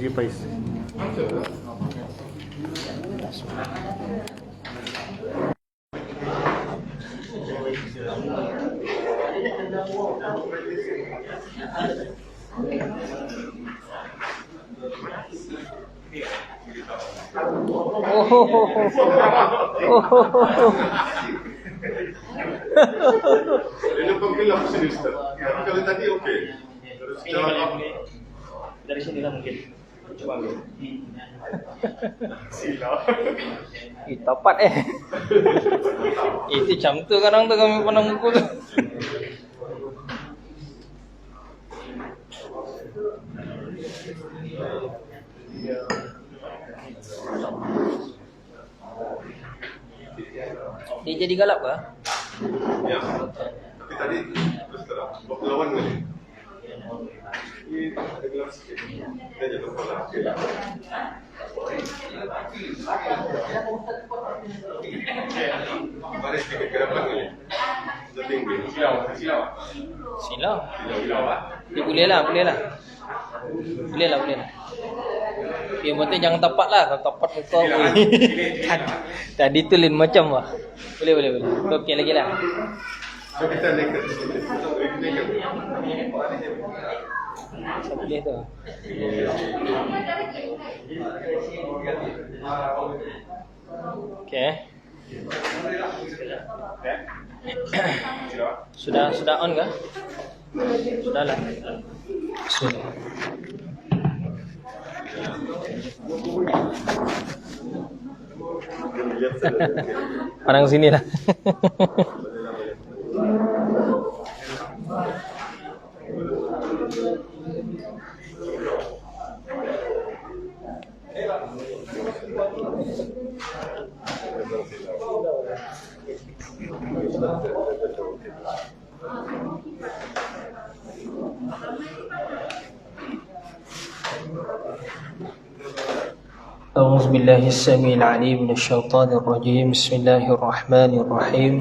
Pergi Pais. Ini penggelap sini Ustaz. Tapi kalau tadi okey. Terus jalan dari sini lah mungkin. Coba ambil. sila. Tepat Itu macam tu kadang tu kami pandang buku tu. Dia jadi galap ke? Ya. Tapi tadi terus terang. Bawa lawan ni. Ini ada gelas sikit. Dia jatuh bola. Okey lah. Mari sedikit ke depan ni. Tinggi. Sila. Dia boleh lah. Boleh lah. Yang penting jangan tepat lah. Kalau tepat muka tadi tu lain macam lah. Boleh. Okey lagi lah. So kita naik ke sini. Tak boleh tu. Okey. Sudah on ke? Sudah lah. Sudah. Parang sini lah. أعوذ بالله السميع العليم من الشيطان الرجيم بسم الله الرحمن الرحيم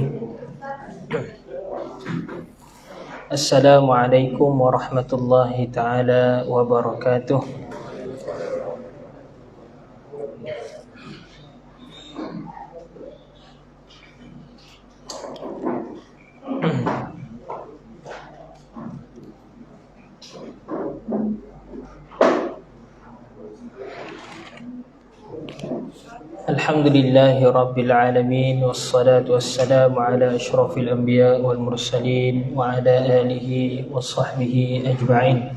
السلام عليكم ورحمة الله تعالى وبركاته. Alhamdulillahi Rabbil Alamin. Wassalatu wassalamu ala ashrafil anbiya wal mursalin wa ala alihi wa sahbihi ajma'in.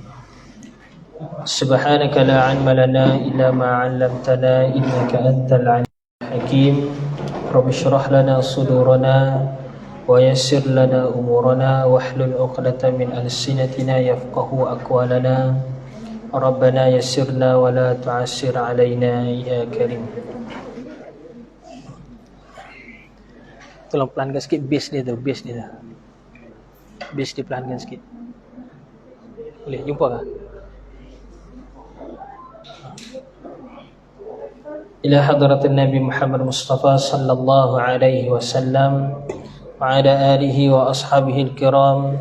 Subhanaka la ilma lana illa ma 'allamtana innaka antal alimul hakim. Rabbi shrah lana sudurana wa yassir lana umurana wahlul 'uqdatam min alsinatina yafqahu aqwalana. Rabbana yassirna wa la tu'assir 'alaina ya karim. Tolong pelankan sikit bass dia tu. Bass dipelankan sikit. Boleh jumpa ke? Ila hadratin Nabi Muhammad Mustafa sallallahu alaihi wasallam wa ala alihi wa ashabihi al-kiram wa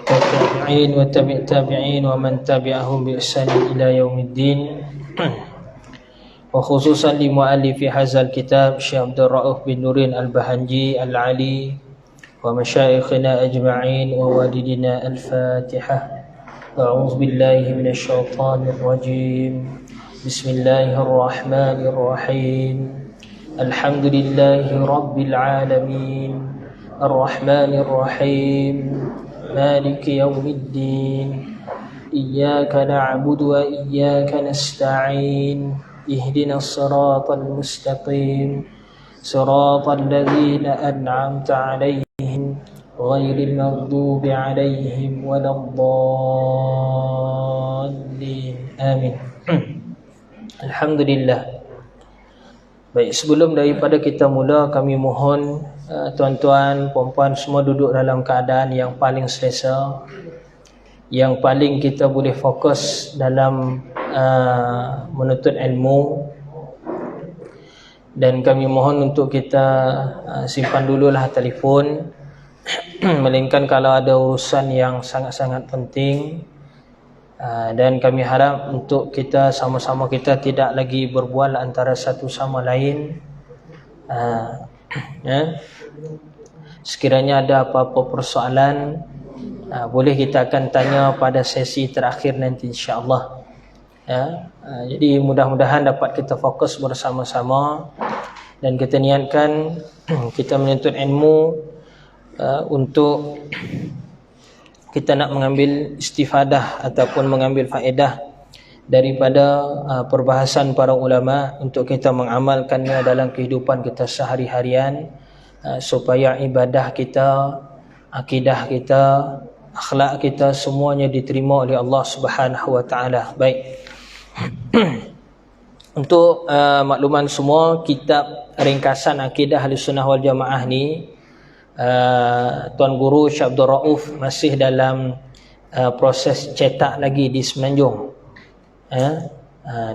tabi'in wa tabi'in wa man tabi'ahum bi ihsan ila yaumiddin. وخصوصا لمؤلف هذا الكتاب الشيخ عبد الرؤوف بن نورين البهنجي العلي ومشايخنا أجمعين ووالدنا الفاتحة. أعوذ بالله من الشيطان الرجيم بسم الله الرحمن الرحيم الحمد لله رب العالمين الرحمن الرحيم مالك يوم الدين إياك نعبد وإياك نستعين اهدنا الصراط المستقيم صراط الذين أنعمت عليهم غير المغضوب عليهم ولا الضالين آمين. Alhamdulillah. Baik, sebelum daripada kita mula, kami mohon tuan-tuan, puan-puan semua duduk dalam keadaan yang paling selesa, yang paling kita boleh fokus dalam menuntut ilmu. Dan kami mohon untuk kita simpan dululah telefon melainkan kalau ada urusan yang sangat-sangat penting, Dan kami harap untuk kita sama-sama kita tidak lagi berbual antara satu sama lain. Sekiranya ada apa-apa persoalan, boleh kita akan tanya pada sesi terakhir nanti insya-Allah. Jadi mudah-mudahan dapat kita fokus bersama-sama dan kita niatkan kita menuntut ilmu untuk kita nak mengambil istifadah ataupun mengambil faedah daripada perbahasan para ulama untuk kita mengamalkannya dalam kehidupan kita sehari-harian, supaya ibadah kita, akidah kita, akhlak kita semuanya diterima oleh Allah Subhanahu wa taala. Baik. Untuk makluman semua, kitab ringkasan akidah Ahlussunnah wal Jamaah ni Tuan Guru Syekh Abdul Rauf masih dalam proses cetak lagi di Semenanjung.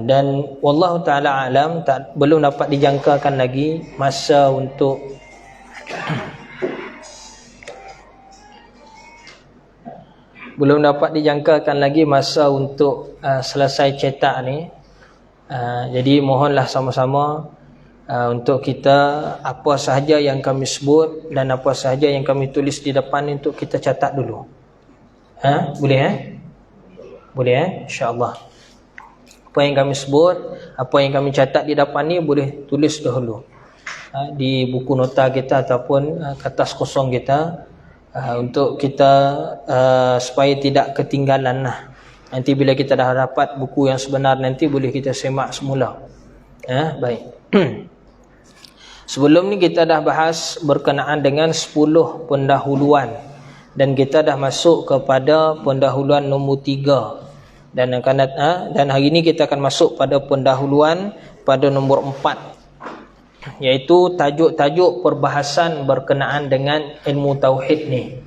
Dan wallahu taala alam, belum dapat dijangkakan lagi masa untuk belum dapat dijangkakan lagi masa untuk selesai cetak ni. Jadi mohonlah sama-sama untuk kita apa sahaja yang kami sebut dan apa sahaja yang kami tulis di depan ni untuk kita catat dulu. Boleh Boleh insya-Allah. Apa yang kami sebut, apa yang kami catat di depan ni boleh tulis dahulu di buku nota kita ataupun kertas kosong kita, untuk kita supaya tidak ketinggalan lah. Nanti bila kita dah dapat buku yang sebenar nanti boleh kita semak semula. Baik. Sebelum ni kita dah bahas berkenaan dengan 10 pendahuluan dan kita dah masuk kepada pendahuluan nombor 3 dan hari ini kita akan masuk pada pendahuluan pada nombor 4, iaitu tajuk-tajuk perbahasan berkenaan dengan ilmu tauhid ni.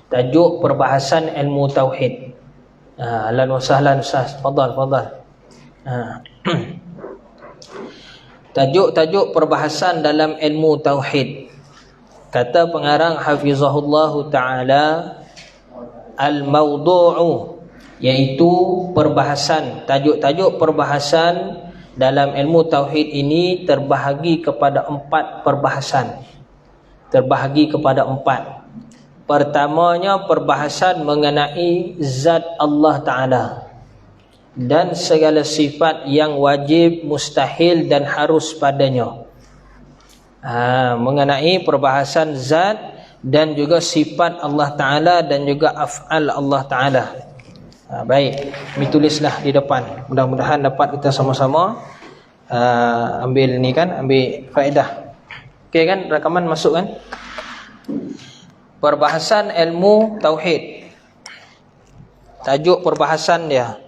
Tajuk perbahasan ilmu tauhid. Ahlan wa sahlan Ustaz. Fadal. Tajuk-tajuk perbahasan dalam ilmu tauhid. Kata pengarang hafizahullahu taala, al-mawdu'u, iaitu perbahasan, tajuk-tajuk perbahasan dalam ilmu tauhid ini terbahagi kepada 4 perbahasan. Terbahagi kepada 4. Pertamanya perbahasan mengenai zat Allah taala dan segala sifat yang wajib, mustahil dan harus padanya. Mengenai perbahasan zat dan juga sifat Allah Ta'ala dan juga af'al Allah Ta'ala. Baik, kami tulislah di depan. Mudah-mudahan dapat kita sama-sama ambil ni kan, ambil faedah. Okey kan, rakaman masuk kan? Perbahasan ilmu tauhid. Tajuk perbahasan dia.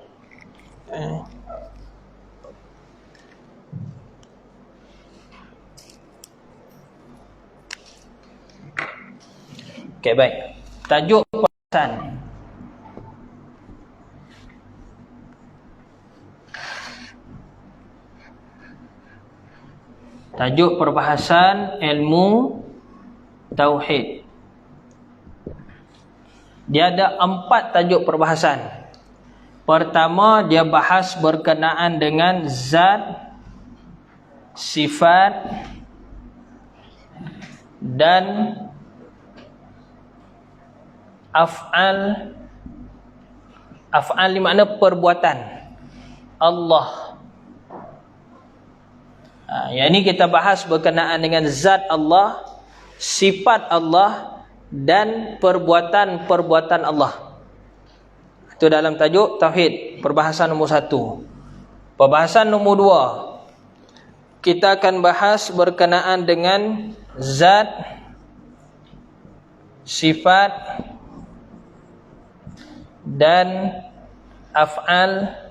Okey, baik. Tajuk perbahasan. Tajuk perbahasan ilmu tauhid. Dia ada 4 tajuk perbahasan. Pertama, dia bahas berkenaan dengan zat, sifat dan af'al. Af'al ni makna perbuatan Allah. Yang ini kita bahas berkenaan dengan zat Allah, sifat Allah dan perbuatan-perbuatan Allah. Itu dalam tajuk tauhid, perbahasan nombor 1. Perbahasan nombor 2, kita akan bahas berkenaan dengan zat, sifat dan af'al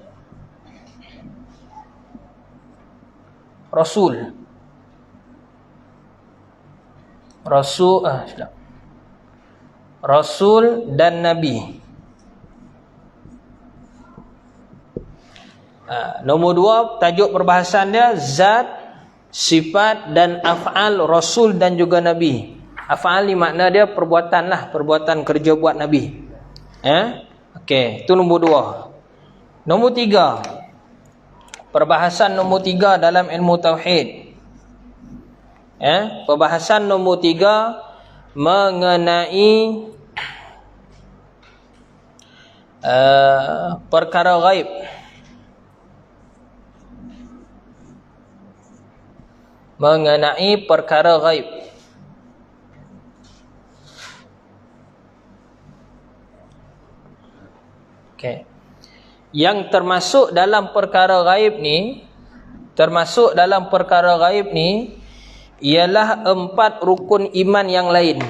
Rasul. Rasul dan Nabi. Nombor 2, tajuk perbahasan dia zat, sifat dan af'al Rasul dan juga Nabi. Af'al ni makna dia perbuatan lah, perbuatan kerja buat Nabi. Okey, itu nombor 2. Nombor 3. Perbahasan nombor 3 dalam ilmu tauhid. Perbahasan nombor 3 mengenai perkara ghaib. Mengenai perkara ghaib. Okey. Yang termasuk dalam perkara ghaib ni, ialah 4 rukun iman yang lain.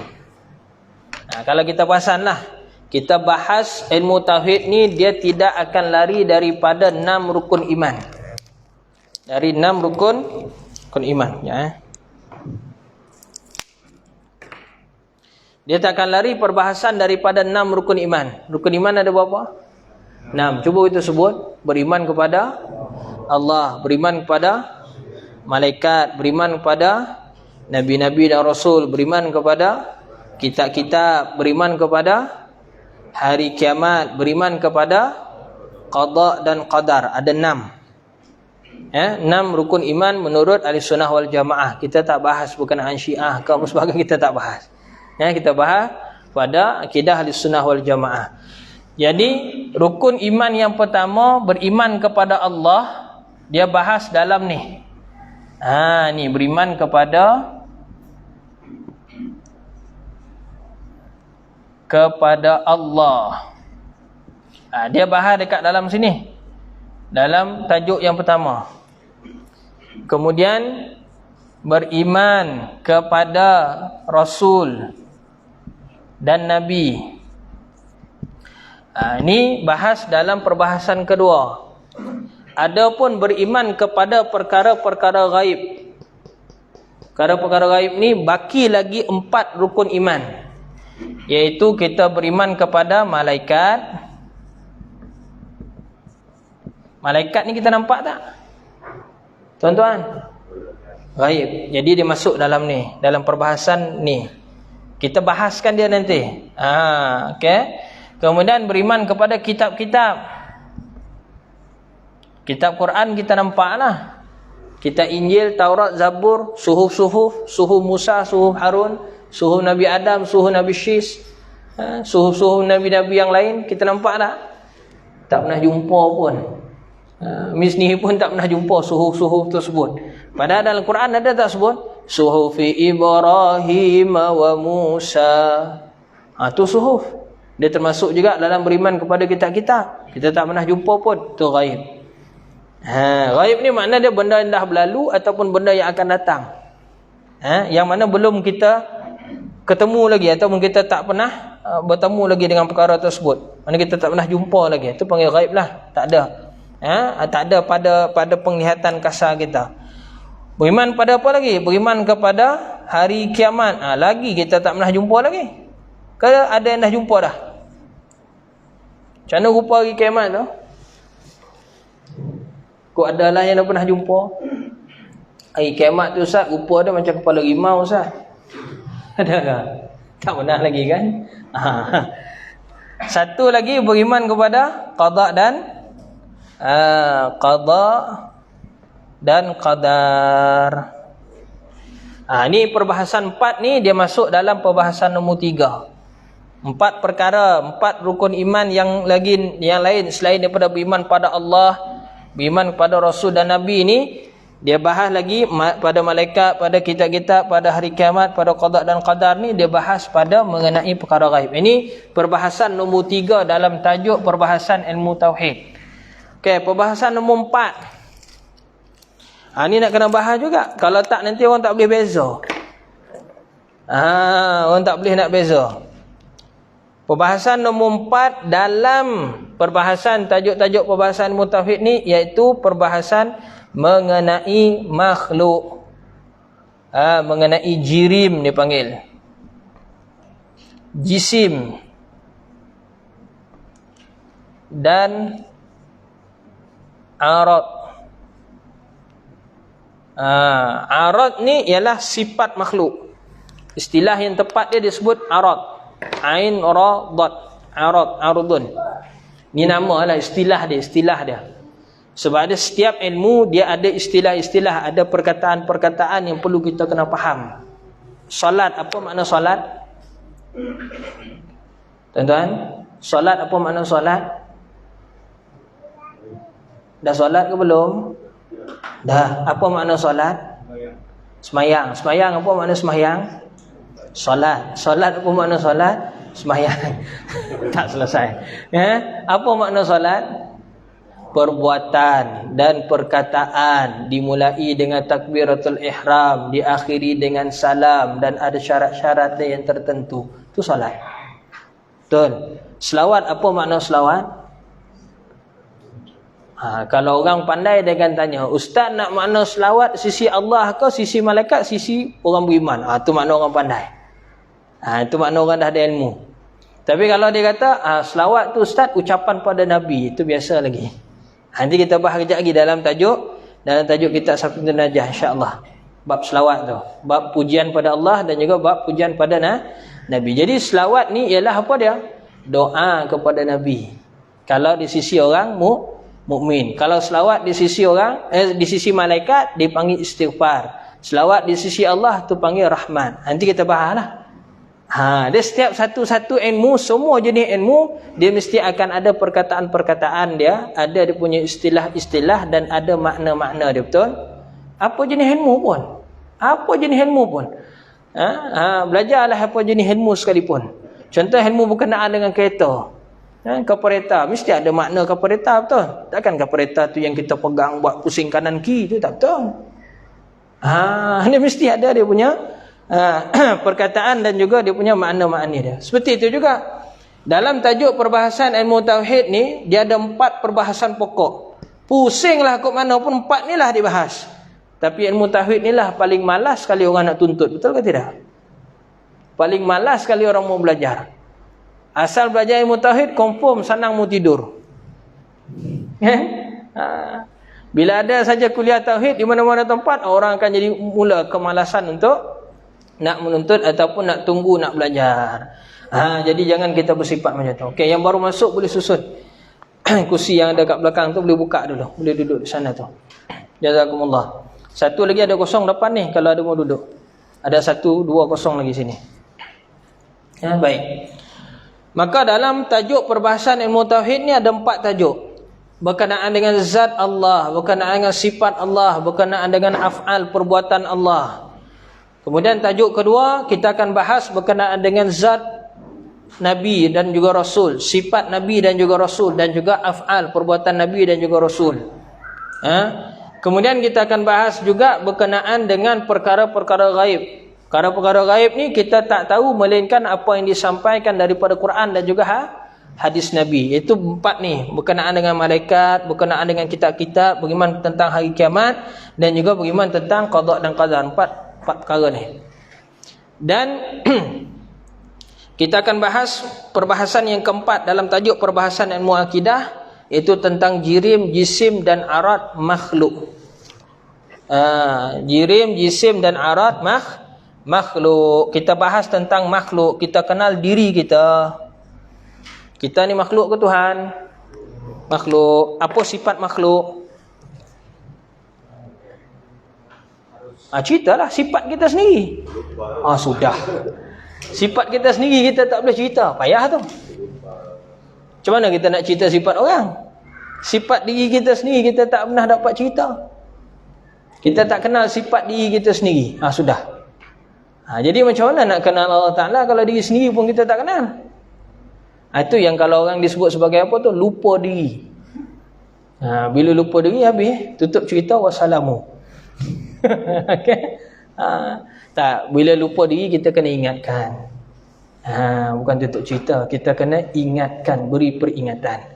Kalau kita perasanlah, kita bahas ilmu tauhid ni, dia tidak akan lari daripada 6 rukun iman. Dari 6 rukun iman, ya. Dia tak akan lari perbahasan daripada 6 rukun iman. Rukun iman ada berapa? 6. Cuba kita sebut. Beriman kepada Allah, beriman kepada malaikat, beriman kepada nabi-nabi dan rasul, beriman kepada kitab-kitab, beriman kepada hari kiamat, beriman kepada qada dan qadar. Ada 6. 6 rukun iman menurut Ahlussunnah wal Jamaah. Kita tak bahas berkenaan Syiah ke apa sebagainya, kita tak bahas. Kita bahas pada akidah Ahlussunnah wal Jamaah. Jadi rukun iman yang pertama, beriman kepada Allah, dia bahas dalam ni. Ni beriman kepada Allah. Dia bahas dekat dalam sini, dalam tajuk yang pertama. Kemudian beriman kepada Rasul dan Nabi. Ini bahas dalam perbahasan kedua. Adapun beriman kepada perkara-perkara gaib. Perkara-perkara gaib ni baki lagi 4 rukun iman. Iaitu kita beriman kepada malaikat. Malaikat ni kita nampak tak? Tuan-tuan, gaib. Jadi dia masuk dalam ni, dalam perbahasan ni. Kita bahaskan dia nanti. Okey. Kemudian beriman kepada kitab-kitab. Kitab Quran kita nampaklah. Kitab Injil, Taurat, Zabur, suhuf-suhuf, suhuf Musa, suhuf Harun, suhuf Nabi Adam, suhuf Nabi Syis, suhuf-suhuf Nabi-Nabi yang lain, kita nampak tak? Tak pernah jumpa pun. Misni pun tak pernah jumpa suhuf-suhuf tersebut. Padahal dalam Quran ada tak sebut? Suhufi Ibrahim wa Musa. Tu suhuf. Dia termasuk juga dalam beriman kepada kitab-kitab. Kita tak pernah jumpa pun. Itu ghaib. Ghaib ni makna dia benda yang dah berlalu ataupun benda yang akan datang. Yang mana belum kita ketemu lagi, ataupun kita tak pernah bertemu lagi dengan perkara tersebut. Mana kita tak pernah jumpa lagi. Itu panggil ghaib lah. Tak ada. Tak ada pada penglihatan kasar kita. Beriman pada apa lagi? Beriman kepada hari kiamat. Lagi kita tak pernah jumpa lagi. Kalau ada yang dah jumpa dah. Macam mana rupa hari kiamat tu? Kok adalah yang dah pernah jumpa? Hari kiamat tu Ustaz, rupa dia macam kepala rimau Ustaz. Ada tak? Tak pernah lagi kan? Satu lagi beriman kepada qada dan qadar. Ni perbahasan 4 ni dia masuk dalam perbahasan nombor 3. 4 perkara, 4 rukun iman yang lain selain daripada beriman pada Allah, beriman kepada Rasul dan Nabi ni, dia bahas lagi pada malaikat, pada kitab-kitab, pada hari kiamat, pada qada dan qadar ni dia bahas pada mengenai perkara gaib. Ini perbahasan nombor 3 dalam tajuk perbahasan ilmu tauhid. Okey, perbahasan nombor 4. Ni nak kena bahas juga. Kalau tak nanti orang tak boleh beza. Orang tak boleh nak beza. Perbahasan nombor 4 dalam perbahasan tajuk-tajuk perbahasan ilmu tauhid ni, iaitu perbahasan mengenai makhluk. Mengenai jirim dipanggil. Jisim. Dan arad. Arad ni ialah sifat makhluk. Istilah yang tepat dia disebut arad. Ain ra dad. Arad, arudun. Ni nama lah, istilah dia. Sebab ada setiap ilmu dia ada istilah-istilah, ada perkataan-perkataan yang perlu kita kena faham. Solat, apa makna solat? Tuan-tuan, solat, apa makna solat? Dah solat ke belum? Dah. Apa makna solat? Semayang. Semayang, apa makna semayang? Solat. Solat, apa makna solat? Semayang. Tak selesai. Apa makna solat? Perbuatan dan perkataan, dimulai dengan takbiratul ihram, diakhiri dengan salam, dan ada syarat-syarat yang tertentu. Itu solat. Betul. Selawat, apa makna selawat? Kalau orang pandai dia akan tanya, ustaz nak makna selawat sisi Allah ke sisi malaikat, sisi orang beriman? Itu makna orang pandai. Itu makna orang dah ada ilmu. Tapi kalau dia kata selawat tu ustaz ucapan pada Nabi, itu biasa lagi. Nanti kita bahas kejap lagi dalam tajuk kitab Safinatun Najah, insya-Allah. Bab selawat tu, bab pujian pada Allah dan juga bab pujian pada Nabi. Jadi selawat ni ialah apa dia? Doa kepada Nabi. Kalau di sisi orang mukmin. Kalau selawat di sisi orang, di sisi malaikat dipanggil istighfar. Selawat di sisi Allah tu panggil rahmat. Nanti kita bahaslah. Dia setiap satu-satu ilmu, semua jenis ilmu, dia mesti akan ada perkataan-perkataan dia, ada dia punya istilah-istilah dan ada makna-makna dia, betul? Apa jenis ilmu pun. Belajarlah apa jenis ilmu sekalipun. Contoh ilmu berkenaan dengan kereta. Kapareta, mesti ada makna kapareta, betul? Takkan kapareta tu yang kita pegang buat pusing kanan kiri tu, tak betul. Dia mesti ada dia punya perkataan dan juga dia punya makna-makna dia. Seperti itu juga dalam tajuk perbahasan ilmu tauhid ni, dia ada 4 perbahasan pokok. Pusinglah kok mana pun 4 ni lah dibahas. Tapi ilmu tauhid ni lah paling malas sekali orang nak tuntut, betul ke tidak? Paling malas sekali orang mau belajar. Asal belajar ilmu tauhid, confirm senang mau tidur. Bila ada saja kuliah tauhid di mana-mana tempat, orang akan jadi mula kemalasan untuk nak menuntut ataupun nak tunggu nak belajar. Jadi jangan kita bersifat macam tu. Okey, yang baru masuk boleh susun. Kursi yang ada kat belakang tu boleh buka dulu. Boleh duduk di sana tu. Jazakumullah. Satu lagi ada kosong depan ni kalau ada mau duduk. Ada 1, 2 kosong lagi sini. Baik. Maka dalam tajuk perbahasan ilmu tauhid ni ada 4 tajuk. Berkenaan dengan zat Allah, berkenaan dengan sifat Allah, berkenaan dengan af'al perbuatan Allah. Kemudian tajuk kedua kita akan bahas berkenaan dengan zat Nabi dan juga Rasul, sifat Nabi dan juga Rasul, dan juga af'al perbuatan Nabi dan juga Rasul. Kemudian kita akan bahas juga berkenaan dengan perkara-perkara gaib. Perkara-perkara gaib ni kita tak tahu melainkan apa yang disampaikan daripada Quran dan juga hadis Nabi. Itu 4 ni, berkenaan dengan malaikat, berkenaan dengan kitab-kitab, bagaimana tentang hari kiamat, dan juga bagaimana tentang qada dan qadar. 4 perkara ni. Dan kita akan bahas perbahasan yang keempat dalam tajuk perbahasan ilmu akidah, iaitu tentang jirim, jisim dan arat makhluk. Jirim, jisim dan arat makhluk. Kita bahas tentang makhluk. Kita kenal diri kita. Kita ni makhluk ke Tuhan? Makhluk. Apa sifat makhluk? Ceritalah sifat kita sendiri. Sudah. Sifat kita sendiri kita tak boleh cerita. Payah tu. Macam mana kita nak cerita sifat orang? Sifat diri kita sendiri kita tak pernah dapat cerita. Kita tak kenal sifat diri kita sendiri. Sudah. Jadi macam mana nak kenal Allah Ta'ala kalau diri sendiri pun kita tak kenal? Itu yang kalau orang disebut sebagai apa tu? Lupa diri. Bila lupa diri habis, tutup cerita wassalamu. Okay? Tak, bila lupa diri kita kena ingatkan. Bukan tutup cerita, kita kena ingatkan, beri peringatan.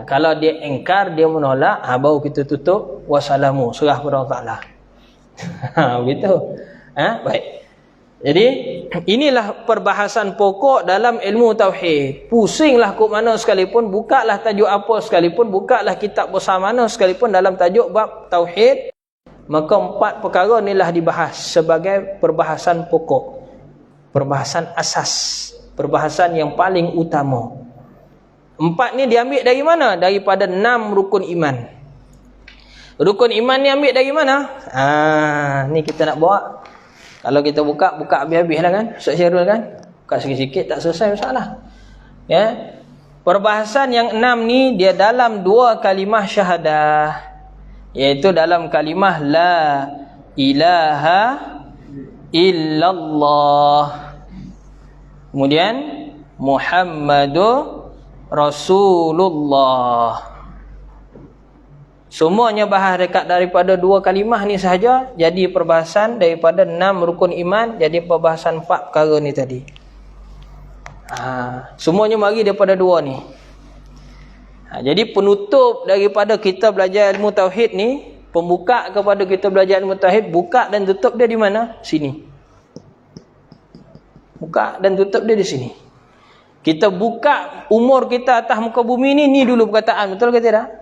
Kalau dia engkar, dia menolak, baru kita tutup wassalamu, serah kepada Allah Ta'ala. Begitu. Baik. Jadi inilah perbahasan pokok dalam ilmu tauhid. Pusinglah kok mana sekalipun, bukalah tajuk apa sekalipun, bukalah kitab besar mana sekalipun dalam tajuk bab tauhid, maka 4 perkara inilah dibahas sebagai perbahasan pokok, perbahasan asas, perbahasan yang paling utama. 4 ni diambil dari mana? Daripada 6 rukun iman. Rukun iman ni ambil dari mana? Ni kita nak bawa. Kalau kita buka habis-habis lah kan, Ustaz Syarul kan. Buka sikit-sikit tak selesai masalah. Ya. Perbahasan yang 6 ni dia dalam 2 kalimah syahadah, iaitu dalam kalimah la ilaha illallah, kemudian Muhammadur Rasulullah. Semuanya bahas dekat daripada 2 kalimah ni sahaja. Jadi perbahasan daripada 6 rukun iman, jadi perbahasan 4 perkara ni tadi. Semuanya mari daripada 2 ni. Jadi penutup daripada kita belajar ilmu tauhid ni, pembuka kepada kita belajar ilmu tauhid, buka dan tutup dia di mana? Sini. Buka dan tutup dia di sini. Kita buka umur kita atas muka bumi ni dulu perkataan, betul ke tidak?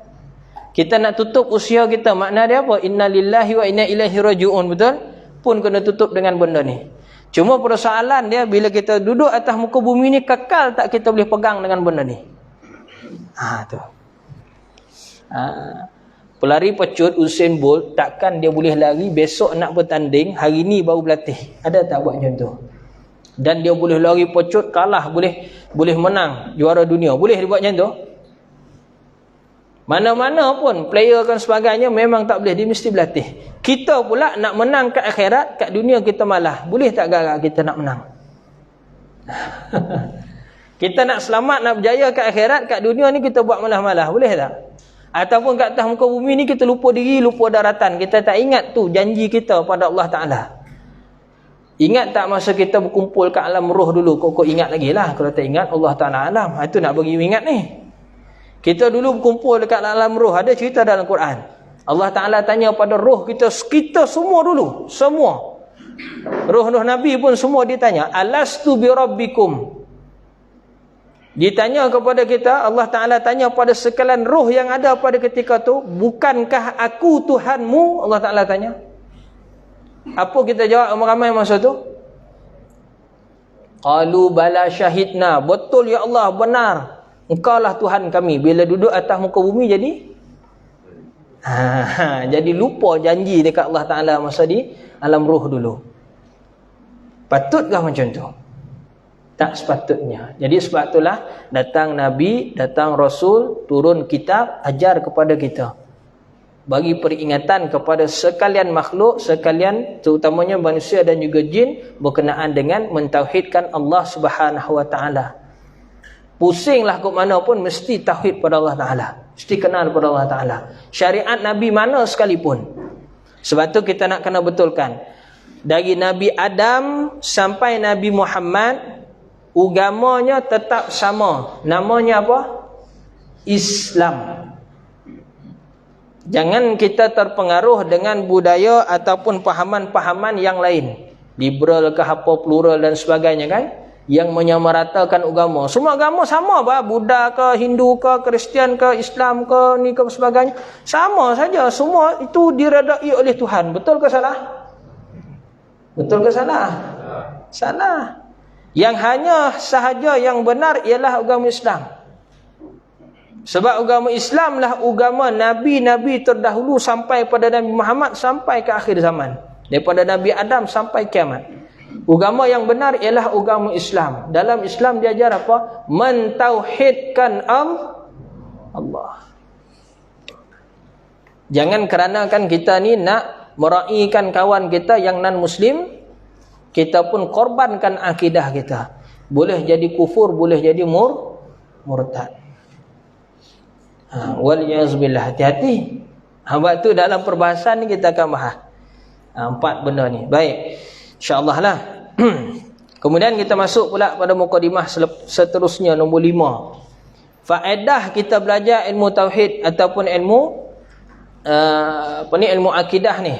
Kita nak tutup usia kita, makna dia apa? Inna lillahi wa inna ilaihi raji'un, betul? Pun kena tutup dengan benda ni. Cuma persoalan dia, bila kita duduk atas muka bumi ni, kekal tak kita boleh pegang dengan benda ni? Tu. Pelari pecut Usain Bolt, takkan dia boleh lari, besok nak bertanding, hari ni baru berlatih. Ada tak buat macam tu? Dan dia boleh lari pecut, kalah, boleh menang, juara dunia. Boleh dia buat macam tu? Mana-mana pun player kan sebagainya memang tak boleh, dia mesti berlatih. Kita pula nak menang kat akhirat, kat dunia kita malah. Boleh tak agak kita nak menang? Kita nak selamat, nak berjaya kat akhirat, kat dunia ni kita buat malah-malah. Boleh tak? Ataupun kat atas muka bumi ni kita lupa diri, lupa daratan. Kita tak ingat tu janji kita pada Allah Ta'ala. Ingat tak masa kita berkumpul kat alam roh dulu? Kau ingat lagi lah. Kalau tak ingat, Allah Ta'ala alam. Itu nak bagi ingat ni. Kita dulu berkumpul dekat alam roh, ada cerita dalam Quran. Allah Ta'ala tanya pada roh kita semua dulu, semua. Roh-roh Nabi pun semua ditanya, alastu bi rabbikum. Ditanya kepada kita, Allah Ta'ala tanya pada sekalian roh yang ada pada ketika tu, bukankah aku Tuhanmu? Allah Ta'ala tanya. Apa kita jawab ramai-ramai masa tu? Qalu bala syahidna. Betul ya Allah, benar. Engkaulah Tuhan kami. Bila duduk atas muka bumi jadi jadi lupa janji dekat Allah Ta'ala masa di alam roh dulu. Patutkah macam tu? Tak sepatutnya. Jadi sebab itulah datang Nabi, datang Rasul, turun kitab, ajar kepada kita, bagi peringatan kepada sekalian makhluk, sekalian terutamanya manusia dan juga jin, berkenaan dengan mentauhidkan Allah Subhanahu Wa Ta'ala. Pusinglah ke mana pun mesti tauhid pada Allah Ta'ala, mesti kenal pada Allah Ta'ala. Syariat Nabi mana sekalipun. Sebab tu kita nak kena betulkan, dari Nabi Adam sampai Nabi Muhammad, agamanya tetap sama. Namanya apa? Islam. Jangan kita terpengaruh dengan budaya ataupun pahaman-pahaman yang lain, liberal ke apa, plural dan sebagainya kan, yang menyamaratakan agama. Semua agama sama bah, Buddha ke, Hindu ke, Kristian ke, Islam ke, ni ke sebagainya, sama saja. Semua itu diredai oleh Tuhan. Betul ke salah? Betul ke salah? Salah. Yang hanya sahaja yang benar ialah agama Islam. Sebab agama Islam lah agama Nabi-Nabi terdahulu sampai pada Nabi Muhammad, sampai ke akhir zaman. Daripada Nabi Adam sampai kiamat. Agama yang benar ialah agama Islam. Dalam Islam diajar apa? Mentauhidkan Allah. Jangan kerana kan kita ni nak meraihkan kawan kita yang non-Muslim, kita pun korbankan akidah kita. Boleh jadi kufur, boleh jadi murtad. Waliyazbillah, hati-hati. Sebab tu dalam perbahasan ni kita akan bahas 4 benda ni. Baik, InsyaAllah lah. Kemudian kita masuk pula pada mukadimah seterusnya, nombor 5. Faedah kita belajar ilmu tauhid ataupun ilmu ilmu akidah ni.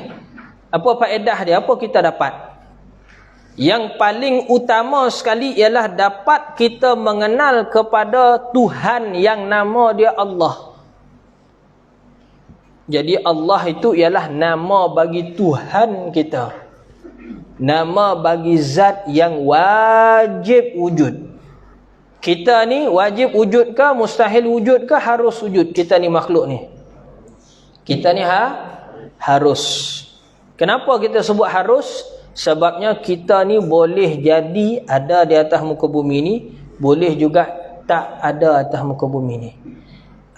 Apa faedah dia? Apa kita dapat? Yang paling utama sekali ialah dapat kita mengenal kepada Tuhan yang nama dia Allah. Jadi Allah itu ialah nama bagi Tuhan kita, nama bagi zat yang wajib wujud. Kita ni wajib wujud ke, mustahil wujud ke, harus wujud? Kita ni makhluk ni. Kita ni harus. Kenapa kita sebut harus? Sebabnya kita ni boleh jadi ada di atas muka bumi ni, boleh juga tak ada atas muka bumi ni.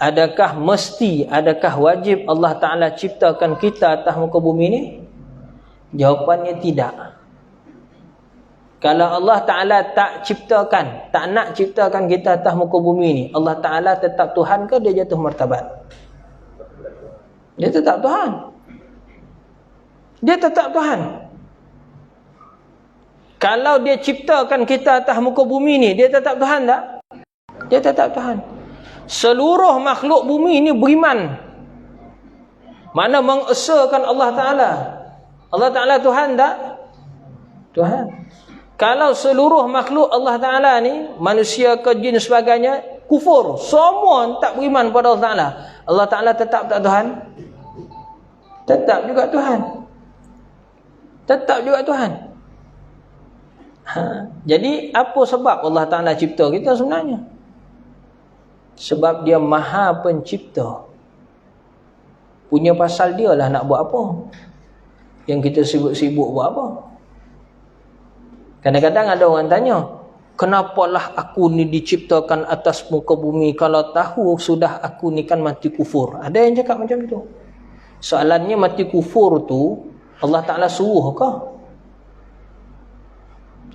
Adakah mesti, adakah wajib Allah Ta'ala ciptakan kita atas muka bumi ni? Jawapannya tidak. Kalau Allah Ta'ala tak ciptakan, tak nak ciptakan kita atas muka bumi ni, Allah Ta'ala tetap Tuhan ke dia jatuh martabat? Dia tetap Tuhan. Dia tetap Tuhan. Kalau dia ciptakan kita atas muka bumi ni, dia tetap Tuhan tak? Dia tetap Tuhan. Seluruh makhluk bumi ni beriman. Mana mengesahkan Allah Ta'ala. Allah Ta'ala Tuhan tak? Tuhan. Kalau seluruh makhluk Allah Ta'ala ni, manusia ke jin sebagainya, kufur, semua tak beriman pada Allah Ta'ala, Allah Ta'ala tetap tak Tuhan? Tetap juga Tuhan. Tetap juga Tuhan. Jadi apa sebab Allah Ta'ala cipta kita sebenarnya? Sebab dia Maha Pencipta. Punya pasal dia lah nak buat apa. Yang kita sibuk-sibuk buat apa. Kadang-kadang ada orang tanya, kenapalah aku ni diciptakan atas muka bumi, kalau tahu sudah aku ni kan mati kufur? Ada yang cakap macam tu. Soalannya, mati kufur tu Allah Ta'ala suruh ke?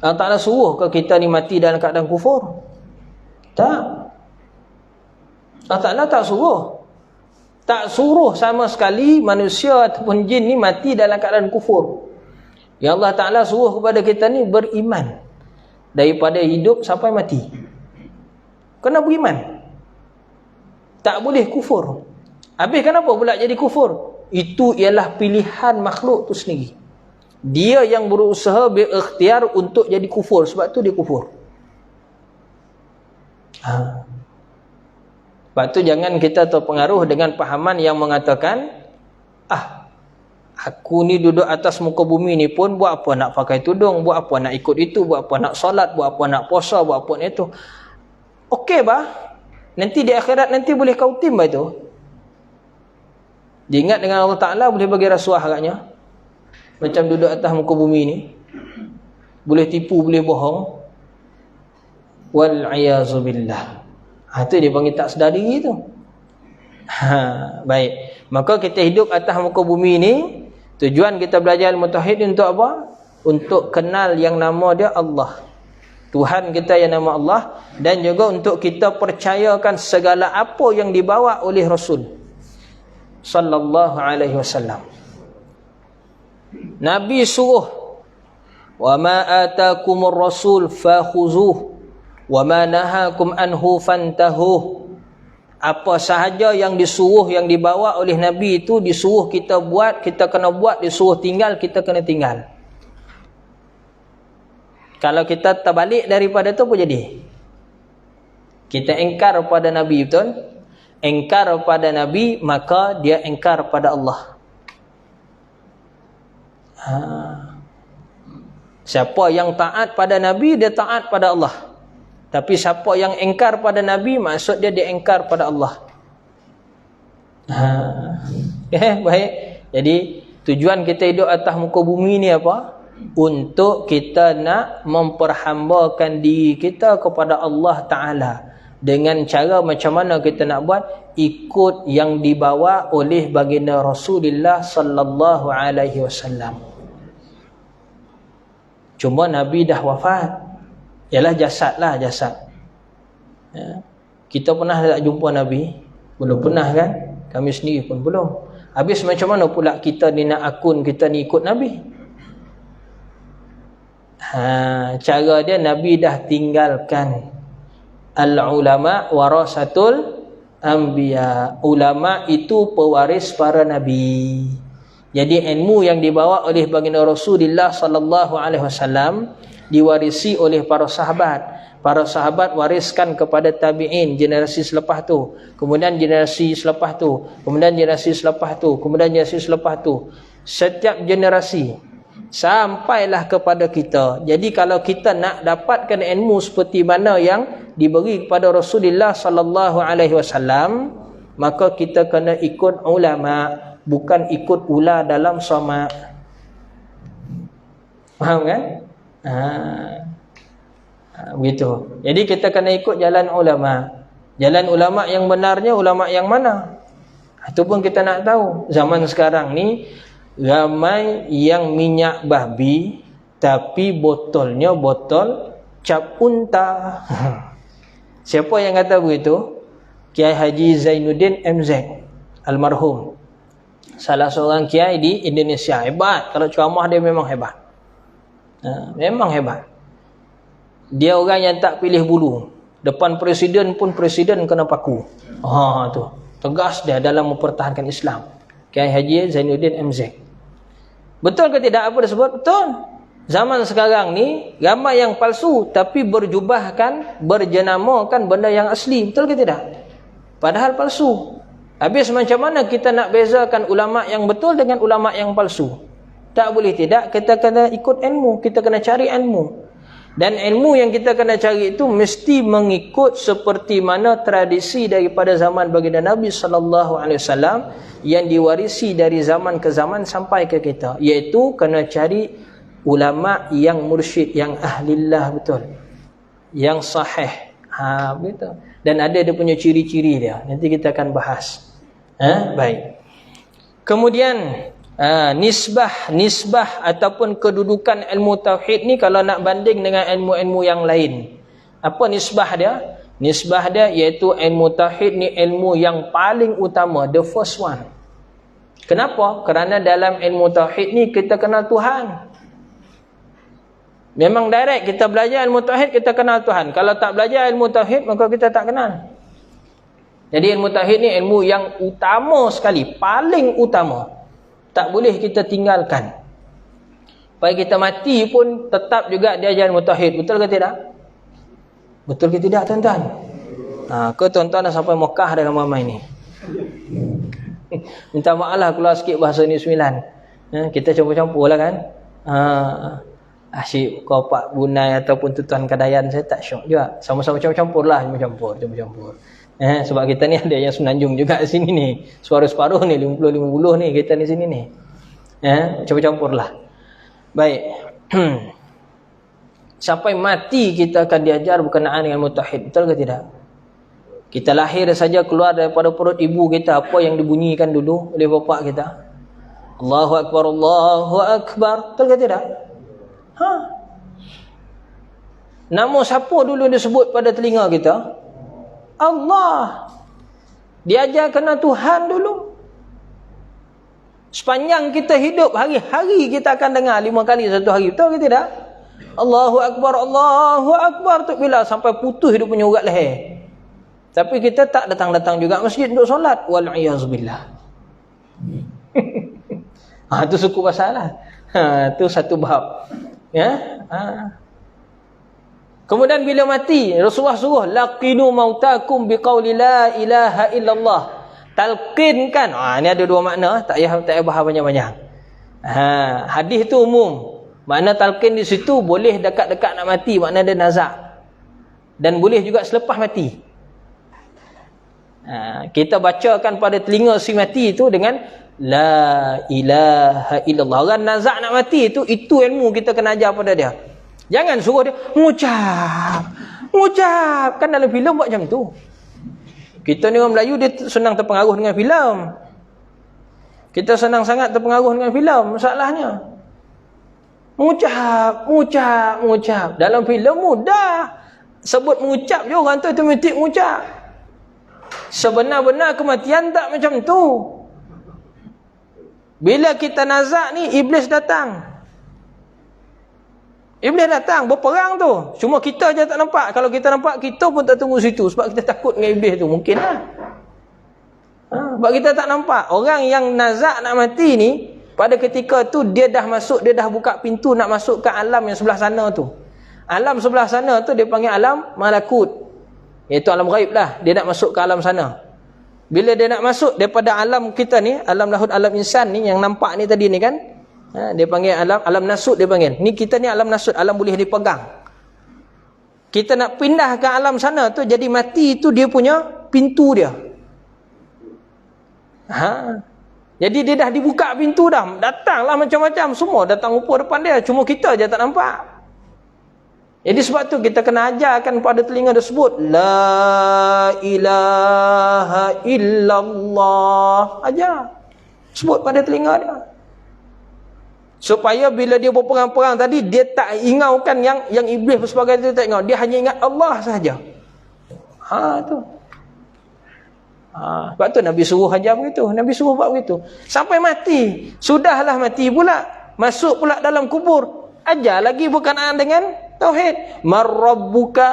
Allah Ta'ala suruh ke kita ni mati dalam keadaan kufur? Tak. Allah Ta'ala tak suruh. Tak suruh sama sekali manusia ataupun jin ni mati dalam keadaan kufur. Yang Allah Ta'ala suruh kepada kita ni beriman. Daripada hidup sampai mati. Kena beriman. Tak boleh kufur. Habis kenapa pula jadi kufur? Itu ialah pilihan makhluk tu sendiri. Dia yang berusaha berikhtiar untuk jadi kufur. Sebab tu dia kufur. Sebab tu jangan kita terpengaruh dengan pahaman yang mengatakan, aku ni duduk atas muka bumi ni pun buat apa nak pakai tudung, buat apa nak ikut itu, buat apa nak solat, buat apa nak puasa, buat apa nak itu. Okey bah, nanti di akhirat nanti boleh kau tim bah itu. Diingat dengan Allah Ta'ala boleh bagi rasuah agaknya. Macam duduk atas muka bumi ni, boleh tipu, boleh bohong. Wal'iyazubillah. Itu dia panggil tak sedar diri tu. Baik. Maka kita hidup atas muka bumi ni, tujuan kita belajar ilmu tauhid untuk apa? Untuk kenal yang nama dia Allah, Tuhan kita yang nama Allah. Dan juga untuk kita percayakan segala apa yang dibawa oleh Rasul sallallahu alaihi wasallam. Nabi suruh, wa ma atakumur rasul fakhuzuh wa ma nahakum anhu fantahu. Apa sahaja yang disuruh, yang dibawa oleh Nabi itu, disuruh kita buat, kita kena buat. Disuruh tinggal, kita kena tinggal. Kalau kita terbalik daripada itu, apa jadi? Kita engkar pada Nabi, betul? Engkar pada Nabi, maka dia engkar pada Allah. Siapa yang taat pada Nabi, dia taat pada Allah. Tapi siapa yang engkar pada Nabi, maksud dia engkar pada Allah. Baik. Jadi tujuan kita hidup atas muka bumi ni apa? Untuk kita nak memperhambakan diri kita kepada Allah Ta'ala. Dengan cara macam mana kita nak buat? Ikut yang dibawa oleh baginda Rasulullah sallallahu alaihi wasallam. Cuma Nabi dah wafat. Ialah jasad lah, jasad. Kita pernah tak jumpa Nabi? Belum pernah kan? Kami sendiri pun belum. Habis macam mana pula kita ni nak akun kita ni ikut Nabi? Cara dia, Nabi dah tinggalkan. Al-ulama warasatul anbiya. Ulama itu pewaris para Nabi. Jadi ilmu yang dibawa oleh baginda Rasulullah sallallahu alaihi wasallam diwarisi oleh para sahabat. Para sahabat wariskan kepada tabi'in, generasi selepas tu. Kemudian generasi selepas tu. Kemudian generasi selepas tu. Kemudian generasi selepas tu. Setiap generasi sampailah kepada kita. Jadi kalau kita nak dapatkan ilmu seperti mana yang diberi kepada Rasulullah sallallahu alaihi wasallam, maka kita kena ikut ulama, bukan ikut ular dalam somak. Faham kan? Begitu. Jadi kita kena ikut jalan ulama. Jalan ulama yang benarnya ulama yang mana? Itu pun kita nak tahu. Zaman sekarang ni ramai yang minyak babi tapi botolnya botol cap unta. Siapa yang kata begitu? Kiai Haji Zainuddin MZ almarhum. Salah seorang kiai di Indonesia. Hebat. Kalau ceramah dia memang hebat. Memang hebat. Dia orang yang tak pilih bulu. Depan presiden pun presiden kena paku. Tu. Tegas dia dalam mempertahankan Islam. Kiai Haji Zainuddin MZ. Betul ke tidak apa disebut? Betul. Zaman sekarang ni ramai yang palsu tapi berjubahkan, berjenamakan benda yang asli. Betul ke tidak? Padahal palsu. Habis macam mana kita nak bezakan ulama yang betul dengan ulama yang palsu? Tak boleh tidak, kita kena ikut ilmu, kita kena cari ilmu. Dan ilmu yang kita kena cari itu mesti mengikut seperti mana tradisi daripada zaman baginda Nabi sallallahu alaihi wasallam yang diwarisi dari zaman ke zaman sampai ke kita, iaitu kena cari ulama yang mursyid, yang ahlillah betul, yang sahih. Begitu. Dan ada dia punya ciri-ciri dia. Nanti kita akan bahas. Baik. Kemudian nisbah ataupun kedudukan ilmu tauhid ni kalau nak banding dengan ilmu-ilmu yang lain. Apa nisbah dia? Nisbah dia iaitu ilmu tauhid ni ilmu yang paling utama, the first one. Kenapa? Kerana dalam ilmu tauhid ni kita kenal Tuhan. Memang direct kita belajar ilmu tauhid kita kenal Tuhan. Kalau tak belajar ilmu tauhid maka kita tak kenal. Jadi ilmu tauhid ni ilmu yang utama sekali, paling utama. Tak boleh kita tinggalkan. Baik kita mati pun tetap juga diajar ilmu tauhid. Betul ke tidak? Betul ke tidak tuan-tuan? Ke tuan-tuan dah sampai Mekah dah ramai ni. Minta maaf lah keluar sikit bahasa ni 9. Kita campur-campur lah kan. Asyik kau Pak Bunai ataupun tuan Kadayan saya tak syok juga. Sama-sama campur-campur lah. Campur-campur. Sebab kita ni ada yang Semenanjung juga di sini ni. Separuh-separuh ni, 50-50 ni kita di sini ni. Campur-campur lah. Baik. Sampai mati kita akan diajar berkenaan dengan mutahid. Betul ke tidak? Kita lahir saja keluar daripada perut ibu kita, apa yang dibunyikan dulu oleh bapa kita? Allahu Akbar, Allahu Akbar. Betul ke tidak? Nama siapa dulu disebut pada telinga kita? Allah. Diajar kena Tuhan dulu. Sepanjang kita hidup, hari-hari kita akan dengar 5 kali satu hari. Betul ke tidak? Allahu Akbar, Allahu Akbar. Tu bila sampai putus hidup punya urat leher. Tapi kita tak datang-datang juga masjid untuk solat. Wal'iyazubillah. Itu suku pasal lah. Itu satu bab. Kemudian bila mati, Rasulullah suruh laqinu mautakum biqauli la ilaha illallah. Talqinkan. Ni ada dua makna, tak payah bahas banyak-banyak. Hadis tu umum. Makna talqin di situ boleh dekat-dekat nak mati, makna dia nazak. Dan boleh juga selepas mati. Kita bacakan pada telinga si mati itu dengan la ilaha illallah. Orang nazak nak mati itu ilmu kita kena ajar pada dia. Jangan suruh dia mengucap. Kan dalam filem buat macam tu. Kita ni orang Melayu dia senang terpengaruh dengan filem. Kita senang sangat terpengaruh dengan filem. Masalahnya mengucap. Dalam filem mudah. Sebut mengucap je orang tu automatik mengucap. Sebenar-benar kematian tak macam tu. Bila kita nazak ni iblis datang. Iblis datang berperang tu. Cuma kita je tak nampak. Kalau kita nampak, kita pun tak tunggu situ. Sebab kita takut dengan iblis tu. Mungkin lah. Sebab kita tak nampak. Orang yang nazak nak mati ni, pada ketika tu dia dah masuk, dia dah buka pintu nak masuk ke alam yang sebelah sana tu. Alam sebelah sana tu dia panggil alam malakut. Iaitu alam ghaib lah. Dia nak masuk ke alam sana. Bila dia nak masuk daripada alam kita ni, alam lahud, alam insan ni yang nampak ni tadi ni kan, Dia panggil alam nasut, dia panggil. Ni kita ni alam nasut, alam boleh dipegang. Kita nak pindah ke alam sana tu, jadi mati tu dia punya pintu dia. Jadi dia dah dibuka pintu dah. Datanglah macam-macam, semua datang rupa depan dia. Cuma kita je tak nampak. Jadi sebab tu kita kena ajarkan pada telinga tersebut, la ilaha illallah. Ajar. Sebut pada telinga dia. Supaya bila dia berperang-perang tadi, dia tak ingaukan yang iblis sebagai itu, tak ingau. Dia hanya ingat Allah sahaja. Tu. Sebab tu Nabi suruh ajar begitu. Nabi suruh buat begitu. Sampai mati. Sudahlah mati pula. Masuk pula dalam kubur. Ajar lagi berkenaan dengan tauhid. Man rabbuka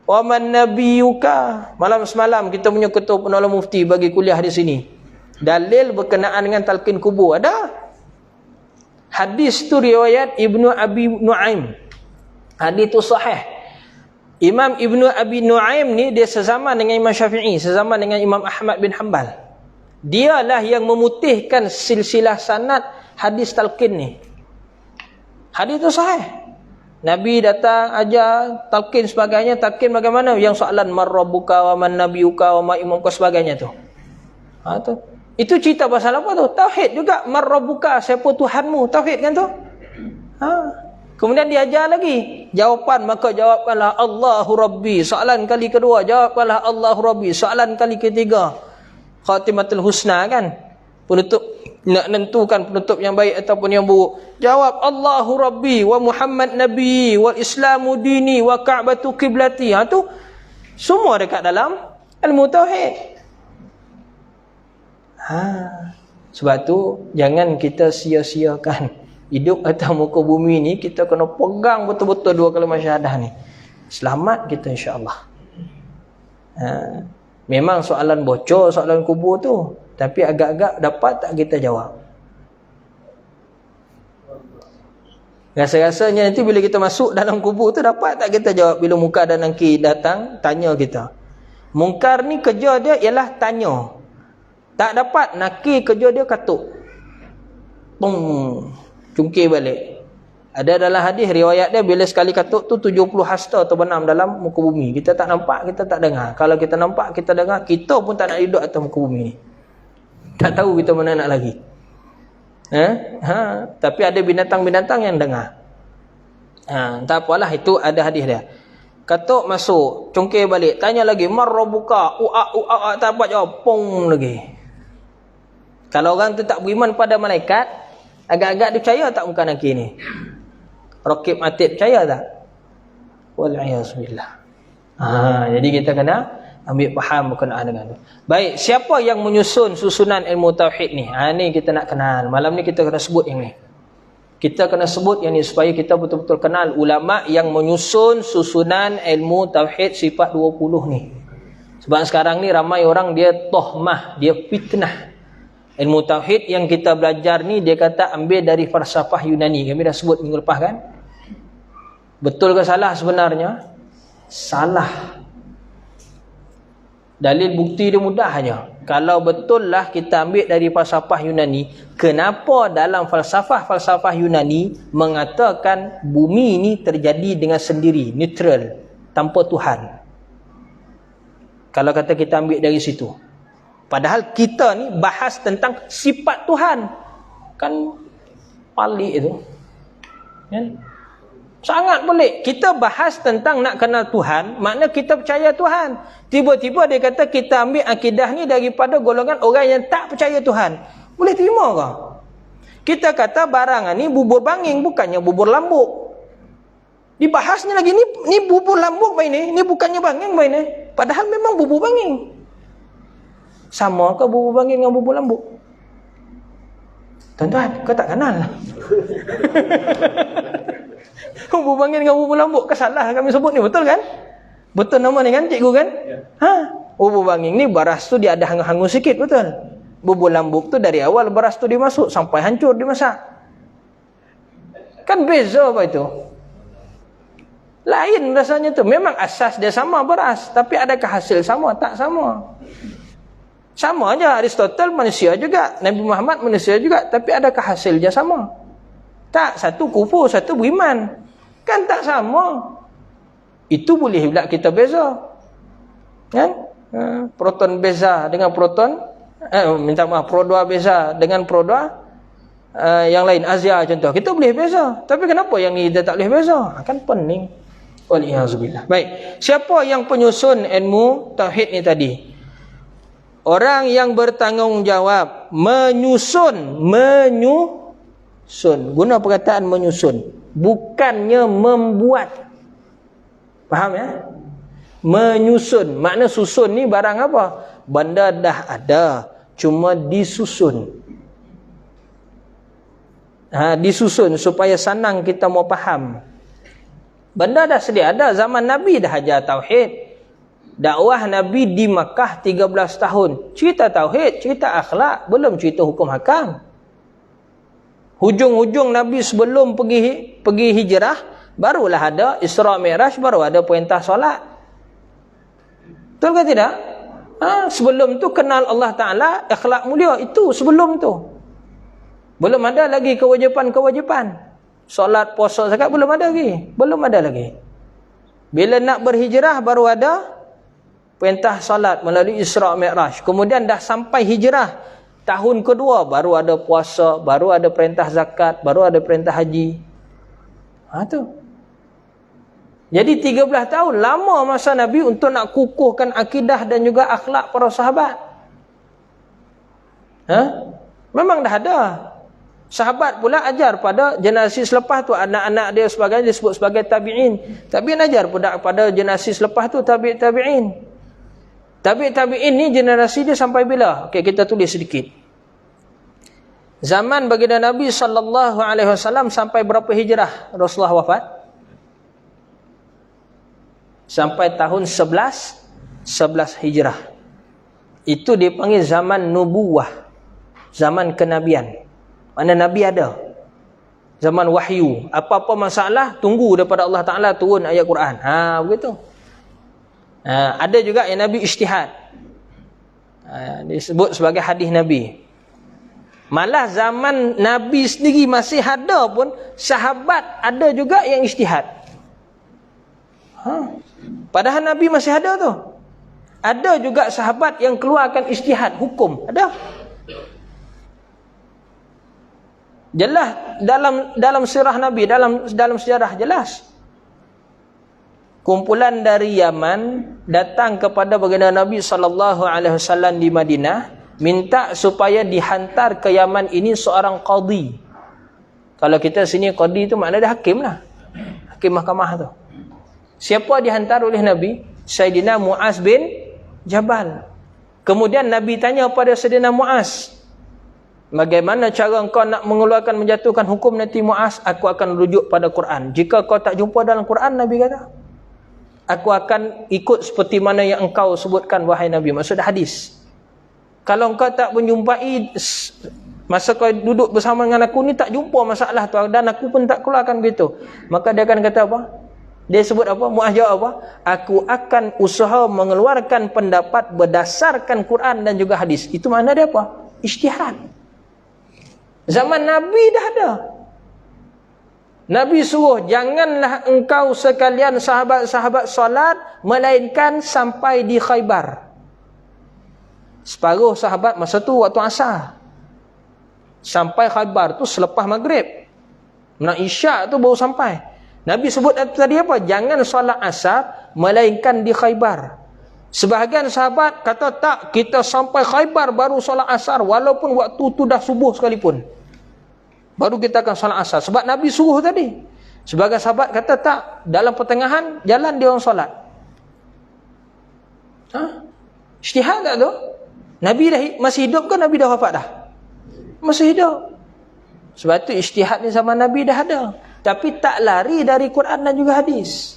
wa man nabiyuka. Malam semalam kita punya ketua penolong mufti bagi kuliah di sini. Dalil berkenaan dengan talqin kubur. Ada. Hadis tu riwayat Ibnu Abi Nuaim. Hadis tu sahih. Imam Ibnu Abi Nuaim ni dia sezaman dengan Imam Syafi'i, sezaman dengan Imam Ahmad bin Hanbal. Dialah yang memutihkan silsilah sanad hadis talqin ni. Hadis tu sahih. Nabi datang ajar talqin sebagainya. Talqin bagaimana? Yang soalan man rabbuka wa man nabiyuka wa ma imamuka sebagainya tu. Tu. Itu cerita pasal apa tu? Tauhid juga. Man rabbuka, siapa Tuhanmu? Tauhid kan tu? Kemudian diajar lagi. Jawapan, maka jawabkanlah Allahu Rabbi. Soalan kali kedua, jawabkanlah Allahu Rabbi. Soalan kali ketiga, Khatimatul Husna kan? Penutup, nak nentukan penutup yang baik ataupun yang buruk. Jawab Allahu Rabbi wa Muhammad Nabi wal Islamu dini wa Ka'batu qiblati. Tu semua dekat dalam ilmu tauhid. Sebab tu jangan kita sia-siakan hidup atas muka bumi ni. Kita kena pegang betul-betul dua kalimah syahadah ni. Selamat kita insya-Allah. Memang soalan bocor, soalan kubur tu, tapi agak-agak dapat tak kita jawab. Rasa-rasanya nanti bila kita masuk dalam kubur tu, dapat tak kita jawab bila Munkar dan Nakir datang tanya kita. Munkar ni kerja dia ialah tanya. Tak dapat, Nakir kerja dia katuk. Cungkir balik. Ada dalam hadis riwayat dia, bila sekali katuk tu 70 hasta terbenam dalam muka bumi. Kita tak nampak, kita tak dengar. Kalau kita nampak, kita dengar, kita pun tak nak hidup atas muka bumi ni. Tak tahu kita mana nak lagi. Tapi ada binatang-binatang yang dengar. Tak apalah, itu ada hadis dia. Katuk masuk, cungkir balik, tanya lagi, mar rabbuka, tak dapat jawab, pong lagi. Kalau orang tu tak beriman pada malaikat, agak-agak dia percaya tak Munkar Nakir ni? Raqib Atid percaya tak? Wal'iyazbillah. Jadi kita kena ambil faham berkenaan dengan tu. Baik, siapa yang menyusun susunan ilmu tauhid ni? Ni kita nak kenal. Malam ni kita kena sebut yang ni. Kita kena sebut yang ni supaya kita betul-betul kenal ulama yang menyusun susunan ilmu tauhid sifat 20 ni. Sebab sekarang ni ramai orang dia tohmah, dia fitnah. Ilmu tauhid yang kita belajar ni dia kata ambil dari falsafah Yunani. Kami dah sebut minggu lepas kan? Betul ke salah sebenarnya? Salah. Dalil bukti dia mudah aja. Kalau betul lah kita ambil dari falsafah Yunani, kenapa dalam falsafah Yunani mengatakan bumi ni terjadi dengan sendiri, neutral, tanpa Tuhan? Kalau kata kita ambil dari situ. Padahal kita ni bahas tentang sifat Tuhan. Kan pelik itu. Kan? Sangat pelik. Kita bahas tentang nak kenal Tuhan, makna kita percaya Tuhan. Tiba-tiba dia kata kita ambil akidah ni daripada golongan orang yang tak percaya Tuhan. Boleh terima ke? Kita kata barangan ni bubur banging, bukannya bubur lambuk. Dibahasnya lagi, ni bubur lambuk baik ni bukannya banging baik ni. Padahal memang bubur banging. Sama ke bubur banging dengan bubur lambuk? Tuan-tuan, kau tak kenal. Bubur banging dengan bubur lambuk, kesalah kami sebut ni, betul kan? Betul nama ni kan cikgu kan? Bubur banging ni beras tu dia ada hangus-hangus sikit, betul? Bubur lambuk tu dari awal beras tu dimasuk sampai hancur dimasak. Kan beza apa itu? Lain rasanya tu. Memang asas dia sama beras, tapi adakah hasil sama? Tak sama. Sama aja, Aristotle manusia juga, Nabi Muhammad manusia juga, tapi adakah hasilnya sama? Tak, satu kufur, satu beriman. Kan tak sama. Itu boleh pula kita beza. Kan? Proton beza dengan proton, pro2 beza dengan pro2 yang lain, Azia contoh. Kita boleh beza. Tapi kenapa yang ni kita tak boleh beza? Kan pening. Waliyazubillah. Baik. Siapa yang penyusun ilmu tauhid ni tadi? Orang yang bertanggungjawab menyusun. Guna perkataan menyusun, bukannya membuat. Faham ya? Menyusun. Makna susun ni barang apa? Benda dah ada, cuma disusun. Disusun supaya senang kita mau faham. Benda dah sedia ada. Zaman Nabi dah ajar tauhid. Dakwah Nabi di Makkah 13 tahun. Cerita tauhid, cerita akhlak, belum cerita hukum hakam. Hujung-hujung Nabi sebelum pergi hijrah, barulah ada Isra Mi'raj, baru ada perintah solat. Betul ke tidak? Sebelum tu kenal Allah Ta'ala, akhlak mulia. Itu sebelum tu. Belum ada lagi kewajipan-kewajipan. Solat, puasa, zakat belum ada lagi. Belum ada lagi. Bila nak berhijrah, baru ada perintah solat melalui Isra Mi'raj. Kemudian dah sampai hijrah, tahun kedua baru ada puasa, baru ada perintah zakat, baru ada perintah haji. Tu. Jadi 13 tahun lama masa Nabi untuk nak kukuhkan akidah dan juga akhlak para sahabat. Memang dah ada. Sahabat pula ajar pada generasi selepas tu, anak-anak dia sebagainya disebut sebagai tabi'in. Tabi'in ajar pada generasi selepas tu tabi'in. Tabi'in ni generasi dia sampai bila? Okey, kita tulis sedikit. Zaman baginda Nabi SAW sampai berapa hijrah Rasulullah wafat? Sampai tahun 11 hijrah. Itu dipanggil zaman nubuwah. Zaman kenabian. Mana Nabi ada. Zaman wahyu. Apa-apa masalah, tunggu daripada Allah Ta'ala turun ayat Quran. Begitu. Ada juga yang Nabi ijtihad. Disebut sebagai hadis Nabi. Malah zaman Nabi sendiri masih ada pun, sahabat ada juga yang ijtihad. Padahal Nabi masih ada tu. Ada juga sahabat yang keluarkan ijtihad hukum. Ada. Jelas dalam sirah Nabi, dalam sejarah jelas. Kumpulan dari Yaman datang kepada baginda Nabi SAW di Madinah, minta supaya dihantar ke Yaman ini seorang qadhi. Kalau kita sini qadhi tu maknanya hakim lah. Hakim mahkamah tu. Siapa dihantar oleh Nabi? Sayyidina Mu'az bin Jabal. Kemudian Nabi tanya pada Sayyidina Mu'az, bagaimana cara engkau nak mengeluarkan, menjatuhkan hukum nanti Mu'az? Aku akan rujuk pada Quran. Jika kau tak jumpa dalam Quran, Nabi kata, aku akan ikut seperti mana yang engkau sebutkan, wahai Nabi. Maksud hadis. Kalau engkau tak menjumpai, masa kau duduk bersama dengan aku ni tak jumpa masalah tu, dan aku pun tak keluarkan begitu, maka dia akan kata apa? Dia sebut apa? Mu'az jawab apa? Aku akan usaha mengeluarkan pendapat berdasarkan Quran dan juga hadis. Itu makna dia apa? Ijtihad. Zaman Nabi dah ada. Nabi suruh, janganlah engkau sekalian sahabat-sahabat solat, melainkan sampai di Khaybar. Separuh sahabat masa tu waktu asar. Sampai Khaybar tu selepas maghrib. Nak isyak tu baru sampai. Nabi sebut tadi apa? Jangan solat asar, melainkan di Khaybar. Sebahagian sahabat kata tak, kita sampai Khaybar baru solat asar, walaupun waktu tu dah subuh sekalipun. Baru kita akan solat asar. Sebab Nabi suruh tadi. Sebagai sahabat kata tak, dalam pertengahan jalan dia orang solat. Ijtihad tak tu? Nabi dah masih hidup ke Nabi dah wafat dah? Masih hidup. Sebab tu ijtihad ni zaman Nabi dah ada. Tapi tak lari dari Quran dan juga hadis.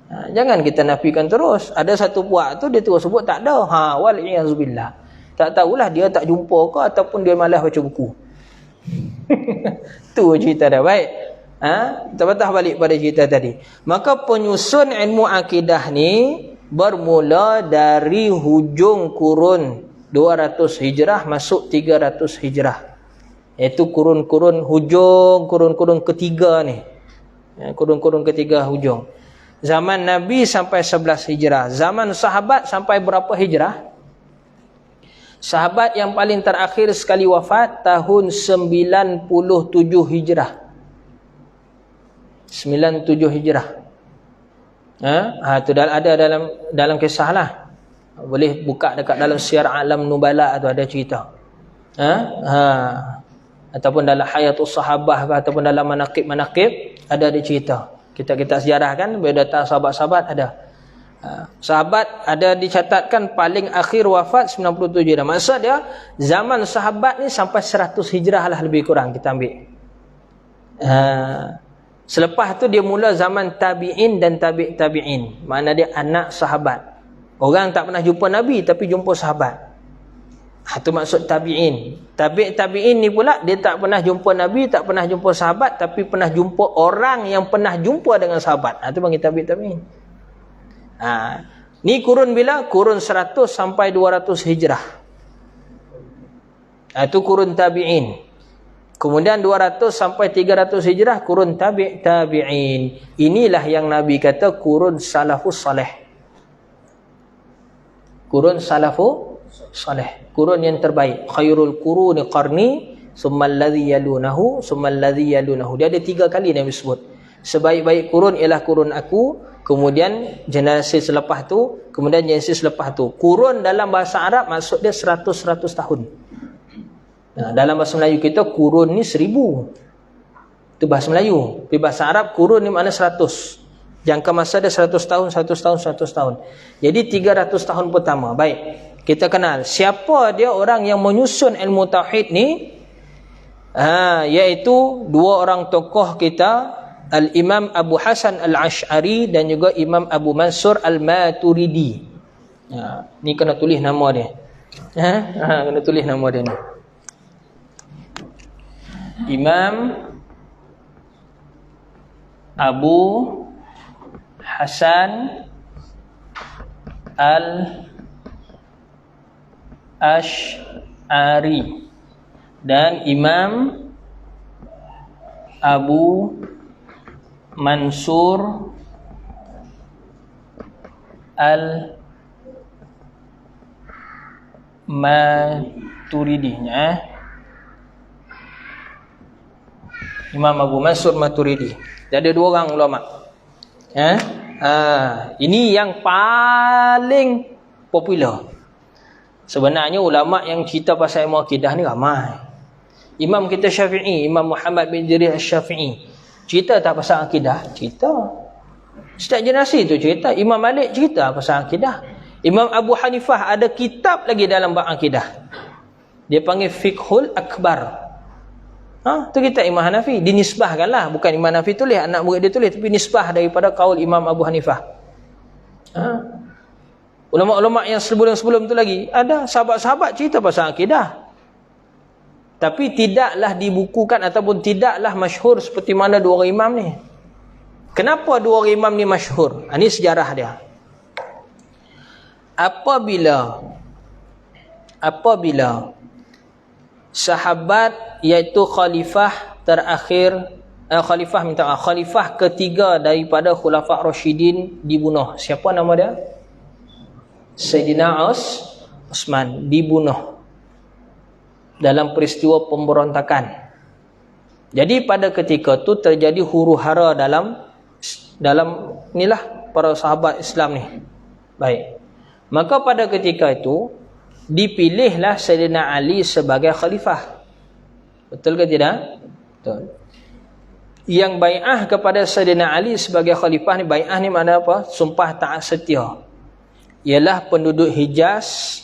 Jangan kita nafikan terus. Ada satu puak tu dia terus sebut tak ada. Waliyazubillah. Tak tahulah dia tak jumpa ke ataupun dia malas baca buku. Tu cerita dah. Baik. Kita patah balik pada cerita tadi. Maka penyusun ilmu akidah ni bermula dari hujung kurun 200 hijrah masuk 300 hijrah. Iaitu kurun-kurun hujung, kurun-kurun ketiga ni. Kurun-kurun ketiga hujung. Zaman Nabi sampai 11 hijrah. Zaman sahabat sampai berapa hijrah? Sahabat yang paling terakhir sekali wafat tahun 97 hijrah. 97 hijrah. Itu ada dalam kisah lah. Boleh buka dekat dalam Syiar Alam Nubala tu ada cerita. Ataupun dalam Hayatus Sahabah ataupun dalam manaqib-manaqib ada cerita. Kita sejarah kan, biodata sahabat-sahabat ada. Sahabat ada dicatatkan paling akhir wafat 97 dah. Maksud dia zaman sahabat ni sampai 100 hijrah lah lebih kurang kita ambil. Selepas tu dia mula zaman tabi'in dan tabi'in. Makna dia anak sahabat. Orang tak pernah jumpa Nabi tapi jumpa sahabat. Itu maksud tabi'in. Tabi'in ni pula dia tak pernah jumpa Nabi, tak pernah jumpa sahabat, tapi pernah jumpa orang yang pernah jumpa dengan sahabat. Itu panggil tabi'in. Ni kurun bila? Kurun 100 sampai 200 hijrah. Itu kurun tabi'in. Kemudian 200 sampai 300 hijrah kurun tabi'in. Inilah yang Nabi kata kurun salafus salih. Kurun salafus salih. Kurun yang terbaik. Khairul quruni qarni, summal ladzi yalunahu, summal ladzi yalunahu. Dia ada 3 kali Nabi sebut. Sebaik-baik kurun ialah kurun aku, kemudian generasi selepas tu, kemudian generasi selepas tu. Kurun dalam bahasa Arab maksud dia 100 tahun. Dalam bahasa Melayu kita kurun ni 1000. Itu bahasa Melayu. Di bahasa Arab kurun ni makna 100. Jangka masa dia 100 tahun, 100 tahun, 100 tahun. Jadi 300 tahun pertama. Baik. Kita kenal siapa dia orang yang menyusun ilmu tauhid ni, iaitu 2 orang tokoh kita, Al-Imam Abu Hasan Al-Ash'ari dan juga Imam Abu Mansur Al-Maturidi. Ni kena tulis nama dia. Kena tulis nama dia ni. Imam Abu Hasan Al-Ash'ari dan Imam Abu Mansur Al-Maturidi. Imam Abu Mansur Maturidi. Dia ada 2 orang ulama. Ini yang paling popular. Sebenarnya ulama yang cerita pasal ilmu akidah ni ramai. Imam kita Syafi'i, Imam Muhammad bin Jarir Asy-Syafi'i, cerita tak pasal akidah? Cerita. Setiap generasi tu cerita. Imam Malik cerita pasal akidah. Imam Abu Hanifah ada kitab lagi dalam bab akidah. Dia panggil Fiqhul Akbar. Tu kita Imam Hanafi. Dinisbahkanlah. Bukan Imam Hanafi tulis, anak murid dia tulis. Tapi nisbah daripada kaul Imam Abu Hanifah. Ulama-ulama yang sebelum-sebelum tu lagi ada sahabat-sahabat cerita pasal akidah. Tapi tidaklah dibukukan ataupun tidaklah masyhur seperti mana 2 orang imam ni. Kenapa 2 orang imam ni masyhur? Ini sejarah dia. Apabila sahabat iaitu khalifah terakhir, khalifah ketiga daripada Khulafa' Rasyidin dibunuh. Siapa nama dia? Sayyidina Utsman dibunuh dalam peristiwa pemberontakan. Jadi pada ketika tu terjadi huru-hara dalam inilah para sahabat Islam ni. Baik. Maka pada ketika itu dipilihlah Sayyidina Ali sebagai khalifah. Betul ke tidak? Betul. Yang bai'ah kepada Sayyidina Ali sebagai khalifah ni, bai'ah ni makna apa? Sumpah taat setia. Ialah penduduk Hijaz,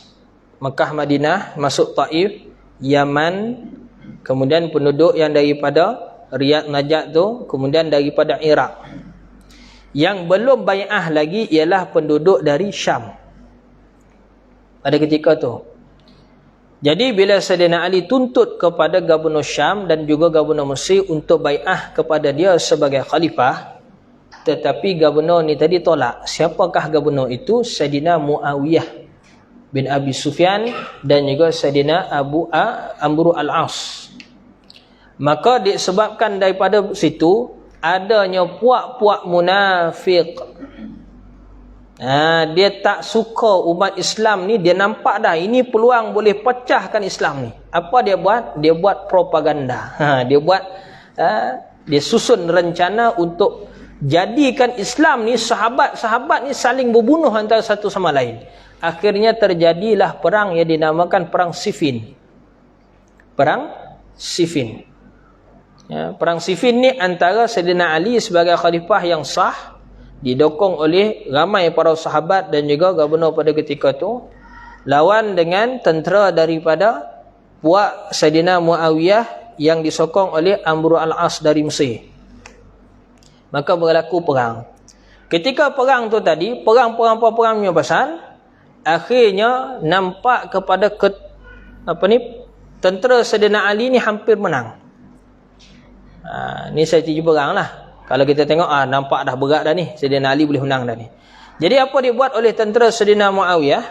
Mekah, Madinah, masuk Taif, Yaman, kemudian penduduk yang daripada Riyadh, Najd tu, kemudian daripada Iraq. Yang belum bai'ah lagi ialah penduduk dari Syam pada ketika tu. Jadi bila Sayyidina Ali tuntut kepada Gubernur Syam dan juga Gubernur Mesir untuk bai'ah kepada dia sebagai khalifah, tetapi gubernur ni tadi tolak. Siapakah gubernur itu? Sayyidina Muawiyah bin Abi Sufyan dan juga Sayyidina Amr al-As. Maka disebabkan daripada situ adanya puak-puak munafik. Dia tak suka umat Islam ni, dia nampak dah ini peluang boleh pecahkan Islam ni. Apa dia buat? Dia buat propaganda. Dia susun rencana untuk jadikan Islam ni, sahabat-sahabat ni saling berbunuh antara satu sama lain. Akhirnya terjadilah perang yang dinamakan Perang Siffin. Perang Siffin. Perang Siffin ni antara Sayyidina Ali sebagai khalifah yang sah, didokong oleh ramai para sahabat dan juga gubernur pada ketika tu, lawan dengan tentera daripada puak Sayyidina Muawiyah yang disokong oleh Amr al-As dari Mesir. Maka berlaku perang. Ketika perang tu tadi, perang punya pasal, akhirnya nampak kepada tentera Sayyidina Ali ni hampir menang. Ni strategi perang lah. Kalau kita tengok nampak dah berat dah ni, Sayyidina Ali boleh menang dah ni. Jadi apa dibuat oleh tentera Sayyidina Muawiyah?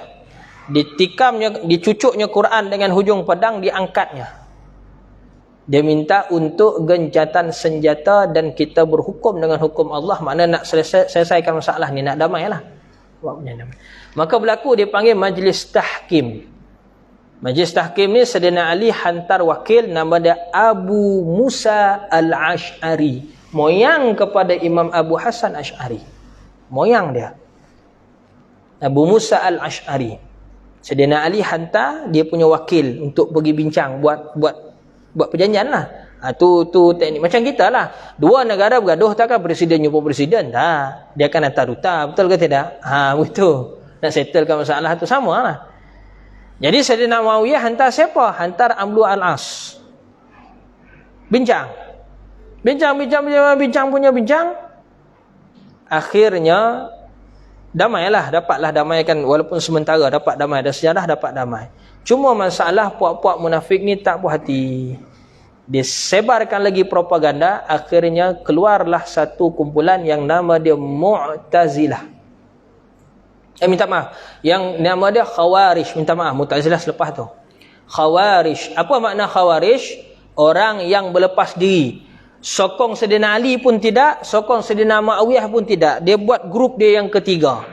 Ditikamnya, dicucuknya Quran dengan hujung pedang, diangkatnya. Dia minta untuk gencatan senjata dan kita berhukum dengan hukum Allah. Maknanya nak selesaikan masalah ni, nak damai lah. Maka berlaku dia panggil Majlis Tahkim. Majlis Tahkim ni Sayyidina Ali hantar wakil, nama dia Abu Musa al-Ash'ari, moyang kepada Imam Abu Hasan Ash'ari. Moyang dia Abu Musa al-Ash'ari. Sayyidina Ali hantar dia punya wakil untuk pergi bincang, buat perjanjian lah. Tu teknik macam kita lah. Dua negara bergaduh, takkan presiden jumpa presiden, tak. Dia akan hantar duta, betul ke tidak? Begitu. Nak settlekan masalah tu sama lah. Jadi Sayyidina Muawiyah hantar siapa? Hantar Amr al-As. Bincang. Akhirnya damailah, dapatlah damaikan, walaupun sementara dapat damai, dan sejarah dapat damai. Cuma masalah puak-puak munafik ni tak puas hati. Disebarkan lagi propaganda, akhirnya keluarlah satu kumpulan yang nama dia Mu'tazilah. Minta maaf, yang nama dia Khawarij. Minta maaf, Mu'tazilah selepas tu. Khawarij. Apa makna Khawarij? Orang yang berlepas diri. Sokong Sayyidina Ali pun tidak, sokong Sayyidina Muawiyah pun tidak. Dia buat grup dia yang ketiga.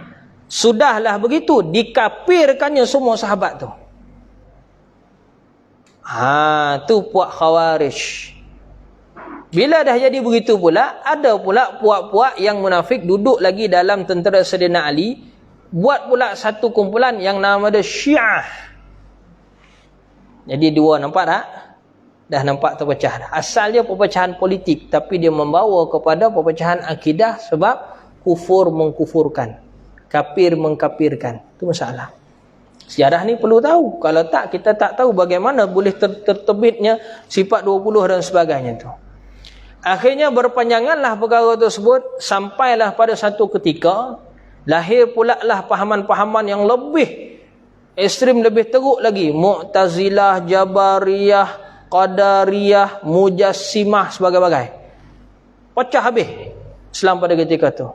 Sudahlah begitu, dikafirkannya semua sahabat tu. Tu puak Khawarij. Bila dah jadi begitu pula, ada pula puak-puak yang munafik duduk lagi dalam tentera Sayyidina Ali, buat pula satu kumpulan yang nama dia Syiah. Jadi dua, nampak tak? Dah nampak terpecah dah. Asalnya perpecahan politik, tapi dia membawa kepada perpecahan akidah sebab kufur mengkufurkan, kafir mengkafirkan. Itu masalah. Sejarah ni perlu tahu. Kalau tak, kita tak tahu bagaimana boleh tertebitnya sifat 20 dan sebagainya tu. Akhirnya berpanjanganlah perkara tersebut, sampailah pada satu ketika lahir pula lah pahaman-pahaman yang lebih ekstrim, lebih teruk lagi. Mu'tazilah, Jabariyah, Qadariyah, Mujassimah, sebagai-bagai. Pecah habis Islam pada ketika tu.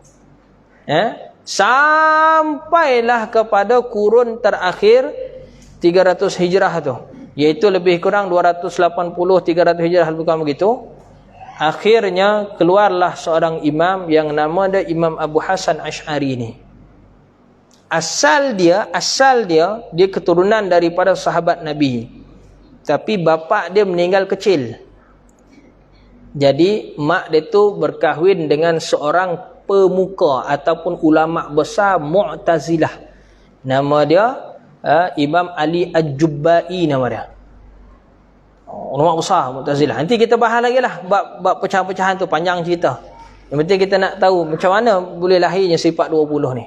Sampailah kepada kurun terakhir 300 Hijrah tu, iaitu lebih kurang 280-300 Hijrah, bukan begitu. Akhirnya keluarlah seorang imam yang nama dia Imam Abu Hasan Ash'ari ni. Asal dia keturunan daripada sahabat Nabi. Tapi bapa dia meninggal kecil. Jadi mak dia tu berkahwin dengan seorang pemuka ataupun ulama besar Mu'tazilah. Nama dia Imam Ali Al-Jubba'i nama dia. Ulama besar Mu'tazilah. Nanti kita bahas lagi lah bab pecahan-pecahan tu, panjang cerita. Yang penting kita nak tahu macam mana boleh lahirnya sifat 20 ni.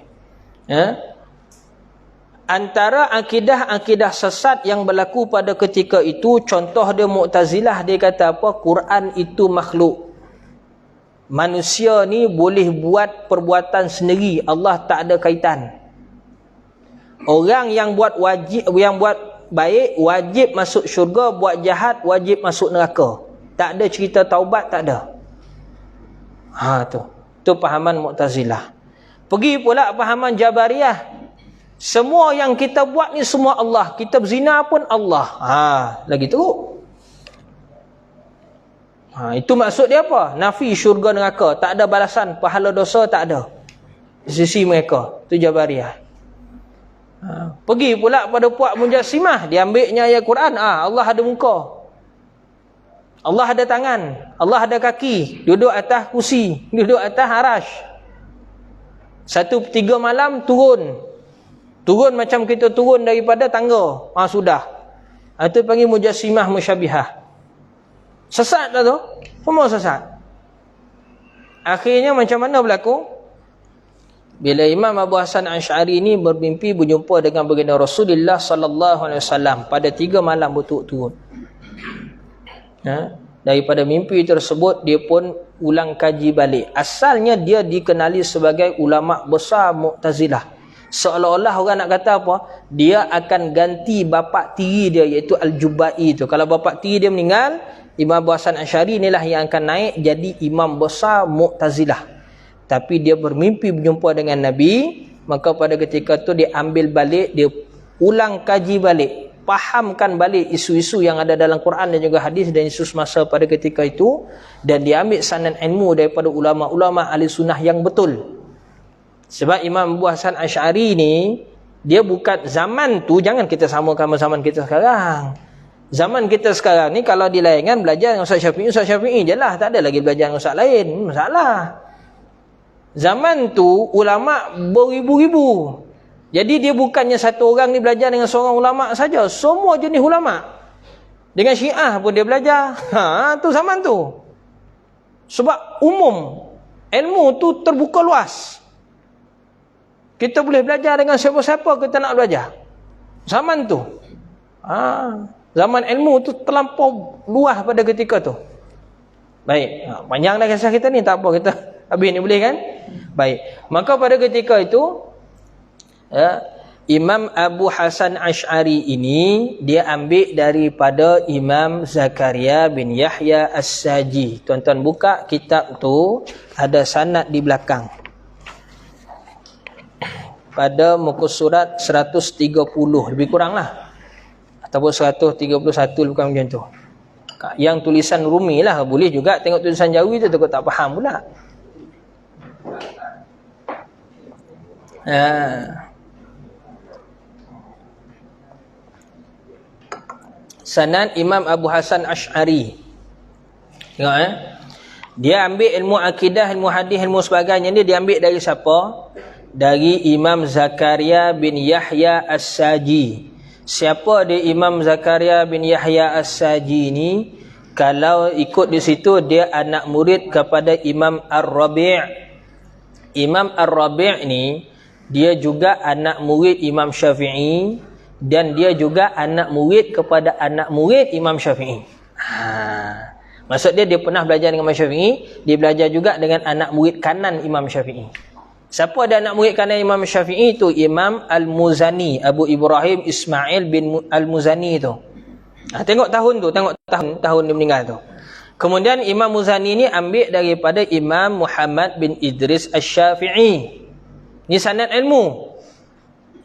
Antara akidah-akidah sesat yang berlaku pada ketika itu, contoh dia Mu'tazilah, dia kata apa? Quran itu makhluk. Manusia ni boleh buat perbuatan sendiri, Allah tak ada kaitan. Orang yang buat baik wajib masuk syurga, buat jahat wajib masuk neraka. Tak ada cerita taubat, tak ada. Tu pahaman Mu'tazilah. Pergi pula pahaman Jabariyah. Semua yang kita buat ni semua Allah. Kita berzina pun Allah. Lagi teruk. Itu maksud dia apa? Nafi syurga neraka. Tak ada balasan. Pahala dosa tak ada di sisi mereka. Itu Jabariyah. Pergi pula pada puak Mujassimah. Dia ambilnya ayat Quran. Allah ada muka. Allah ada tangan, Allah ada kaki, duduk atas kursi, duduk atas arash. 1/3 malam turun macam kita turun daripada tangga. Sudah. Itu panggil Mujassimah Musyabihah. Sesat tak tu? Semua sesat. Akhirnya macam mana berlaku? Bila Imam Abu Hasan Asy'ari ni bermimpi berjumpa dengan baginda Rasulullah sallallahu alaihi wasallam pada 3 malam berturut-turut. Daripada mimpi tersebut dia pun ulang kaji balik. Asalnya dia dikenali sebagai ulama besar Mu'tazilah. Seolah-olah orang nak kata apa? Dia akan ganti bapa tiri dia, iaitu Al-Jubai tu. Kalau bapa tiri dia meninggal, Imam Abu Hasan Asy'ari inilah yang akan naik jadi imam besar Mu'tazilah. Tapi dia bermimpi berjumpa dengan Nabi, maka pada ketika tu dia ambil balik, dia ulang kaji balik, fahamkan balik isu-isu yang ada dalam Quran dan juga hadis dan isu semasa pada ketika itu, dan dia ambil sanad ilmu daripada ulama-ulama ahli sunnah yang betul. Sebab Imam Abu Hasan Asy'ari ni, dia bukan zaman tu, jangan kita samakan zaman kita sekarang. Zaman kita sekarang ni kalau dilayankan belajar dengan Ustaz Syafi'i je lah, tak ada lagi belajar dengan Ustaz lain. Masalah. Zaman tu ulama beribu-ribu. Jadi dia bukannya satu orang ni belajar dengan seorang ulama saja, semua jenis ulama. Dengan Syiah pun dia belajar. Tu zaman tu. Sebab umum ilmu tu terbuka luas. Kita boleh belajar dengan siapa-siapa kita nak belajar. Zaman tu. Zaman ilmu tu terlampau luas pada ketika tu. Baik, panjang dah kisah kita ni, tak apa, kita habis ni boleh kan? Baik. Maka pada ketika itu Imam Abu Hasan Asy'ari ini dia ambil daripada Imam Zakaria bin Yahya As-Saji. Tuan-tuan buka kitab tu, ada sanad di belakang. Pada muka surat 130 lebih kurang lah, ataupun 131 bukan macam tu. Yang tulisan Rumi lah, boleh juga tengok tulisan Jawi tu, takut tak faham pula. Sanad Imam Abu Hasan Asy'ari. Tengok dia ambil ilmu akidah, ilmu hadis, ilmu sebagainya ni dia ambil dari siapa? Dari Imam Zakaria bin Yahya As-Saji. Siapa dia Imam Zakaria bin Yahya As-Saji ni? Kalau ikut di situ, dia anak murid kepada Imam Ar-Rabi'. Imam Ar-Rabi' ni dia juga anak murid Imam Syafi'i, dan dia juga anak murid kepada anak murid Imam Syafi'i. Maksud dia pernah belajar dengan Imam Syafi'i, dia belajar juga dengan anak murid kanan Imam Syafi'i. Siapa ada anak murid kanan Imam Syafi'i tu? Imam Al-Muzani, Abu Ibrahim Ismail bin Al-Muzani tu. Tengok tahun tu, tengok tahun dia meninggal tu. Kemudian Imam Muzani ni ambil daripada Imam Muhammad bin Idris Asy-Syafi'i. Ni sanad ilmu.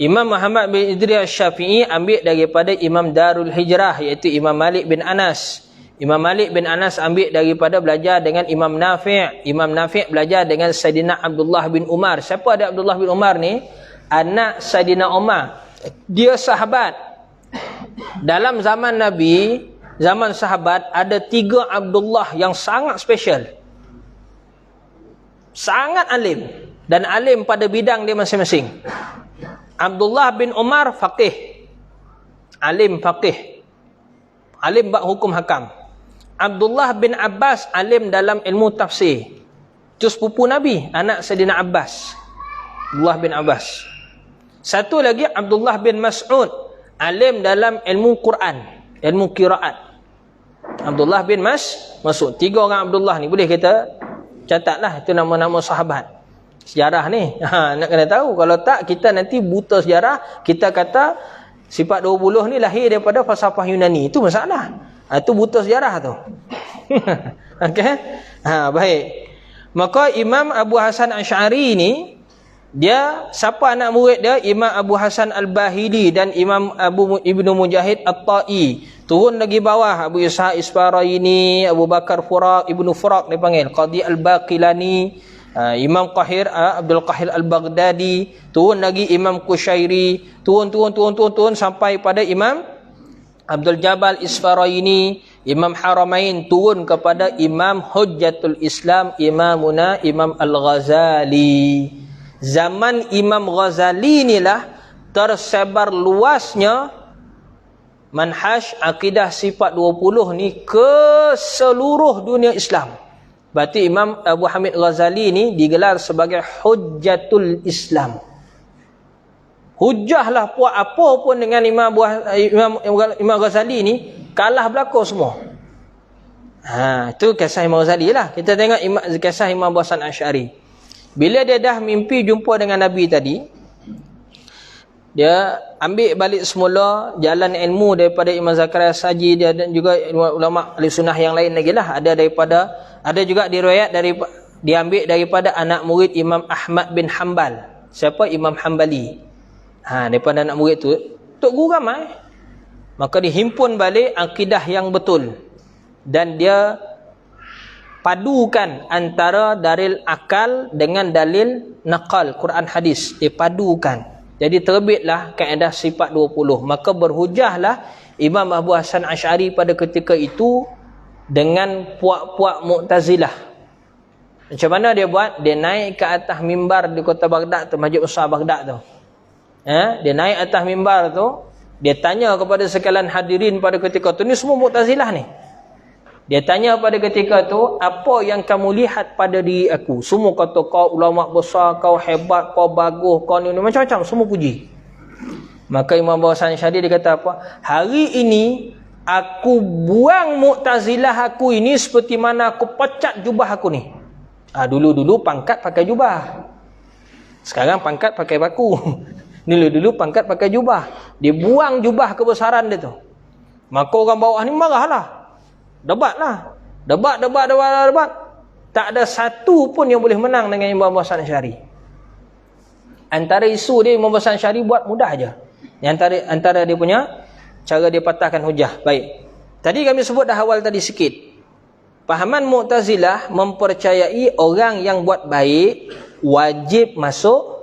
Imam Muhammad bin Idris Asy-Syafi'i ambil daripada Imam Darul Hijrah, iaitu Imam Malik bin Anas. Imam Malik bin Anas ambil daripada belajar dengan Imam Nafi'. Imam Nafi' belajar dengan Sayyidina Abdullah bin Umar. Siapa ada Abdullah bin Umar ni? Anak Sayyidina Umar. Dia sahabat. Dalam zaman Nabi, zaman sahabat, ada 3 Abdullah yang sangat special. Sangat alim. Dan alim pada bidang dia masing-masing. Abdullah bin Umar faqih. Alim faqih. Alim bab hukum hakam. Abdullah bin Abbas alim dalam ilmu tafsir. Itu sepupu Nabi, anak Sayyidina Abbas. Abdullah bin Abbas. Satu lagi Abdullah bin Mas'ud, alim dalam ilmu Quran, ilmu qiraat. Abdullah bin Mas'ud. 3 orang Abdullah ni boleh kita catatlah, itu nama-nama sahabat. Sejarah ni nak kena tahu. Kalau tak, kita nanti buta sejarah. Kita kata sifat 20 ni lahir daripada falsafah Yunani. Itu masalah. Itu buta sejarah tu. Okey. Baik. Maka Imam Abu Hasan Asy'ari ni Dia siapa anak murid dia? Imam Abu Hasan Al-Bahili dan Imam Ibnu Mujahid At-Ta'i. Turun lagi bawah Abu Ishaq Isfaraini, Abu Bakar Furaq, Ibnu Furaq dipanggil, Qadi Al-Baqilani, Imam Qahir Abdul Qahir Al-Baghdadi. Turun lagi Imam Kushairi. Turun sampai pada Imam Abdul Jabal Isfaraini, Imam Haramain. Turun kepada Imam Hujjatul Islam, Imamuna Imam Al-Ghazali. Zaman Imam Ghazali inilah tersebar luasnya manhaj akidah sifat 20 ni ke seluruh dunia Islam. Berarti Imam Abu Hamid Ghazali ni digelar sebagai Hujjatul Islam. Hujahlah buat apa pun dengan Imam Ghazali ni, kalah belakang semua. Itu kisah Imam Ghazali lah. Kita tengok kisah Imam Abu Hasan Asy'ari. Bila dia dah mimpi jumpa dengan Nabi tadi, dia ambil balik semula jalan ilmu daripada Imam Zakaria Saji dia, dan juga ulama ahli sunnah yang lain lagi lah. Ada juga diriwayat diambil daripada anak murid Imam Ahmad bin Hanbal. Siapa? Imam Hanbali. Daripada anak murid tu Tok Guru ramai. Maka dihimpun balik akidah yang betul, dan dia padukan antara dalil akal dengan dalil naqal Quran hadis. Dia padukan. Jadi terbitlah kaedah sifat 20. Maka berhujahlah Imam Abu Hasan Asy'ari pada ketika itu dengan puak-puak Mu'tazilah. Macam mana dia buat? Dia naik ke atas mimbar di kota Baghdad tu, Masjid Besar Baghdad tu. Dia naik atas mimbar tu, dia tanya kepada sekalian hadirin pada ketika tu, ni semua Mu'tazilah ni. Dia tanya pada ketika tu, apa yang kamu lihat pada diri aku? Semua kata kau ulama besar, kau hebat, kau bagus, kau ni macam-macam, semua puji. Maka Imam Abu Hasan Asy'ari dia kata apa? Hari ini aku buang Mu'tazilah aku ini seperti mana aku pecat jubah aku ni. Dulu-dulu pangkat pakai jubah. Sekarang pangkat pakai baku. Dulu-dulu pangkat pakai jubah. Dia buang jubah kebesaran dia tu. Maka orang bawah ni marahlah. Debat. Tak ada satu pun yang boleh menang dengan Imam Abu Hasan Asy'ari. Antara isu dia, Imam Abu Hasan Asy'ari buat mudah aja. Antara dia punya cara dia patahkan hujah. Baik. Tadi kami sebut dah awal tadi sikit. Pahaman Mu'tazilah mempercayai orang yang buat baik wajib masuk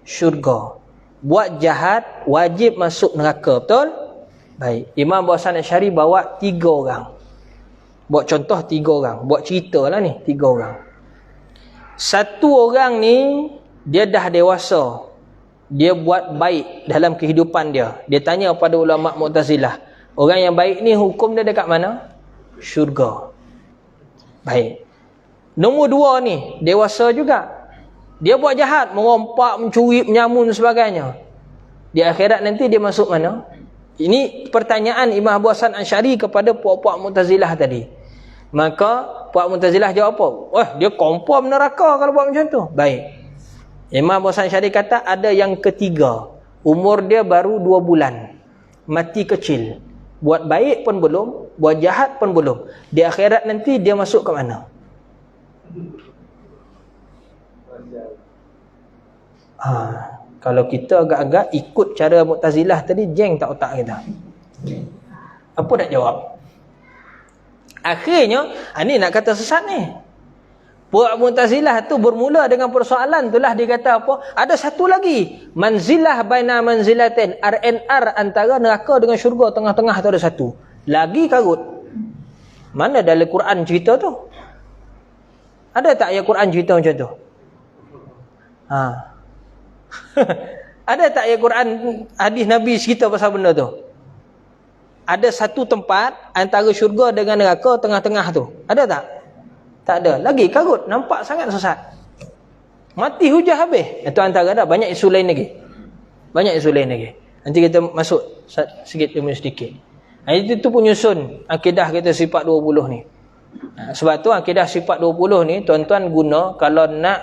syurga. Buat jahat wajib masuk neraka. Betul? Baik. Imam Abu Hasan Asy'ari bawa 3 orang. Buat contoh 3 orang. Buat cerita lah ni 3 orang. Satu orang ni dia dah dewasa. Dia buat baik dalam kehidupan dia. Dia tanya pada ulama Mu'tazilah, orang yang baik ni hukum dia dekat mana? Syurga. Baik. Nombor 2 ni dewasa juga. Dia buat jahat, merompak, mencuri, menyamun sebagainya. Di akhirat nanti dia masuk mana? Ini pertanyaan Imam Abu Hasan Asy'ari kepada puak-puak Mu'tazilah tadi. Maka puak Mu'tazilah jawab apa? Dia confirm neraka kalau buat macam tu. Baik. Imam Abu Hasan Asy'ari kata ada yang ketiga. Umur dia baru 2 bulan. Mati kecil. Buat baik pun belum, buat jahat pun belum. Di akhirat nanti dia masuk ke mana? Kalau kita agak-agak ikut cara Mu'tazilah tadi, jeng tak otak kita. Apa nak jawab? Akhirnya, ni nak kata sesat ni. Puak Mu'tazilah tu bermula dengan persoalan itulah dia kata apa? Ada satu lagi. Manzilah baina manzilatin. RNR antara neraka dengan syurga, tengah-tengah tu ada satu. Lagi karut. Mana dalam Quran cerita tu? Ada tak ayat Quran cerita macam tu? Ada tak ayat Quran, hadis Nabi cerita pasal benda tu? Ada satu tempat antara syurga dengan neraka tengah-tengah tu. Ada tak? Tak ada. Lagi karut. Nampak sangat sesat. Mati hujah habis. Itu antara dah. Banyak isu lain lagi. Nanti kita masuk sikit demi sedikit. Itu penyusun akidah kita sifat 20 ni. Sebab tu akidah sifat 20 ni tuan-tuan guna kalau nak,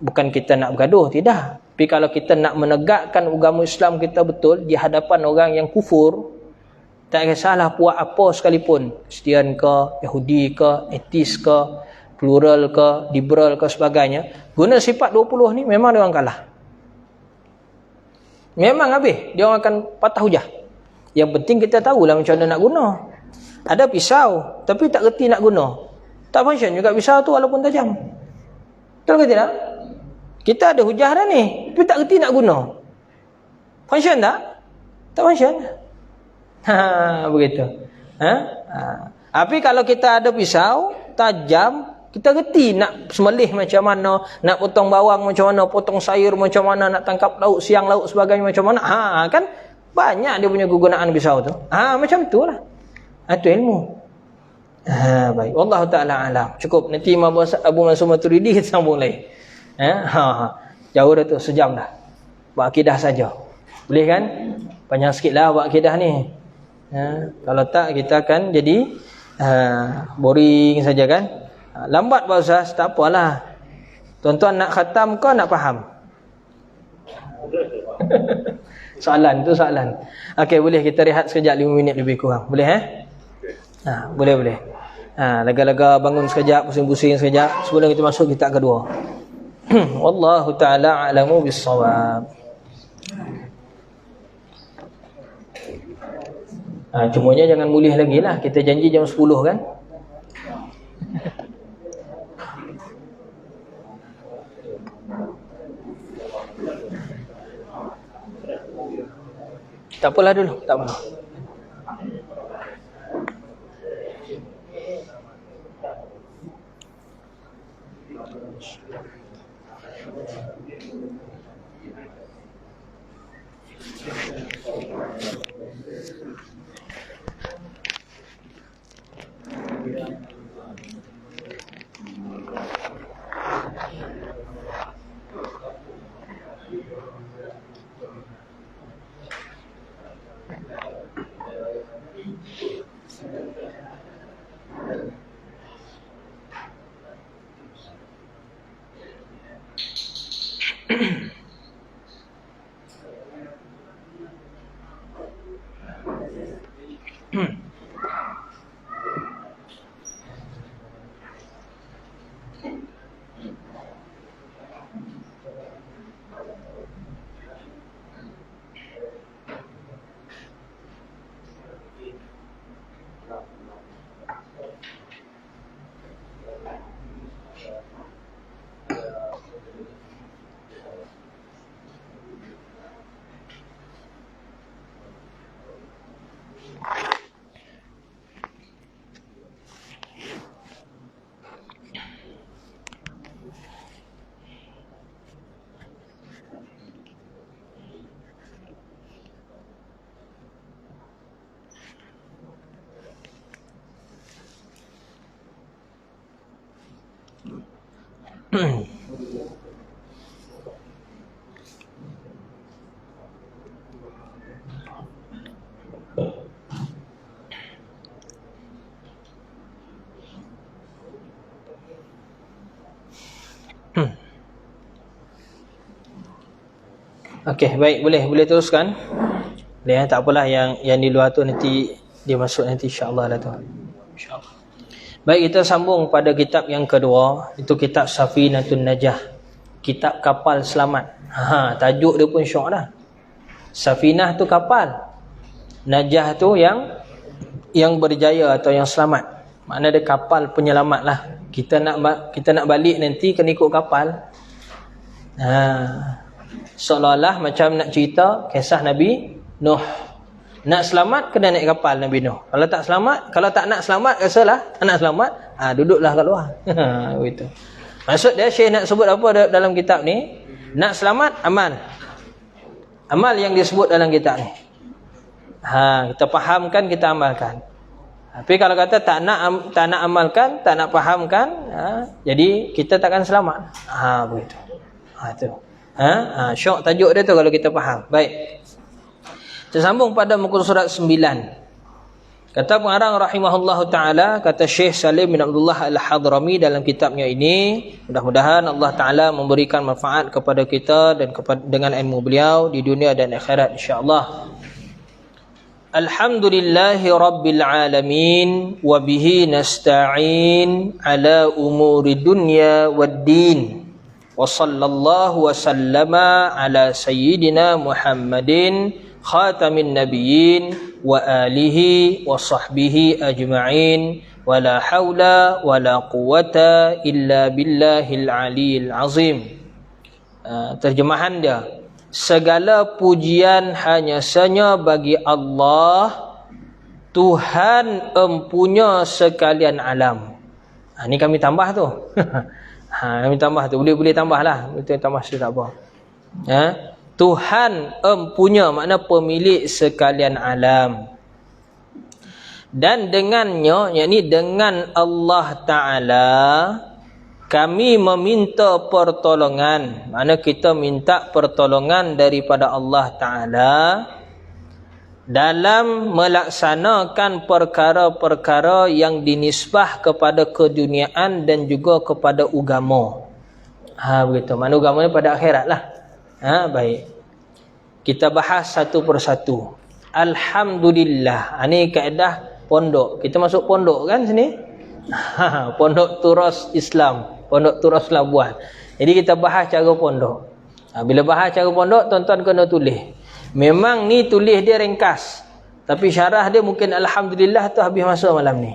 bukan kita nak bergaduh, tidak. Tapi kalau kita nak menegakkan agama Islam kita betul di hadapan orang yang kufur, tak kisahlah puak apa sekalipun, Kristian ke, Yahudi ke, Etis ke, plural ke, liberal ke sebagainya, guna sifat 20 ni memang dia orang kalah. Memang habis, dia orang akan patah hujah. Yang penting kita tahulah macam mana nak guna. Ada pisau tapi tak reti nak guna, tak function juga pisau tu walaupun tajam. Betul ke tidak? Kita ada hujah dah ni, tapi tak reti nak guna. Function tak? Tak function. Begitu. Tapi kalau kita ada pisau tajam, kita reti nak semelih macam mana, nak potong bawang macam mana, potong sayur macam mana, nak tangkap lauk, siang lauk sebagainya macam mana. Kan banyak dia punya kegunaan pisau tu. Macam tu lah. Itu ilmu. Baik. Wallahu ta'ala alam. Cukup. Nanti Imam Abu Mansur Maturidi kita sambung lagi. Jauh dah tu, sejam dah. Buat akidah saja. Boleh kan? Panjang sikit lah buat akidah ni. Kalau tak, kita akan jadi boring saja kan. Lambat Pak Ustaz, tak apalah. Tuan-tuan nak khatam ke nak faham? Soalan tu soalan. Okey, boleh kita rehat sekejap 5 minit lebih kurang. Boleh boleh. Lega-lega bangun sekejap, pusing-pusing sekejap sebelum kita masuk kitab kedua. Wallahu ta'ala a'lamu bis-shawab. Cumanya jangan mulih lagi lah. Kita janji jam 10 kan. Tak apalah dulu, tak apa. Okey, baik, boleh teruskan. Boleh, tak apalah yang di luar tu nanti dia masuk nanti insya-Allah lah tu. Insya-Allah. Baik, kita sambung pada kitab yang kedua, itu kitab Safinatun Najah. Kitab kapal selamat. Tajuk dia pun syok dah. Safinah tu kapal. Najah tu yang berjaya atau yang selamat. Makna dia kapal penyelamat lah. Kita nak balik nanti kena ikut kapal. Seolah-olah macam nak cerita kisah Nabi Nuh. Nak selamat kena naik kapal Nabi Nuh. Kalau tak nak selamat, rasalah nak selamat, duduklah kat luar. Begitu. Maksud dia Syekh nak sebut apa dalam kitab ni? Nak selamat, amal. Amal yang disebut dalam kitab ni. Kita fahamkan, kita amalkan. Tapi kalau kata tak nak amalkan, tak nak fahamkan, jadi kita takkan selamat. Begitu. Itu. Syok tajuk dia tu kalau kita faham. Baik. Kita sambung pada muka surat 9. Kata pengarang rahimahullahu taala, kata Syekh Salim bin Abdullah Al-Hadrami dalam kitabnya ini, mudah-mudahan Allah taala memberikan manfaat kepada kita dan dengan ilmu beliau di dunia dan akhirat insya-Allah. Alhamdulillahi Rabbil Alamin wa bihi nasta'in ala umuri dunya waddin wa sallallahu wa sallama ala sayyidina Muhammadin khatamin nabiyyin wa alihi wa sahbihi ajma'in wa la hawla wa la quwwata illa billahil aliyil azim. Terjemahan dia, segala pujian hanya sanya bagi Allah, Tuhan empunya sekalian alam. Ni kami tambah tu. Kami tambah tu. Boleh tambah lah. Betul tambah tu tak apa. Tuhan empunya makna pemilik sekalian alam. Dan dengannya, yakni dengan Allah Ta'ala, kami meminta pertolongan. Mana kita minta pertolongan daripada Allah Ta'ala dalam melaksanakan perkara-perkara yang dinisbah kepada keduniaan dan juga kepada agama. Begitu. Mana agama ni pada akhirat lah. Baik. Kita bahas satu persatu. Alhamdulillah. Ini kaedah pondok. Kita masuk pondok kan sini? Pondok Turas Islam. Pondok Turas Labuan. Jadi kita bahas cara pondok. Bila bahas cara pondok, tuan-tuan kena tulis. Memang ni tulis dia ringkas. Tapi syarah dia mungkin Alhamdulillah tu habis masa malam ni.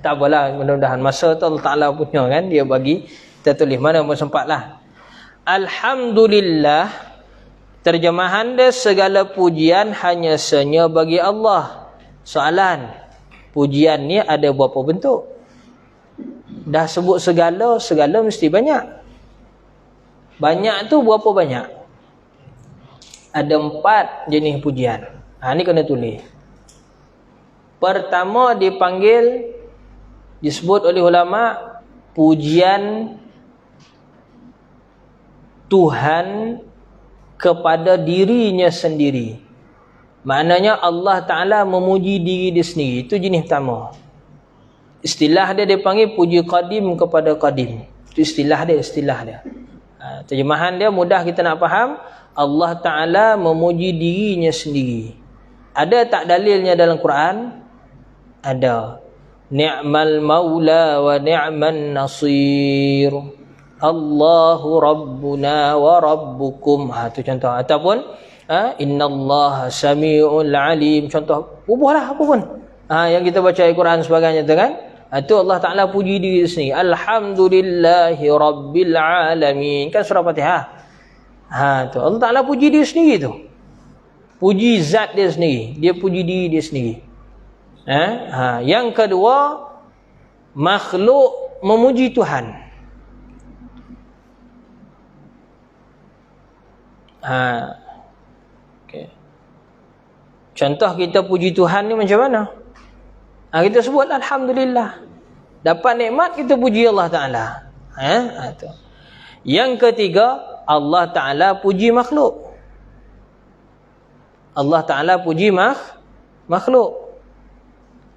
Tak apalah, mudah-mudahan masa tu Allah Ta'ala punya kan. Dia bagi kita tulis mana pun sempat lah. Alhamdulillah, terjemahan dia segala pujian hanya senya bagi Allah. Soalan, pujian ni ada berapa bentuk? Dah sebut segala, segala mesti banyak. Banyak tu berapa banyak? Ada 4 jenis pujian. Ni kena tulis. Pertama disebut oleh ulama pujian Tuhan kepada dirinya sendiri. Maknanya Allah Ta'ala memuji diri dia sendiri. Itu jenis pertama. Istilah dia dipanggil puji qadim kepada qadim. Itu istilah dia. Terjemahan dia mudah kita nak faham. Allah Ta'ala memuji dirinya sendiri. Ada tak dalilnya dalam Quran? Ada. Ni'mal maula wa ni'man nasir. Allahu rabbuna wa rabbukum. Itu contoh. Ataupun innallaha sami'ul alim. Contoh. Bubuhlah apa pun. Yang kita baca Al-Quran sebagainya tu kan. Itu Allah Ta'ala puji diri sendiri. Alhamdulillahi Rabbil Alamin. Kan surah Fatihah. Tu Allah Ta'ala puji diri sendiri tu. Puji zat dia sendiri. Dia puji diri dia sendiri. Yang kedua, makhluk memuji Tuhan. Okay. Contoh kita puji Tuhan ni macam mana? Kita sebut Alhamdulillah. Dapat nikmat kita puji Allah Ta'ala. Yang ketiga, Allah Ta'ala puji makhluk. Allah Ta'ala puji makhluk.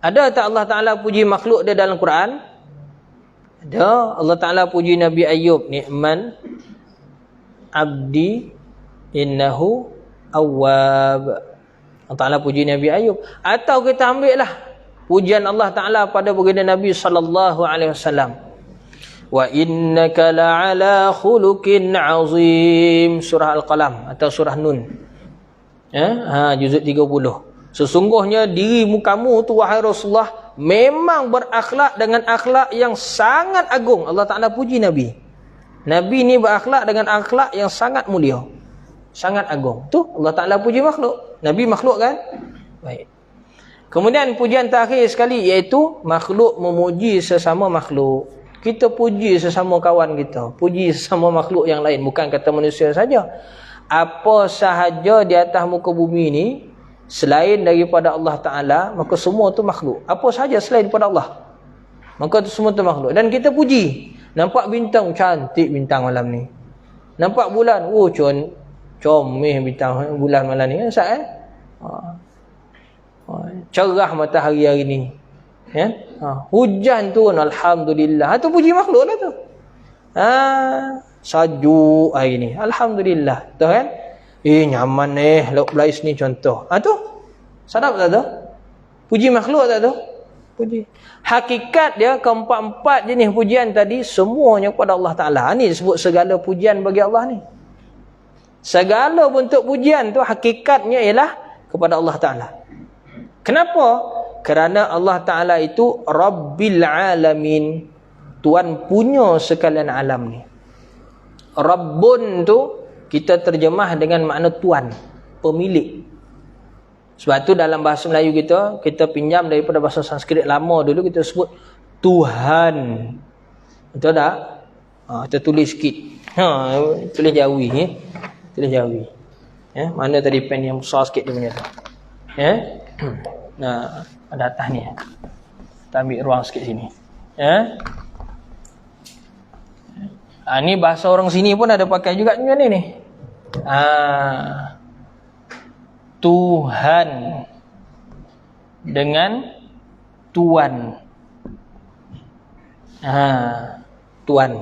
Ada tak Allah Ta'ala puji makhluk dia dalam Quran? Ada. Allah Ta'ala puji Nabi Ayub. Ni'man abdi innahu awwab. Allah Ta'ala puji Nabi Ayub. Atau kita ambil lah pujian Allah Ta'ala pada baginda Nabi sallallahu alaihi wasallam. Wa innaka la'ala khuluqin azim. Surah Al-Qalam atau surah Nun. Juzuk 30. Sesungguhnya dirimu kamu tu wahai Rasulullah memang berakhlak dengan akhlak yang sangat agung. Allah Ta'ala puji Nabi. Nabi ni berakhlak dengan akhlak yang sangat mulia. Sangat agung. Tu Allah Ta'ala puji makhluk. Nabi makhluk kan? Baik. Kemudian pujian terakhir sekali iaitu makhluk memuji sesama makhluk. Kita puji sesama kawan kita, puji sesama makhluk yang lain, bukan kata manusia saja. Apa sahaja di atas muka bumi ni selain daripada Allah Ta'ala, maka semua tu makhluk. Apa sahaja selain daripada Allah, maka tu semua tu makhluk. Dan kita puji. Nampak bintang, cantik bintang malam ni. Nampak bulan, comel bintang bulan malam ni. Ustaz cerah matahari hari ni. Hujan turun, alhamdulillah. Tu puji makhluk lah tu. Sajuk hari ni, alhamdulillah. Tahu kan? Nyaman lauk belais ni contoh. Tu Sadap tak tu? Puji makhluk tak tu? Puji. Hakikat dia keempat-empat jenis pujian tadi semuanya kepada Allah Ta'ala. Ni disebut segala pujian bagi Allah ni. Segala bentuk pujian tu hakikatnya ialah kepada Allah Ta'ala. Kenapa? Kerana Allah Ta'ala itu Rabbil Alamin, Tuan punya sekalian alam ni. Rabbun tu kita terjemah dengan makna tuan, pemilik. Sebab tu dalam bahasa Melayu kita pinjam daripada bahasa Sanskrit lama dulu, kita sebut Tuhan. Betul tak? Kita tulis sikit. Tulis Jawi. Tulis Jawi. Mana tadi pen yang besar sikit dia punya tu. Nah, ada atas ni. Kita ambil ruang sikit sini. Ni bahasa orang sini pun ada pakai juga macam ni. Tuhan dengan tuan. Tuan.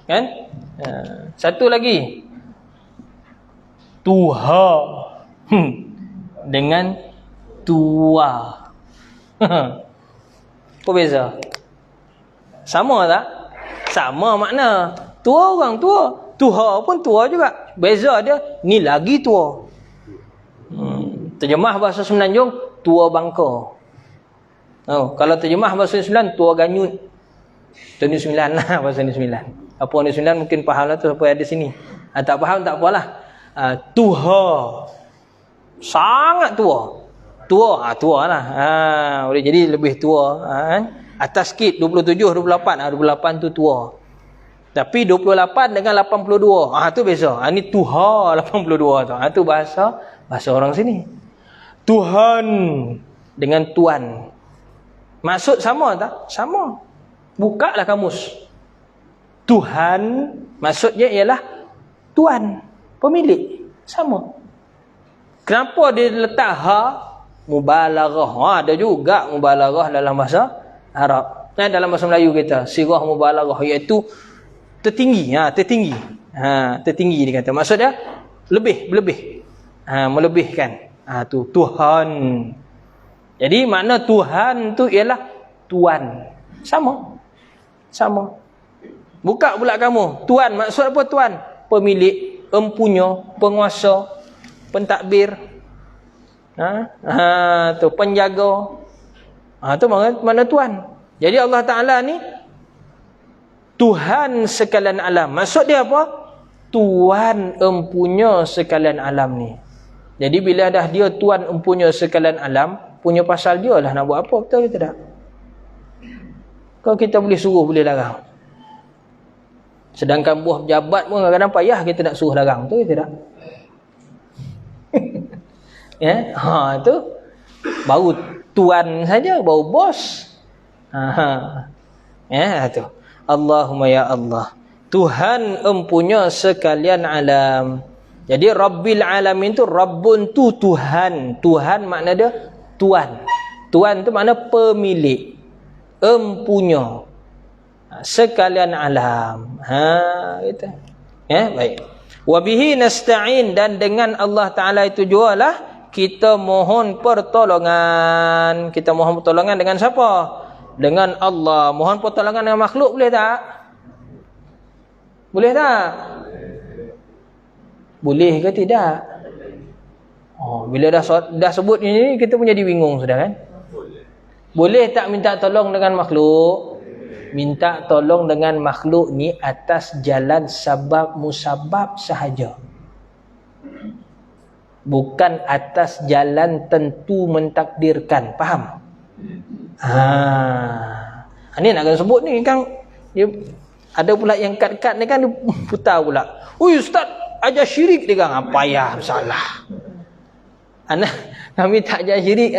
Kan? Satu lagi. Tuha dengan tua. Apa beza? Sama tak? Sama makna. Tua orang tua. Tuha pun tua juga. Beza dia, ni lagi tua. Terjemah bahasa Semenanjung, tua bangka. Kalau terjemah bahasa Sembilan, tua ganyut. Itu ni Sembilan lah, bahasa ni Sembilan. Apa ni Sembilan mungkin faham lah tu, apa ada sini. Tak faham tak apalah. Tuha. Sangat tua. Tua lah. Boleh jadi lebih tua. Atas sikit, 27, 28. 28 tu tua. Tapi 28 dengan 82. Tu beza. Ni Tuha 82 tu. Tu bahasa orang sini. Tuhan dengan tuan. Maksud sama tak? Sama. Bukalah kamus. Tuhan maksudnya ialah tuan, pemilik. Sama. Kenapa dia letak mubalaghah? Ada juga mubalaghah dalam bahasa Arab. Dalam bahasa Melayu kita, sirah mubalaghah, iaitu tertinggi. Tertinggi dia kata. Maksud dia lebih. Melebihkan. Tu Tuhan. Jadi makna Tuhan tu ialah tuan. Sama. Buka pula kamu. Tuan maksud apa tuan? Pemilik, empunya, penguasa, pentadbir. Tu penjaga. Tu makna tuan. Jadi Allah Ta'ala ni Tuhan sekalian alam. Maksud dia apa? Tuan empunya sekalian alam ni. Jadi bila dah dia tuan empunya sekalian alam, punya pasal dia lah nak buat apa, betul ke tidak? Kalau kita boleh suruh, boleh larang. Sedangkan buah pejabat pun kadang-kadang payah kita nak suruh larang, betul ke tidak? Tu baru tuan saja, baru bos. Tu. Allahumma ya Allah, Tuhan empunya sekalian alam. Jadi Rabbil Alamin tu, Rabbun tu Tuhan. Tuhan makna dia tuan. Tuan tu makna pemilik, empunya sekalian alam. Gitu. Baik. Wa bihi nasta'in, dan dengan Allah Ta'ala itu jugalah kita mohon pertolongan. Kita mohon pertolongan dengan siapa? Dengan Allah. Mohon pertolongan dengan makhluk boleh tak? Boleh tak? Boleh ke tidak? Bila dah sebut ini, kita pun jadi bingung sudah kan? Boleh tak minta tolong dengan makhluk? Minta tolong dengan makhluk ni atas jalan sabab musabab sahaja. Bukan atas jalan tentu mentakdirkan. Faham? Ni nak kena sebut ni kan. Dia ada pula yang kad-kad ni kan, dia putar pula. Ustaz, ajar syirik dia kan. Payah, salah. Kami tak ajar syirik.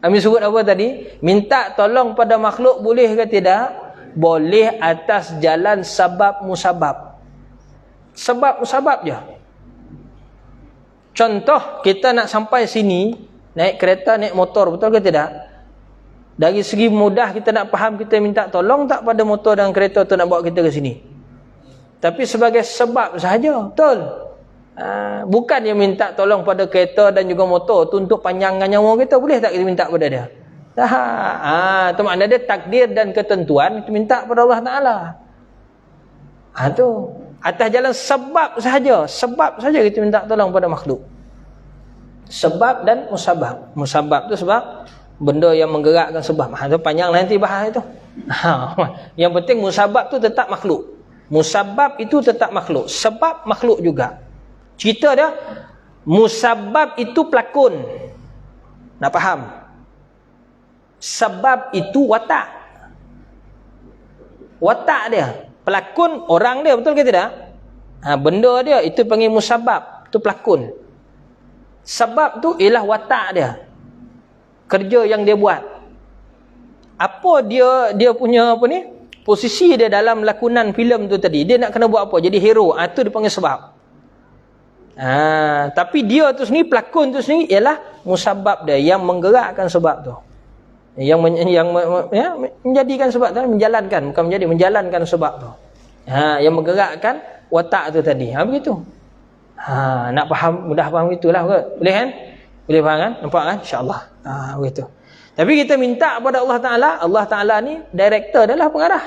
Kami sebut apa tadi? Minta tolong pada makhluk boleh ke tidak? Boleh atas jalan sabab musabab. Sebab musabab je. Contoh, kita nak sampai sini, naik kereta, naik motor, betul ke tidak? Dari segi mudah kita nak faham, kita minta tolong tak pada motor dan kereta tu nak bawa kita ke sini. Tapi sebagai sebab sahaja, betul? Bukan dia minta tolong pada kereta dan juga motor tu untuk panjangkan nyawa kita, boleh tak kita minta pada dia? Tu makna dia takdir dan ketentuan kita minta pada Allah Ta'ala. Tu atas jalan sebab saja kita minta tolong pada makhluk. Sebab dan musabab. Musabab tu sebab benda yang menggerakkan sebab. Tu panjang nanti bahas itu. Yang penting musabab tu tetap makhluk. Musabab itu tetap makhluk. Sebab makhluk juga. Cerita dia, musabab itu pelakon. Nak faham? Sebab itu watak. Watak dia. Pelakon orang dia, betul ke tidak? Benda dia, itu panggil musabab. Itu pelakon. Sebab tu ialah watak dia. Kerja yang dia buat. Apa dia punya apa ni? Posisi dia dalam lakonan filem tu tadi. Dia nak kena buat apa? Jadi hero. Tu dipanggil sebab. Tapi dia tu sendiri, pelakon tu sendiri ialah musabab dia yang menggerakkan sebab tu. Yang menjadikan sebab tu, menjalankan, bukan menjalankan sebab tu. Yang menggerakkan watak tu tadi. Begitu. Nak faham, mudah faham itulah kot. Boleh kan? Boleh faham kan? Nampak kan? InsyaAllah. Begitu. Tapi kita minta kepada Allah Ta'ala. Allah Ta'ala ni director, adalah pengarah.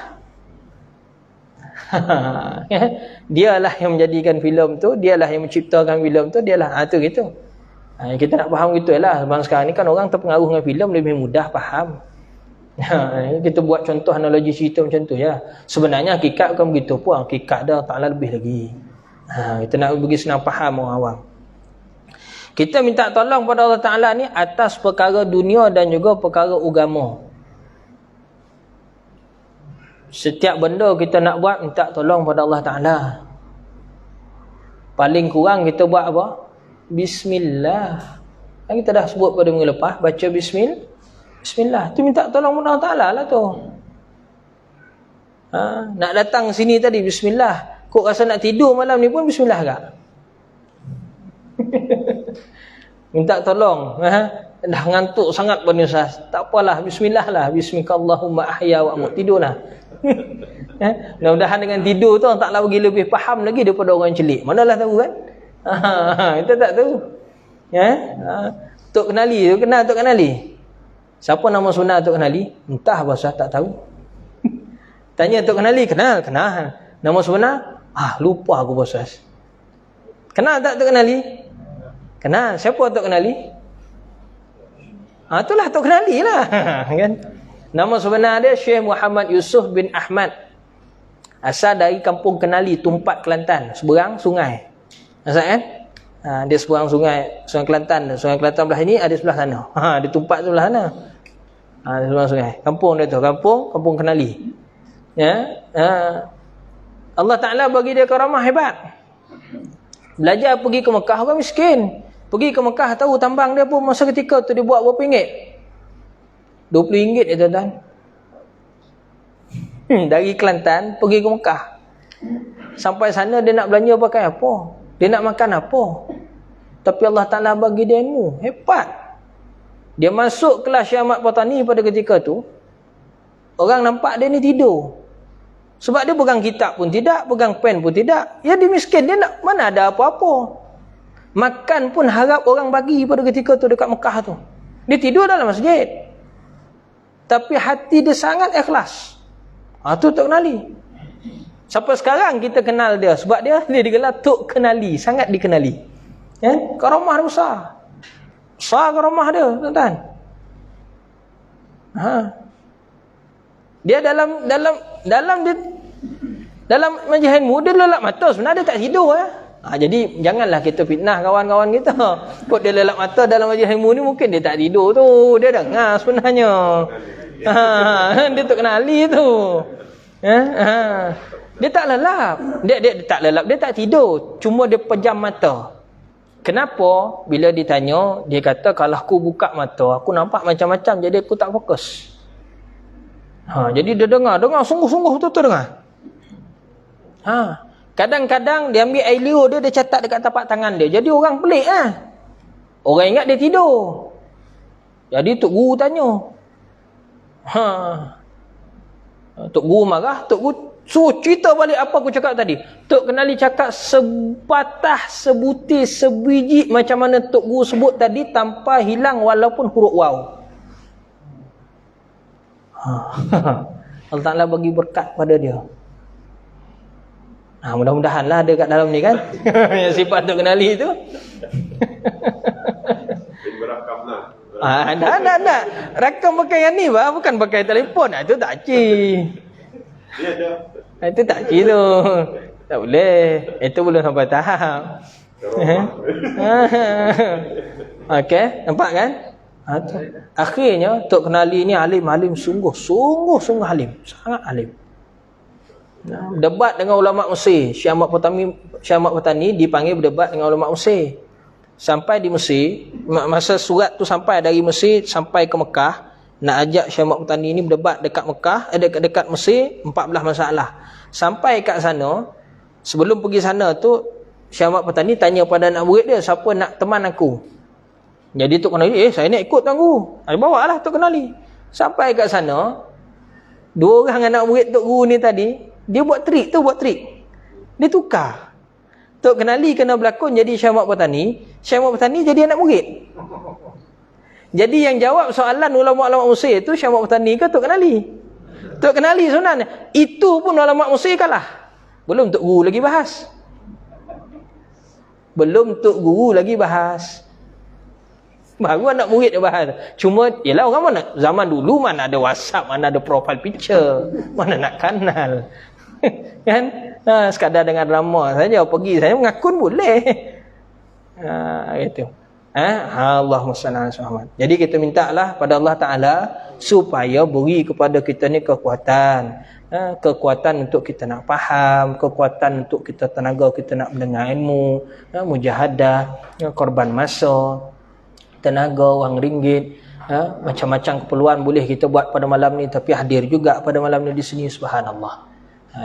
Dialah yang menjadikan filem tu, dialah yang menciptakan filem tu, dialah tu gitu. Kita nak faham gitu lah. Sebab sekarang ni kan orang terpengaruh dengan filem lebih mudah faham. Kita buat contoh analogi cerita macam tu ya. Sebenarnya hakikat bukan begitu pun. Hakikat dia Ta'ala lebih lagi. Kita nak bagi senang faham orang awam. Kita minta tolong pada Allah Ta'ala ni atas perkara dunia dan juga perkara agama. Setiap benda kita nak buat, minta tolong pada Allah Ta'ala. Paling kurang kita buat apa? Bismillah. Kita dah sebut pada minggu lepas, baca Bismillah. Tu minta tolong pada Allah Ta'ala lah tu. Nak datang sini tadi Bismillah. Kok rasa nak tidur malam ni pun Bismillah kak? Minta tolong. Dah ngantuk sangat pun Ustaz. Tak apalah, Bismillah lah. Bismikallahumma ahya wa amut. Tidurlah. Mudah-mudahan dengan tidur tu Allah Ta'ala bagi lebih faham lagi daripada orang celik. Manalah tahu kan? Kita tak tahu. Tok Kenali tu, kenal Tok Kenali? Siapa nama sebenar Tok Kenali? Entah bahasa tak tahu. Tanya Tok Kenali, kenal. Nama sebenar? Lupa aku bosas. Kenal tak Tok Kenali? Kenal. Siapa Tok Kenali? Itulah Tok Kenali lah. Kan? Nama sebenar dia Syekh Muhammad Yusuf bin Ahmad. Asal dari kampung Kenali, Tumpat, Kelantan. Seberang sungai. Asal kan? Dia seberang sungai Kelantan. Sungai Kelantan belah ini, ada sebelah sana. Dia Tumpat sebelah sana. Dia seberang sungai. Kampung dia tu, kampung Kenali. Ya. Allah Ta'ala bagi dia karamah hebat. Belajar pergi ke Mekah, orang miskin. Pergi ke Mekah, tahu tambang dia pun masa ketika tu dia buat berapa ringgit? RM20 ya tuan-tuan. Dari Kelantan pergi ke Mekah. Sampai sana dia nak belanja pakai apa? Dia nak makan apa? Tapi Allah Ta'ala bagi dia ilmu. Hebat. Dia masuk kelas Syekh Ahmad Patani pada ketika tu. Orang nampak dia ni tidur. Sebab dia pegang kitab pun tidak, pegang pen pun tidak. Ya dia miskin, dia nak mana ada apa-apa. Makan pun harap orang bagi pada ketika tu dekat Mekah tu. Dia tidur dalam masjid. Tapi hati dia sangat ikhlas. Tu Tok Kenali. Sampai sekarang kita kenal dia. Sebab dia digelar Tok Kenali. Sangat dikenali. Karamah dia besar. Besar karamah dia, tuan-tuan. Dia dalam majlis ilmu dia lelap mata, sebenarnya dia tak tidur jadi janganlah kita fitnah kawan-kawan kita. Kok dia lelap mata dalam majlis ilmu ni, mungkin dia tak tidur tu, dia dengar sebenarnya. Dia Tok Kenali tu. Dia tak lelap. Dia tak lelap, dia tak tidur, cuma dia pejam mata. Kenapa? Bila ditanya, dia kata kalau aku buka mata, aku nampak macam-macam, jadi aku tak fokus. Jadi dia dengar sungguh-sungguh betul-betul dengar. Kadang-kadang dia ambil air liur dia catat dekat tapak tangan dia. Jadi orang pelik Orang ingat dia tidur. Jadi Tok Guru tanya. Tok Guru marah, Tok Guru So cerita balik apa aku cakap tadi. Tok Kenali cakap sepatah, sebutir, sebiji macam mana Tok Guru sebut tadi tanpa hilang walaupun huruf waw. Allah Ta'ala bagi berkat pada dia. Mudah-mudahanlah ada kat dalam ni kan. Yang sifat Tok Kenali tu. Berakamlah. Nak. Rakam pakai yang ni bah, bukan pakai telefon. Itu tak cik. Dia ada. Itu tak kira. Tak boleh. Itu belum sampai tahap. Okey, nampak kan? Akhirnya Tok Kenali ni alim sungguh alim, sangat alim. Debat dengan ulama Mesir. Syekh Ahmad Patani dipanggil berdebat dengan ulama Mesir. Sampai di Mesir, masa surat tu sampai dari Mesir sampai ke Mekah, nak ajak Syekh Ahmad Patani ni berdebat dekat Mekah, dekat Mesir 14 masalah. Sampai kat sana, sebelum pergi sana tu Syekh Ahmad Patani tanya pada anak murid dia, siapa nak teman aku? Jadi Tok Kenali, saya nak ikut Tuan Guru. Bawa lah Tok Kenali. Sampai kat sana, 2 orang anak murid Tok Guru ni tadi, dia buat trik. Dia tukar. Tok Kenali kena berlakon jadi Syekh Ahmad Patani, Syekh Ahmad Patani jadi anak murid. Jadi yang jawab soalan ulama-ulama Mesir tu Syekh Ahmad Patani ke Tok Kenali? Tok Kenali sebenarnya. Itu pun ulama Mesir kalah. Belum Tok Guru lagi bahas. Baru anak murid dia bahas. Cuma yalah orang mana zaman dulu mana ada WhatsApp, mana ada profile picture, mana nak kenal. Kan? Sekadar dengan drama saja pergi saya mengakun boleh. Gitu. Allahumma salli ala Muhammad. Jadi kita mintalah pada Allah Taala supaya beri kepada kita ni kekuatan. Kekuatan untuk kita nak faham, kekuatan untuk kita tenaga kita nak mendengar ilmu, mujahadah, korban masa, tenaga, wang ringgit, macam-macam keperluan boleh kita buat pada malam ni, tapi hadir juga pada malam ni di sini, subhanallah.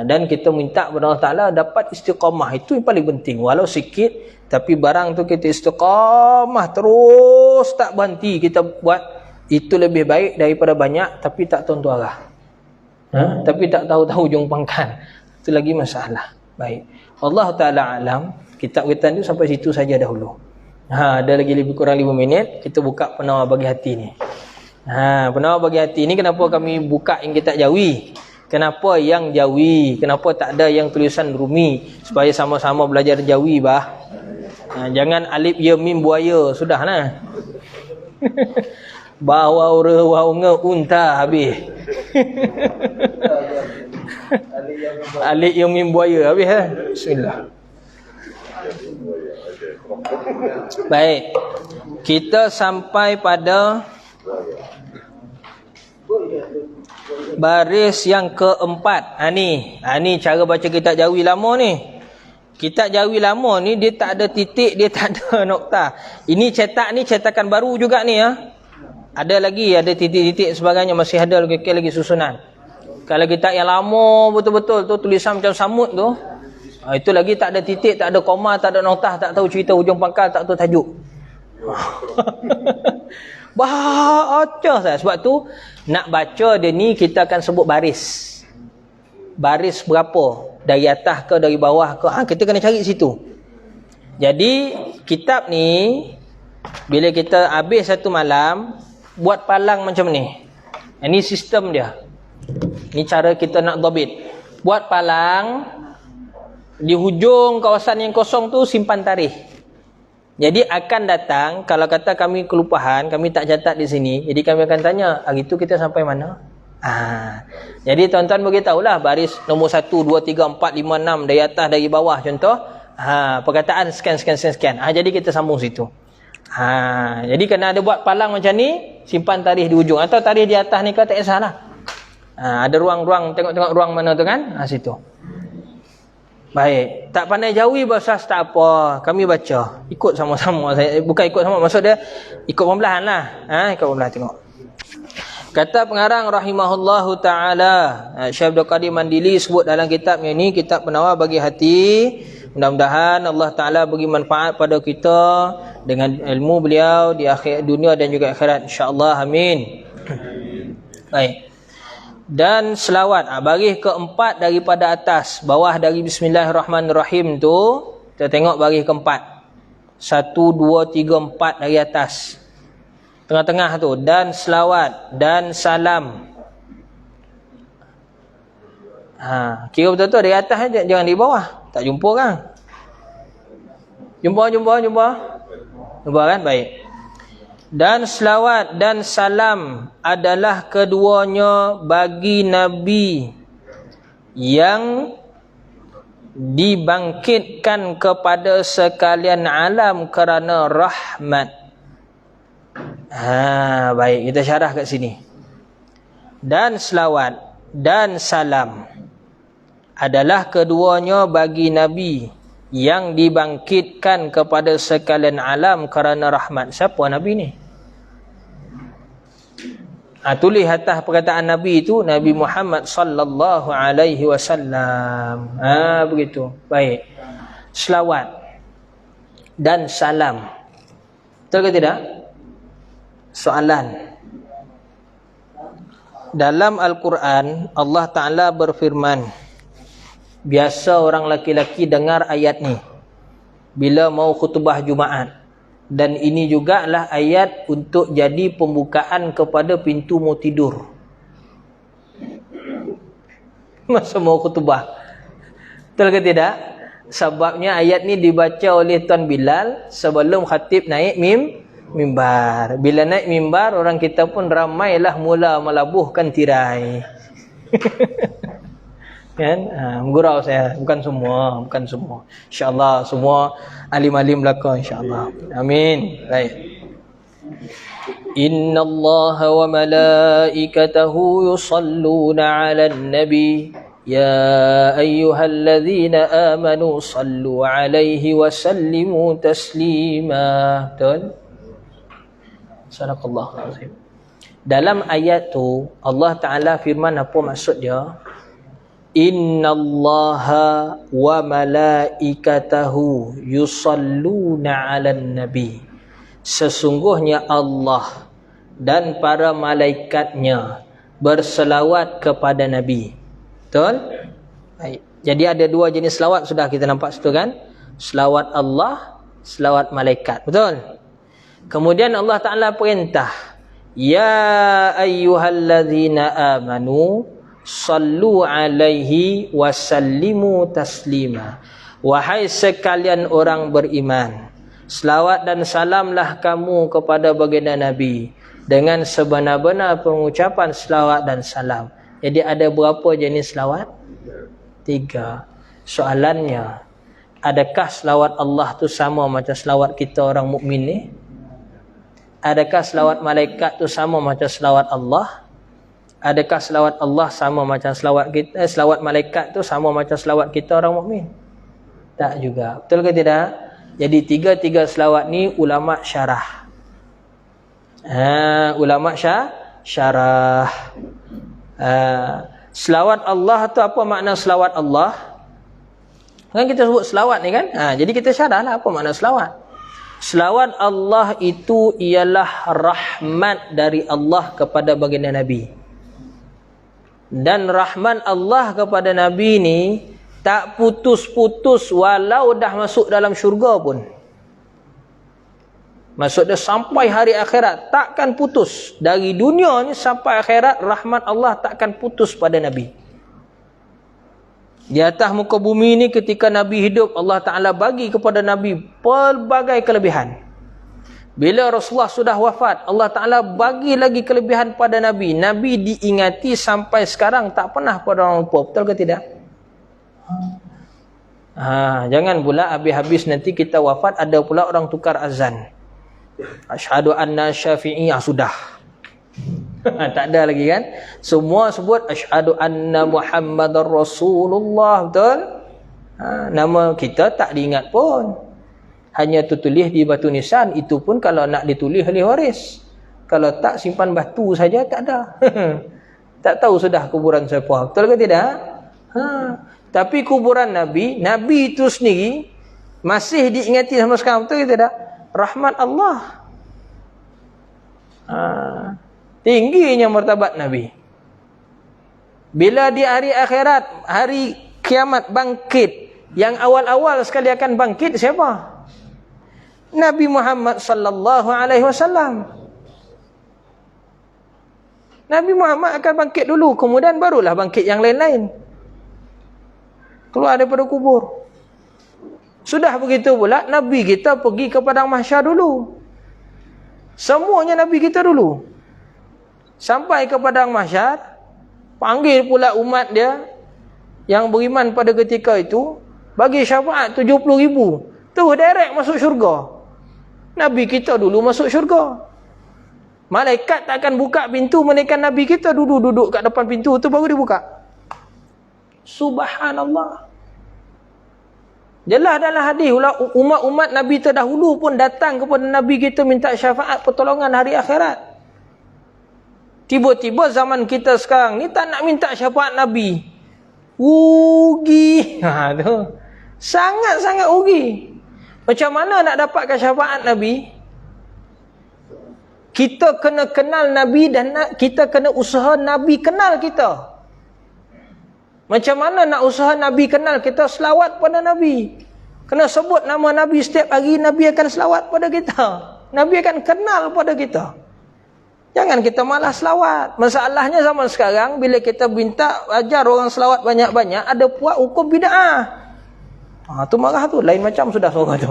Dan kita minta kepada Allah Ta'ala dapat istiqamah. Itu yang paling penting. Walau sikit, tapi barang tu kita istiqamah terus tak berhenti kita buat, itu lebih baik daripada banyak tapi tak tentu arah, tapi tak tahu ujung pangkal. Itu lagi masalah. Baik, Allah Ta'ala alam. Kitab kita tu sampai situ saja dahulu. Ada lagi lebih kurang 5 minit. Kita buka penawar bagi hati ni. Penawar bagi hati ni kenapa kami buka yang kitab Jawi? Kenapa yang Jawi? Kenapa tak ada yang tulisan Rumi? Supaya sama-sama belajar Jawi bah. Jangan alif ya mim buaya. Sudahlah. Bawa ura waunga unta habis. Alif ya mim buaya habis Bismillah. Baik. Kita sampai pada baris yang keempat. Ni cara baca kitab Jawi lama ni. Kitab Jawi lama ni dia tak ada titik, dia tak ada nokta. Ini cetak ni cetakan baru juga ni Ada lagi, ada titik-titik sebagainya, masih ada lagi susunan. Kalau kitab yang lama betul-betul tu tulisan macam samut tu, itu lagi tak ada titik, tak ada koma, tak ada nokta, tak tahu cerita ujung pangkal, tak tahu tajuk. Baca saya. Sebab tu nak baca dia ni kita akan sebut baris. Baris berapa? Dari atas ke dari bawah ke? Kita kena cari situ. Jadi kitab ni bila kita habis satu malam buat palang macam ni. Ini sistem dia. Ini cara kita nak dhabit. Buat palang di hujung kawasan yang kosong tu simpan tarikh. Jadi akan datang, kalau kata kami kelupaan, kami tak catat di sini, jadi kami akan tanya, hari tu kita sampai mana? Jadi tuan-tuan beritahulah baris nombor 1, 2, 3, 4, 5, 6 dari atas, dari bawah contoh. Perkataan sekian. Jadi kita sambung situ. Jadi kena ada buat palang macam ni, simpan tarikh di hujung. Atau tarikh di atas ni ke tak kisahlah. Ada ruang-ruang, tengok-tengok ruang mana tu kan? Situ. Baik, tak pandai Jawi bahasa tak apa, kami baca ikut sama-sama. Saya bukan ikut sama, maksud dia ikut pembelahan lah. Ikut pembelahan, tengok. Kata pengarang rahimahullahu ta'ala, Syekh Abdul Qadir Mandili sebut dalam kitabnya ini, kitab penawar bagi hati. Mudah-mudahan Allah Ta'ala bagi manfaat pada kita dengan ilmu beliau di akhir dunia dan juga akhirat, insyaAllah, amin. Baik. Dan selawat. Baris keempat daripada atas. Bawah dari Bismillahirrahmanirrahim tu, kita tengok baris keempat. 1, 2, 3, 4 dari atas. Tengah-tengah tu. Dan selawat dan salam. Kira betul-betul dari atas aja, jangan di bawah. Tak jumpa kan? Jumpa kan? Baik. Dan selawat dan salam adalah keduanya bagi Nabi yang dibangkitkan kepada sekalian alam kerana rahmat. Baik, kita syarah kat sini. Dan selawat dan salam adalah keduanya bagi Nabi yang dibangkitkan kepada sekalian alam kerana rahmat. Siapa Nabi ni? Tulis atas perkataan Nabi itu Nabi Muhammad sallallahu alaihi wasallam. Begitu. Baik. Selawat dan salam. Betul ke tidak? Soalan. Dalam Al-Quran Allah Ta'ala berfirman, biasa orang laki-laki dengar ayat ni bila mau khutbah Jumaat. Dan ini jugalah ayat untuk jadi pembukaan kepada pintu mau tidur. Masa mau khutbah. Betul ke tidak? Sebabnya ayat ni dibaca oleh Tuan Bilal sebelum khatib naik mimbar. Bila naik mimbar, orang kita pun ramailah mula melabuhkan tirai. Kan? Gurau saya, bukan semua. InsyaAllah semua alim-alim belaka, insyaAllah. Amin. Baik. Inna Allah wa malaikatahu yusalluna ala nabi ya ayyuhalladzina amanu sallu alaihi wa sallimu taslima. Betul? Sadaqallahu azim. Dalam ayat tu Allah Ta'ala firman apa maksud dia? Innallaha wa malaikatahu yusalluna 'alan nabi. Sesungguhnya Allah dan para malaikatnya berselawat kepada Nabi. Betul? Baik. Jadi ada dua jenis selawat sudah kita nampak situ kan? Selawat Allah, selawat malaikat. Betul? Kemudian Allah Ta'ala perintah, ya ayyuhalladzina amanu sallu alaihi wasallimu taslima. Wahai sekalian orang beriman, selawat dan salamlah kamu kepada baginda Nabi dengan sebenar-benar pengucapan selawat dan salam. Jadi ada berapa jenis selawat? 3. Soalannya, adakah selawat Allah tu sama macam selawat kita orang mukmin ni? Adakah selawat malaikat tu sama macam selawat Allah? Adakah selawat Allah sama macam selawat kita? Selawat malaikat tu sama macam selawat kita orang mukmin? Tak juga. Betul ke tidak? Jadi tiga selawat ni ulama syarah. Ulama syarah. Selawat Allah tu apa makna selawat Allah? Kan kita sebut selawat ni kan? Jadi kita syarahlah apa makna selawat. Selawat Allah itu ialah rahmat dari Allah kepada baginda Nabi. Dan rahmat Allah kepada Nabi ni tak putus-putus walau dah masuk dalam syurga pun. Maksud dia sampai hari akhirat takkan putus. Dari dunia ni sampai akhirat rahmat Allah takkan putus pada Nabi. Di atas muka bumi ni ketika Nabi hidup, Allah Ta'ala bagi kepada Nabi pelbagai kelebihan. Bila Rasulullah sudah wafat, Allah Ta'ala bagi lagi kelebihan pada Nabi. Nabi diingati sampai sekarang tak pernah pada orang lupa. Betul ke tidak? Jangan pula habis-habis nanti kita wafat ada pula orang tukar azan. Asyhadu anna syafi'i. Sudah. Tak ada lagi kan? Semua sebut asyhadu anna Muhammadar Rasulullah. Betul? Nama kita tak diingat pun. Hanya tulis di batu nisan. Itu pun kalau nak ditulis oleh waris. Kalau tak simpan batu saja tak ada. Tak tahu sudah kuburan siapa. Betul ke tidak? Tapi kuburan Nabi, Nabi itu sendiri masih diingati sama sekarang. Betul ke tidak? Rahmat Allah. Tingginya martabat Nabi. Bila di hari akhirat, hari kiamat bangkit, yang awal-awal sekali akan bangkit siapa? Nabi Muhammad sallallahu alaihi wasallam. Nabi Muhammad akan bangkit dulu, kemudian barulah bangkit yang lain-lain. Keluar daripada kubur. Sudah begitu pula Nabi kita pergi ke padang mahsyar dulu. Semuanya Nabi kita dulu. Sampai ke padang mahsyar, panggil pula umat dia yang beriman pada ketika itu, bagi syafaat 70,000. Terus direct masuk syurga. Nabi kita dulu masuk syurga. Malaikat tak akan buka pintu melainkan Nabi kita duduk kat depan pintu tu baru dibuka. Subhanallah. Jelas dalam hadis, umat-umat Nabi terdahulu pun datang kepada Nabi kita minta syafaat pertolongan hari akhirat. Tiba-tiba zaman kita sekarang ni tak nak minta syafaat Nabi. Rugi. Tu. Sangat-sangat rugi. Macam mana nak dapatkan syafaat Nabi? Kita kena kenal Nabi dan kita kena usaha Nabi kenal kita. Macam mana nak usaha Nabi kenal kita? Selawat pada Nabi. Kena sebut nama Nabi setiap hari, Nabi akan selawat pada kita. Nabi akan kenal pada kita. Jangan kita malas selawat. Masalahnya zaman sekarang, bila kita minta ajar orang selawat banyak-banyak, ada puak hukum bid'ah. Tu marah tu, lain macam sudah suara tu.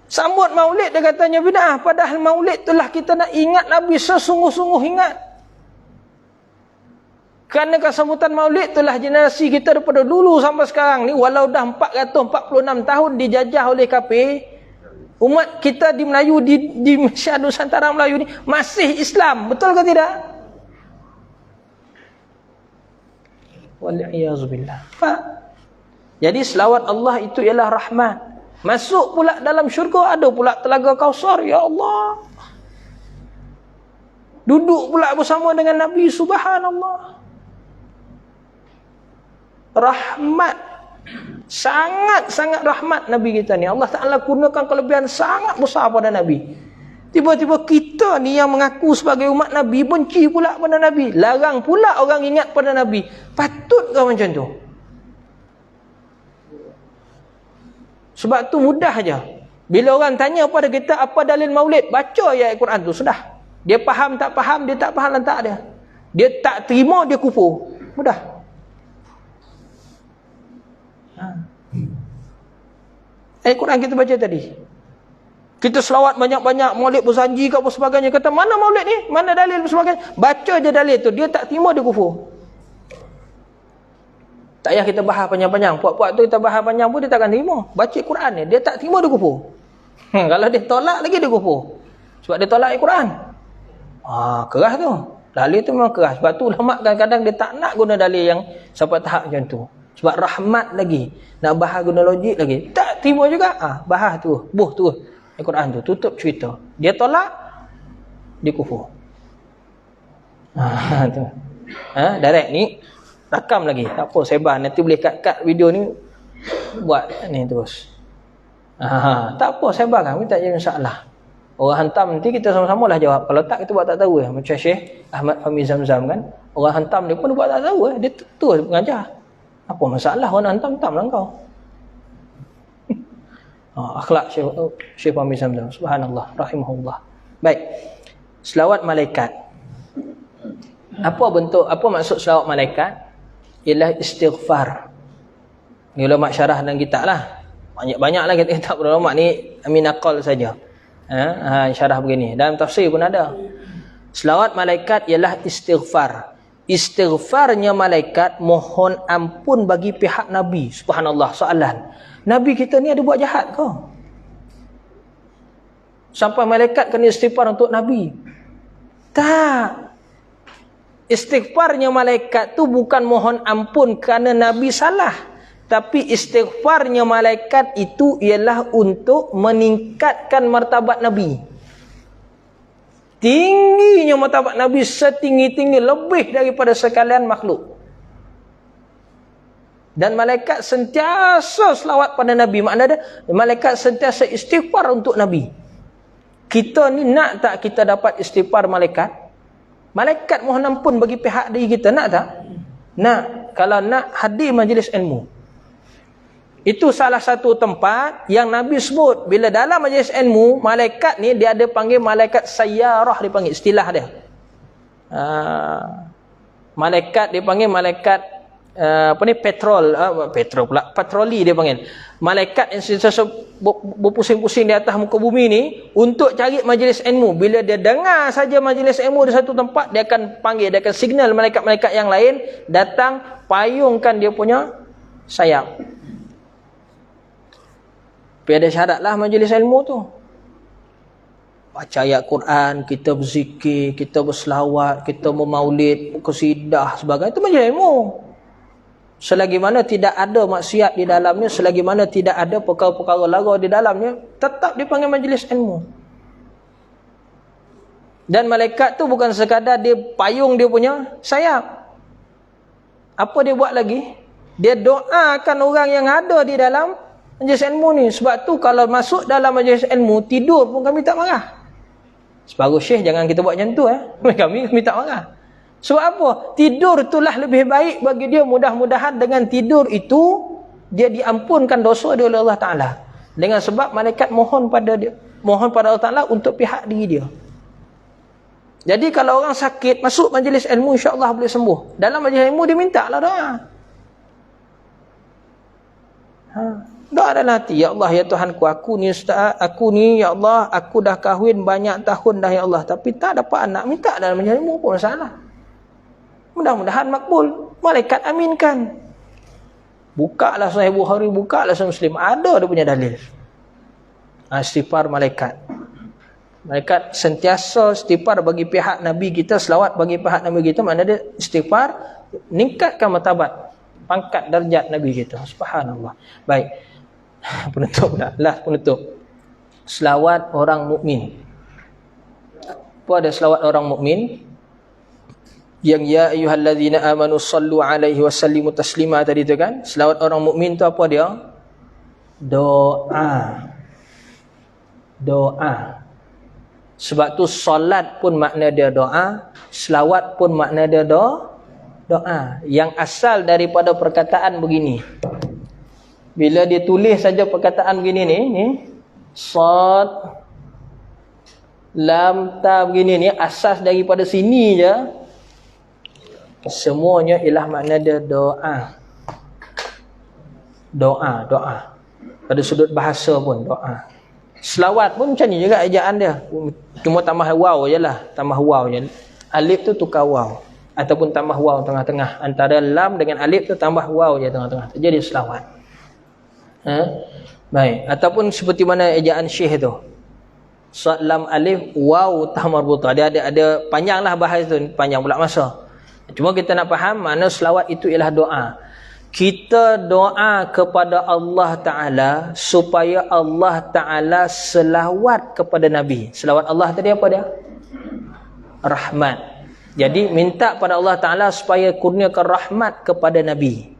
Sambut maulid dia katanya bid'ah. Padahal maulid itulah kita nak ingat Nabi sesungguh-sungguh ingat. Kerana kesambutan maulid itulah generasi kita daripada dulu sampai sekarang ni, walau dah 446 tahun dijajah oleh kafir, umat kita di Melayu, di Malaysia Nusantara Melayu ni masih Islam. Betul ke tidak? Waliyazubillah. Jadi selawat Allah itu ialah rahmat. Masuk pula dalam syurga, ada pula telaga Kausar, ya Allah. Duduk pula bersama dengan Nabi, subhanallah. Rahmat. Sangat-sangat rahmat Nabi kita ni. Allah Ta'ala gunakan kelebihan sangat besar pada Nabi. Tiba-tiba kita ni yang mengaku sebagai umat Nabi benci pula pada Nabi. Larang pula orang ingat pada Nabi. Patut ke macam tu? Sebab tu mudah aja. Bila orang tanya pada kita apa dalil maulid, baca ayat Al-Quran tu, sudah. Dia faham tak faham, dia tak faham lantak dia. Dia tak terima, dia kufur. Mudah. Ayat Al-Quran kita baca tadi. Kita selawat banyak-banyak, maulid berjanji ke apa sebagainya. Kata, mana maulid ni? Mana dalil sebagainya? Baca je dalil tu. Dia tak terima, dia kufur. Tak payah kita bahas panjang-panjang. Puak-puak tu kita bahas panjang pun dia takkan terima. Baca Quran ni, dia tak terima, dia kufur. Kalau dia tolak lagi, dia kufur. Sebab dia tolak Al-Quran. Keras tu. Dalil tu memang keras. Sebab tu ulama kadang-kadang dia tak nak guna dalil yang sampai tahap macam tu. Sebab rahmat lagi. Nak bahas guna logik lagi. Tak terima juga. Bahas tu. Buh tu. Al-Quran tu. Tutup cerita. Dia tolak, dia kufur. Tu. Direct ni. Rakam lagi. Tak apa, sebar. Nanti boleh cut video ni. Buat ni terus. Tak apa, sebarkan. Minta je insyaAllah. Orang hantam nanti kita sama-sama lah jawab. Kalau tak, kita buat tak tahu. Macam Syekh Ahmad Fahmi Zamzam kan. Orang hantam dia pun buat tak tahu. Dia terus mengajar. Apa masalah orang hantam-hantam lah kau. Akhlak Syekh Fahmi Zamzam. Subhanallah. Rahimahullah. Baik. Selawat malaikat. Apa maksud selawat malaikat? Ialah istighfar. Ni ulama syarah dalam kitab lah. Banyak-banyak lah kitab ulama ni. Amin aqal saja. Syarah begini. Dalam tafsir pun ada. Selawat malaikat ialah istighfar. Istighfarnya malaikat mohon ampun bagi pihak Nabi. Subhanallah. Soalan. Nabi kita ni ada buat jahat ke? Sampai malaikat kena istighfar untuk Nabi? Tak. Istighfarnya malaikat tu bukan mohon ampun kerana Nabi salah. Tapi istighfarnya malaikat itu ialah untuk meningkatkan martabat Nabi. Tingginya martabat Nabi setinggi-tinggi, lebih daripada sekalian makhluk. Dan malaikat sentiasa selawat pada Nabi. Maknanya malaikat sentiasa istighfar untuk Nabi. Kita ni nak tak kita dapat istighfar malaikat? Malaikat mohon ampun bagi pihak diri kita, nak tak? Nak. Kalau nak, hadir majlis ilmu. Itu salah satu tempat yang Nabi sebut, bila dalam majlis ilmu, malaikat ni dia ada panggil malaikat sayyarah, dia panggil istilah dia. Malaikat dia panggil malaikat petrol pula, patroli dia panggil. Malaikat yang sentiasa berpusing-pusing di atas muka bumi ni untuk cari majlis ilmu. Bila dia dengar saja majlis ilmu di satu tempat, dia akan panggil, dia akan signal malaikat-malaikat yang lain datang payungkan dia punya sayap. Tapi ada syaratlah majlis ilmu tu. Baca ayat Quran, kita berzikir, kita berselawat, kita bermaulid, qasidah sebagainya, itu majlis ilmu. Selagi mana tidak ada maksiat di dalamnya, selagi mana tidak ada perkara-perkara lara di dalamnya, tetap dipanggil majlis ilmu. Dan malaikat tu bukan sekadar dia payung dia punya sayap. Apa dia buat lagi? Dia doakan orang yang ada di dalam majlis ilmu ni. Sebab tu kalau masuk dalam majlis ilmu, tidur pun kami tak marah. Separuh syekh jangan kita buat macam tu kami tak marah. Sebab apa? Tidur itulah lebih baik bagi dia. Mudah-mudahan dengan tidur itu dia diampunkan dosa dia oleh Allah Ta'ala. Dengan sebab malaikat mohon pada Allah Ta'ala untuk pihak diri dia. Jadi kalau orang sakit masuk majlis ilmu, insya-Allah boleh sembuh. Dalam majlis ilmu dia minta lah doa. Doa dalam hati, ya Allah, ya Tuhanku, aku ni ustaz, aku ni ya Allah, aku dah kahwin banyak tahun dah ya Allah, tapi tak dapat anak. Minta dalam majlis ilmu pun salah. Mudah-mudahan makbul. Malaikat aminkan. Bukalah Sahih Bukhari, bukalah Sahih Muslim. Ada dia punya dalil. Istighfar malaikat. Malaikat sentiasa istighfar bagi pihak Nabi kita, selawat bagi pihak Nabi kita. Maknanya dia istighfar, meningkatkan martabat, pangkat darjat Nabi kita. Subhanallah. Baik. Penutup dah. Last penutup. Selawat orang mukmin. Apa ada selawat orang mukmin? Yang ya ayyuhallazina amanu sallu alaihi wasallimu taslima tadi tu kan. Selawat orang mukmin tu apa dia? Doa. Sebab tu solat pun makna dia doa, selawat pun makna dia doa. Yang asal daripada perkataan begini. Bila dia tulis saja perkataan begini ni sad lam ta begini ni, asas daripada sini je semuanya ialah makna dia doa. Pada sudut bahasa pun doa. Selawat pun macam ni juga ejaan dia. Cuma tambah waw je lah. Tambah waw je. Alif tu tukar waw. Ataupun tambah waw tengah-tengah. Antara lam dengan alif tu tambah waw je tengah-tengah. Jadi selawat. Baik. Ataupun seperti mana ejaan syekh tu. Sad lam alif waw ta marbutah. Dia ada panjang lah bahas tu. Panjang pula masa. Cuma kita nak faham makna selawat itu ialah doa. Kita doa kepada Allah Ta'ala supaya Allah Ta'ala selawat kepada Nabi. Selawat Allah tadi apa dia? Rahmat. Jadi minta pada Allah Ta'ala supaya kurniakan rahmat kepada Nabi.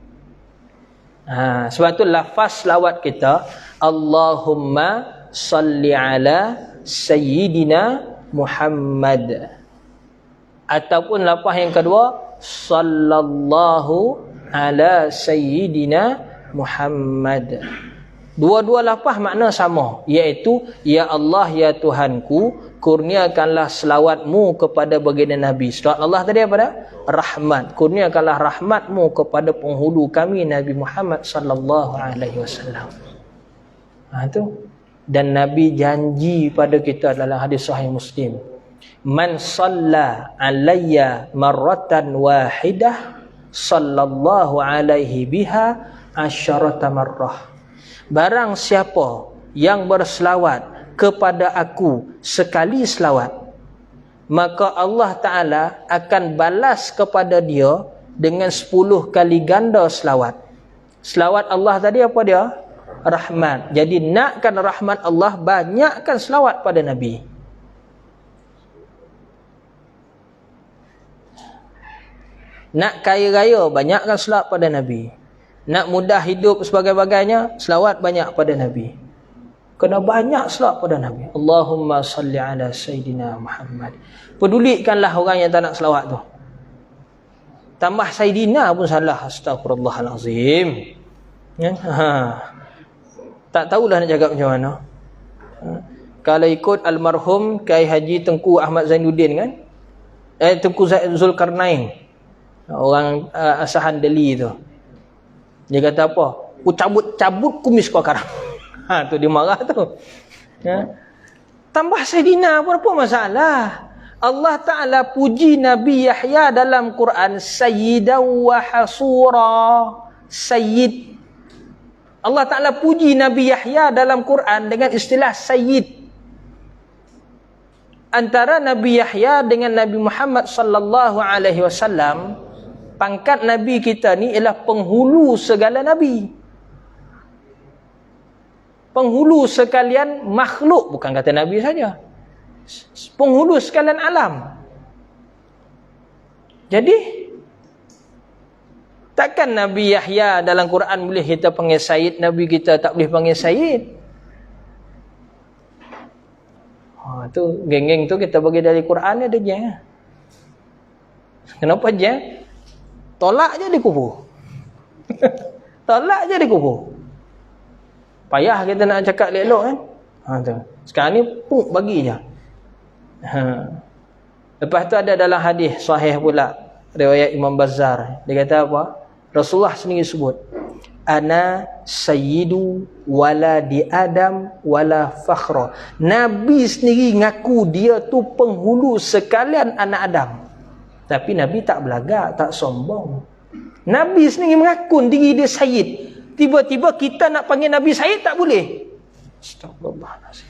Sebab tu lafaz selawat kita, Allahumma salli ala Sayyidina Muhammad. Ataupun lafaz yang kedua, sallallahu ala Sayyidina Muhammad. Dua-dua lafaz makna sama, iaitu ya Allah ya Tuhanku, kurniakanlah selawatmu kepada baginda Nabi. Selawat Allah tadi apa dah? Rahmat. Kurniakanlah rahmatmu kepada penghulu kami Nabi Muhammad sallallahu alaihi wasallam. Tu. Dan Nabi janji pada kita dalam hadis sahih Muslim, man shalla alayya marratan wahidah sallallahu alaihi biha asyarata marrah. Barang siapa yang berselawat kepada aku sekali selawat, maka Allah Ta'ala akan balas kepada dia dengan 10 kali ganda selawat. Selawat Allah tadi apa dia? Rahmat. Jadi nakkan rahmat Allah, banyakkan selawat pada Nabi. Nak kaya raya, banyakkan selawat pada Nabi. Nak mudah hidup sebagai-bagainya, selawat banyak pada Nabi. Kena banyak selawat pada Nabi. Allahumma salli ala Sayyidina Muhammad. Pedulikanlah orang yang tak nak selawat tu. Tambah Sayyidina pun salah. Astagfirullahalazim. Ya? Tak tahulah nak cakap macam mana. Kalau ikut almarhum Kiai Haji Tengku Ahmad Zainuddin kan, Tengku Zulkarnain, orang asahan Delhi tu, dia kata apa? Ku cabut kumis kau sekarang. Tu dia marah tu. Tambah Sayyidina pun apa masalah? Allah Ta'ala puji Nabi Yahya dalam Quran Sayyidan wa Hasura. Sayyid. Allah Ta'ala puji Nabi Yahya dalam Quran dengan istilah Sayyid. Antara Nabi Yahya dengan Nabi Muhammad sallallahu alaihi wasallam, pangkat Nabi kita ni ialah penghulu segala Nabi. Penghulu sekalian makhluk, bukan kata Nabi saja. Penghulu sekalian alam. Jadi takkan Nabi Yahya dalam Quran boleh kita panggil Sayyid, Nabi kita tak boleh panggil Sayyid. Tu geng-geng tu kita bagi dari Quran ada je. Kenapa je? Tolak je dikubur. Tolak je dikubur. Payah kita nak cakap elok kan. Tu. Sekarang ni puk bagi je. Lepas tu ada dalam hadis sahih pula, riwayat Imam Bazzar. Dia kata apa? Rasulullah sendiri sebut, ana sayyidu waladi Adam wala fakhra. Nabi sendiri ngaku dia tu penghulu sekalian anak Adam. Tapi Nabi tak belagak, tak sombong. Nabi sendiri mengaku diri dia sayyid. Tiba-tiba kita nak panggil Nabi Sayyid tak boleh. Astagfirullahalazim.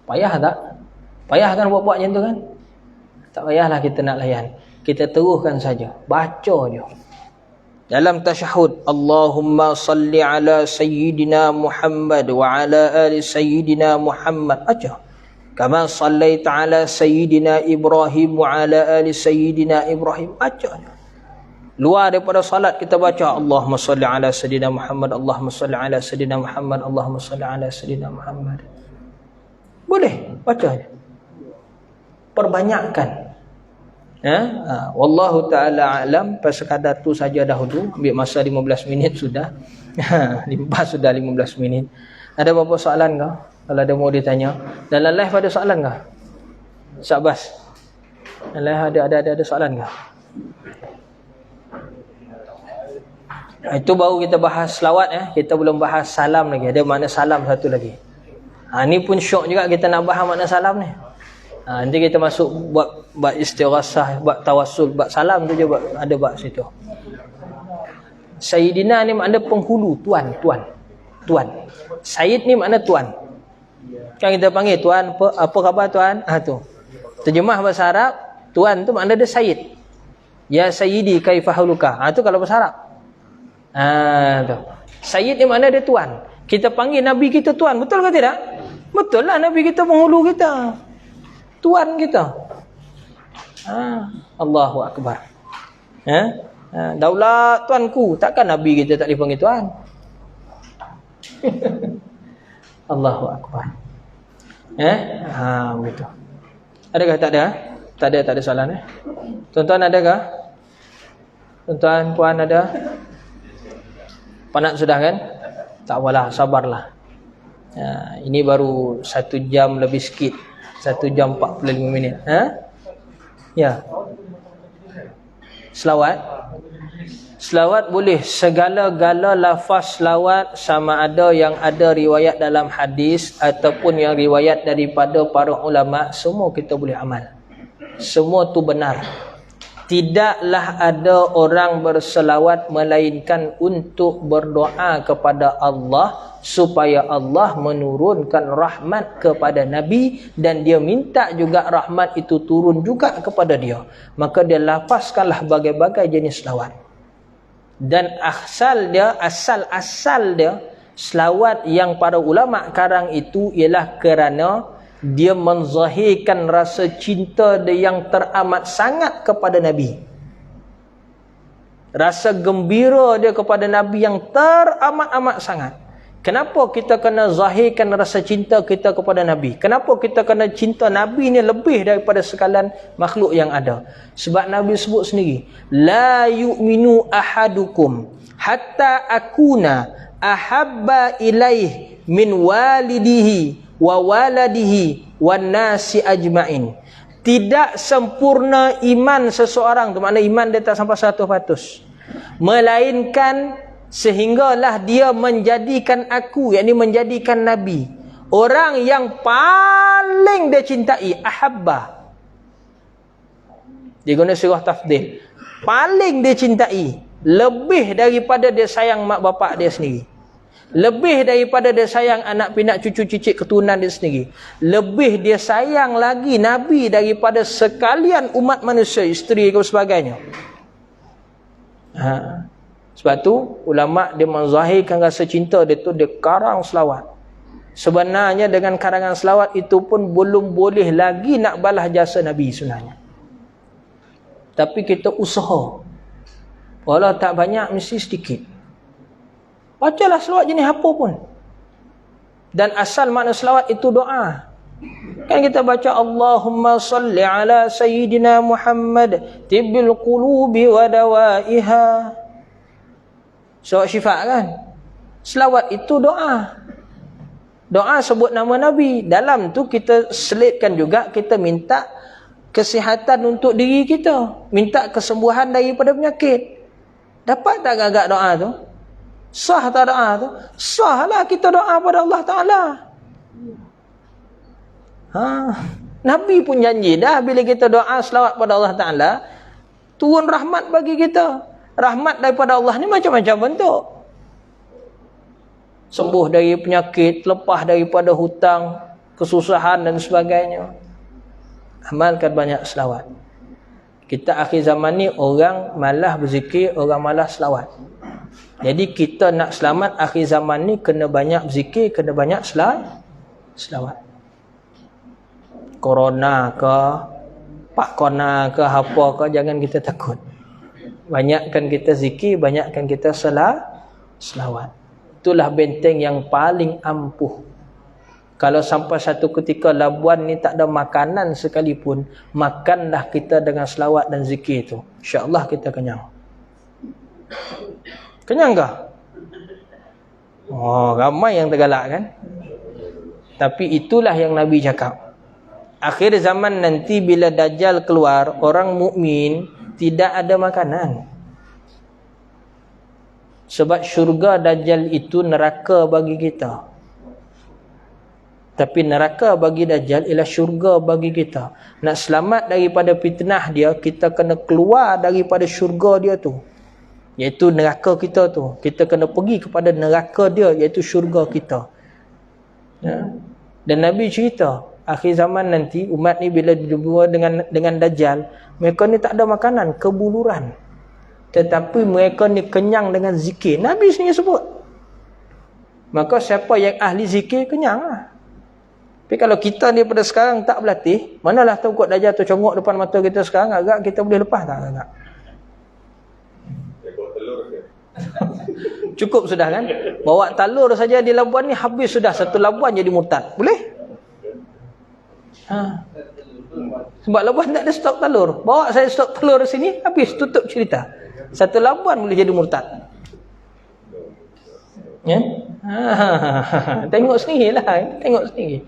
Payah tak? Payah kan buat-buat macam tu kan? Tak payahlah kita nak layan. Kita teruskan saja. Baca je. Dalam tasyahud, Allahumma salli ala Sayyidina Muhammad wa ala ali Sayyidina Muhammad. Aja. Kama sallaita ala Sayyidina Ibrahim wa ala ali Sayyidina Ibrahim. Aja je. Luar daripada salat kita baca Allahumma salli ala Sayyidina Muhammad, Allahumma salli ala Sayyidina Muhammad, Allahumma salli ala Sayyidina Muhammad. Boleh baca je. Perbanyakkan. Wallahu ta'ala a'lam. Sekadar tu saja dahulu. Ambil masa 15 minit sudah. Lepas sudah 15 minit. Ada apa-apa soalan ke? Kalau ada mau ditanya. Dalam live ada soalan ke? Syabas. Dalam live ada soalan ke? Itu baru kita bahas selawat Kita belum bahas salam lagi. Ada makna salam satu lagi. Ni pun syok juga kita nak bahas makna salam ni. Nanti kita masuk buat istighasah, buat tawassul, buat salam tu je ada buat situ. Sayyidina ni makna penghulu, tuan. Sayyid ni makna tuan. Kan kita panggil tuan, apa khabar tuan? Tu. Terjemah bahasa Arab, tuan tu makna dia sayyid. Ya sayyidi kaifahaluka. Tu kalau bahasa Arab. Tu. Sayyid ni makna dia tuan. Kita panggil Nabi kita tuan. Betul ke tidak? Betul lah, Nabi kita penghulu kita. Tuan kita. Allahu Akbar. Daulat tuanku. Takkan Nabi kita tak dipanggil tuan? Allahu Akbar. Begitu. Adakah tak ada? Tak ada soalan Tuan-tuan adakah? Tuan-tuan, puan ada? Penat sudah kan? Tak apalah, sabarlah. Ini baru 1 jam lebih sikit. 1 jam 45 minit. Ya. Selawat boleh. Segala-gala lafaz selawat, sama ada yang ada riwayat dalam hadis ataupun yang riwayat daripada para ulama, semua kita boleh amal. Semua tu benar. Tidaklah ada orang berselawat melainkan untuk berdoa kepada Allah supaya Allah menurunkan rahmat kepada Nabi, dan dia minta juga rahmat itu turun juga kepada dia. Maka dia lafazkanlah berbagai jenis selawat. Dan asal dia selawat yang para ulama karang itu ialah kerana dia menzahirkan rasa cinta dia yang teramat sangat kepada Nabi. Rasa gembira dia kepada Nabi yang teramat-amat sangat. Kenapa kita kena zahirkan rasa cinta kita kepada Nabi? Kenapa kita kena cinta Nabi ni lebih daripada sekalian makhluk yang ada? Sebab Nabi sebut sendiri, la yu'minu ahadukum hatta akuna ahabba ilaih min walidihi wa waladihi wan nasi ajmain. Tidak sempurna iman seseorang, tu makna iman dia tak sampai 100%, melainkan sehinggalah dia menjadikan aku, yakni menjadikan Nabi, orang yang paling dia cintai. Ahabba, dia guna surah tafdil, paling dia cintai, lebih daripada dia sayang mak bapak dia sendiri, lebih daripada dia sayang anak pinak cucu cicit keturunan dia sendiri, lebih dia sayang lagi Nabi daripada sekalian umat manusia, isteri dan sebagainya. Sebab tu ulama dia menzahirkan rasa cinta dia tu, dia karang selawat. Sebenarnya dengan karangan selawat itu pun belum boleh lagi nak balas jasa Nabi sebenarnya. Tapi kita usaha, walau tak banyak mesti sedikit. Bacalah selawat jenis apa pun. Dan asal makna selawat itu doa. Kan kita baca Allahumma salli ala Sayyidina Muhammad tibbil qulubi wa dawaiha. Selawat syifa kan? Selawat itu doa. Doa sebut nama Nabi. Dalam tu kita selitkan juga, kita minta kesihatan untuk diri kita, minta kesembuhan daripada penyakit. Dapat tak agak doa tu? Sah tak doa tu? Sah lah kita doa pada Allah Ta'ala. Nabi pun janji dah, bila kita doa selawat pada Allah Ta'ala, turun rahmat bagi kita. Rahmat daripada Allah ni macam-macam bentuk. Sembuh dari penyakit, lepas daripada hutang, kesusahan dan sebagainya. Amalkan banyak selawat. Kita akhir zaman ni orang malah berzikir, orang malah selawat. Jadi kita nak selamat akhir zaman ni kena banyak berzikir, kena banyak selawat. Corona ke, Pak Kona ke, apa ke, jangan kita takut. Banyakkan kita zikir, banyakkan kita selawat. Itulah benteng yang paling ampuh. Kalau sampai satu ketika Labuan ni tak ada makanan sekalipun, makanlah kita dengan selawat dan zikir tu. InsyaAllah kita kenyang. Kenyang ke? Oh, ramai yang tergalak kan? Tapi itulah yang Nabi cakap. Akhir zaman nanti bila Dajjal keluar, orang mukmin tidak ada makanan. Sebab syurga Dajjal itu neraka bagi kita. Tapi neraka bagi Dajjal ialah syurga bagi kita. Nak selamat daripada fitnah dia, kita kena keluar daripada syurga dia tu, iaitu neraka kita tu. Kita kena pergi kepada neraka dia, iaitu syurga kita. Dan Nabi cerita akhir zaman nanti umat ni bila berjumpa dengan Dajjal, mereka ni tak ada makanan, kebuluran. Tetapi mereka ni kenyang dengan zikir. Nabi sendiri sebut. Maka siapa yang ahli zikir, kenyang lah. Tapi kalau kita ni pada sekarang tak berlatih, manalah tahu kot Dajjal tu congok depan mata kita sekarang, agak kita boleh lepas tak agak? Cukup sudah kan? Bawa talur saja di Labuan ni, habis sudah satu Labuan jadi murtad. Boleh? Sebab Labuan tak ada stok telur. Bawa saya stok telur sini, habis tutup cerita. Satu Labuan boleh jadi murtad. Ya? Tengok sendirilah, tengok sendiri.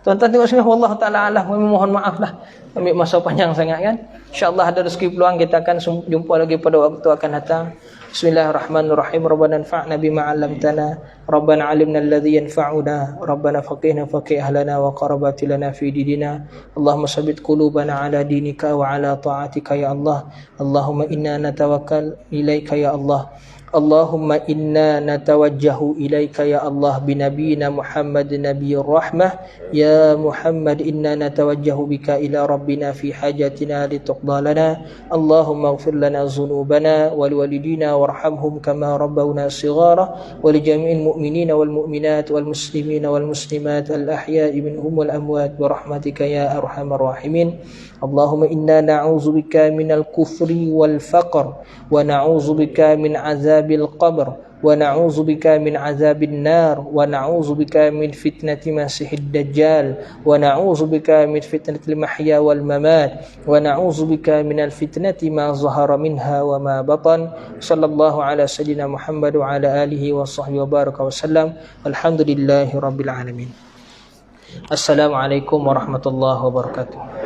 Tuan-tuan tengok sendiri. Allah Ta'ala alah, mohon maaf lah ambil masa panjang sangat kan. InsyaAllah ada rezeki peluang kita akan jumpa lagi pada waktu akan datang. Bismillahirrahmanirrahim. Rabbana anfa'na bima 'allamtana, Rabbana 'allimna alladhi yanfa'una, Rabbana faqihna faqih ahlana wa qarabati lana fi dinina. Allahumma sabbit qulubana 'ala dinika wa 'ala ta'atika ya Allah. Allahumma inna natawakkal ilaika ya Allah. Allahumma inna natawajjahu ilaika ya Allah binabiyina Muhammad nabiyur rahmah. Ya Muhammad inna natawajjahu bika ila rabbina fi hajatina lituqda lana. Allahumma ighfir lana dhunubana wal walidina warhamhum kama rabbawna shighara wa li jami'il mu'minina wal mu'minat wal muslimina wal muslimat al ahya'i minhum wal amwat bi rahmatika ya arhamar rahimin. Allahumma inna na'udzubika minal kufri wal faqr wa na'udzubika min azabil qabr ونعوذ بك من عذاب النار ونعوذ بك من فتنة مسيح الدجال ونعوذ بك من فتنة المحيا والممات ونعوذ بك من الفتنة ما ظهر منها وما بطن صلى الله على سيدنا محمد وعلى آله وصحبه وبارك وسلم الحمد لله رب العالمين. Assalamualaikum warahmatullahi wabarakatuh.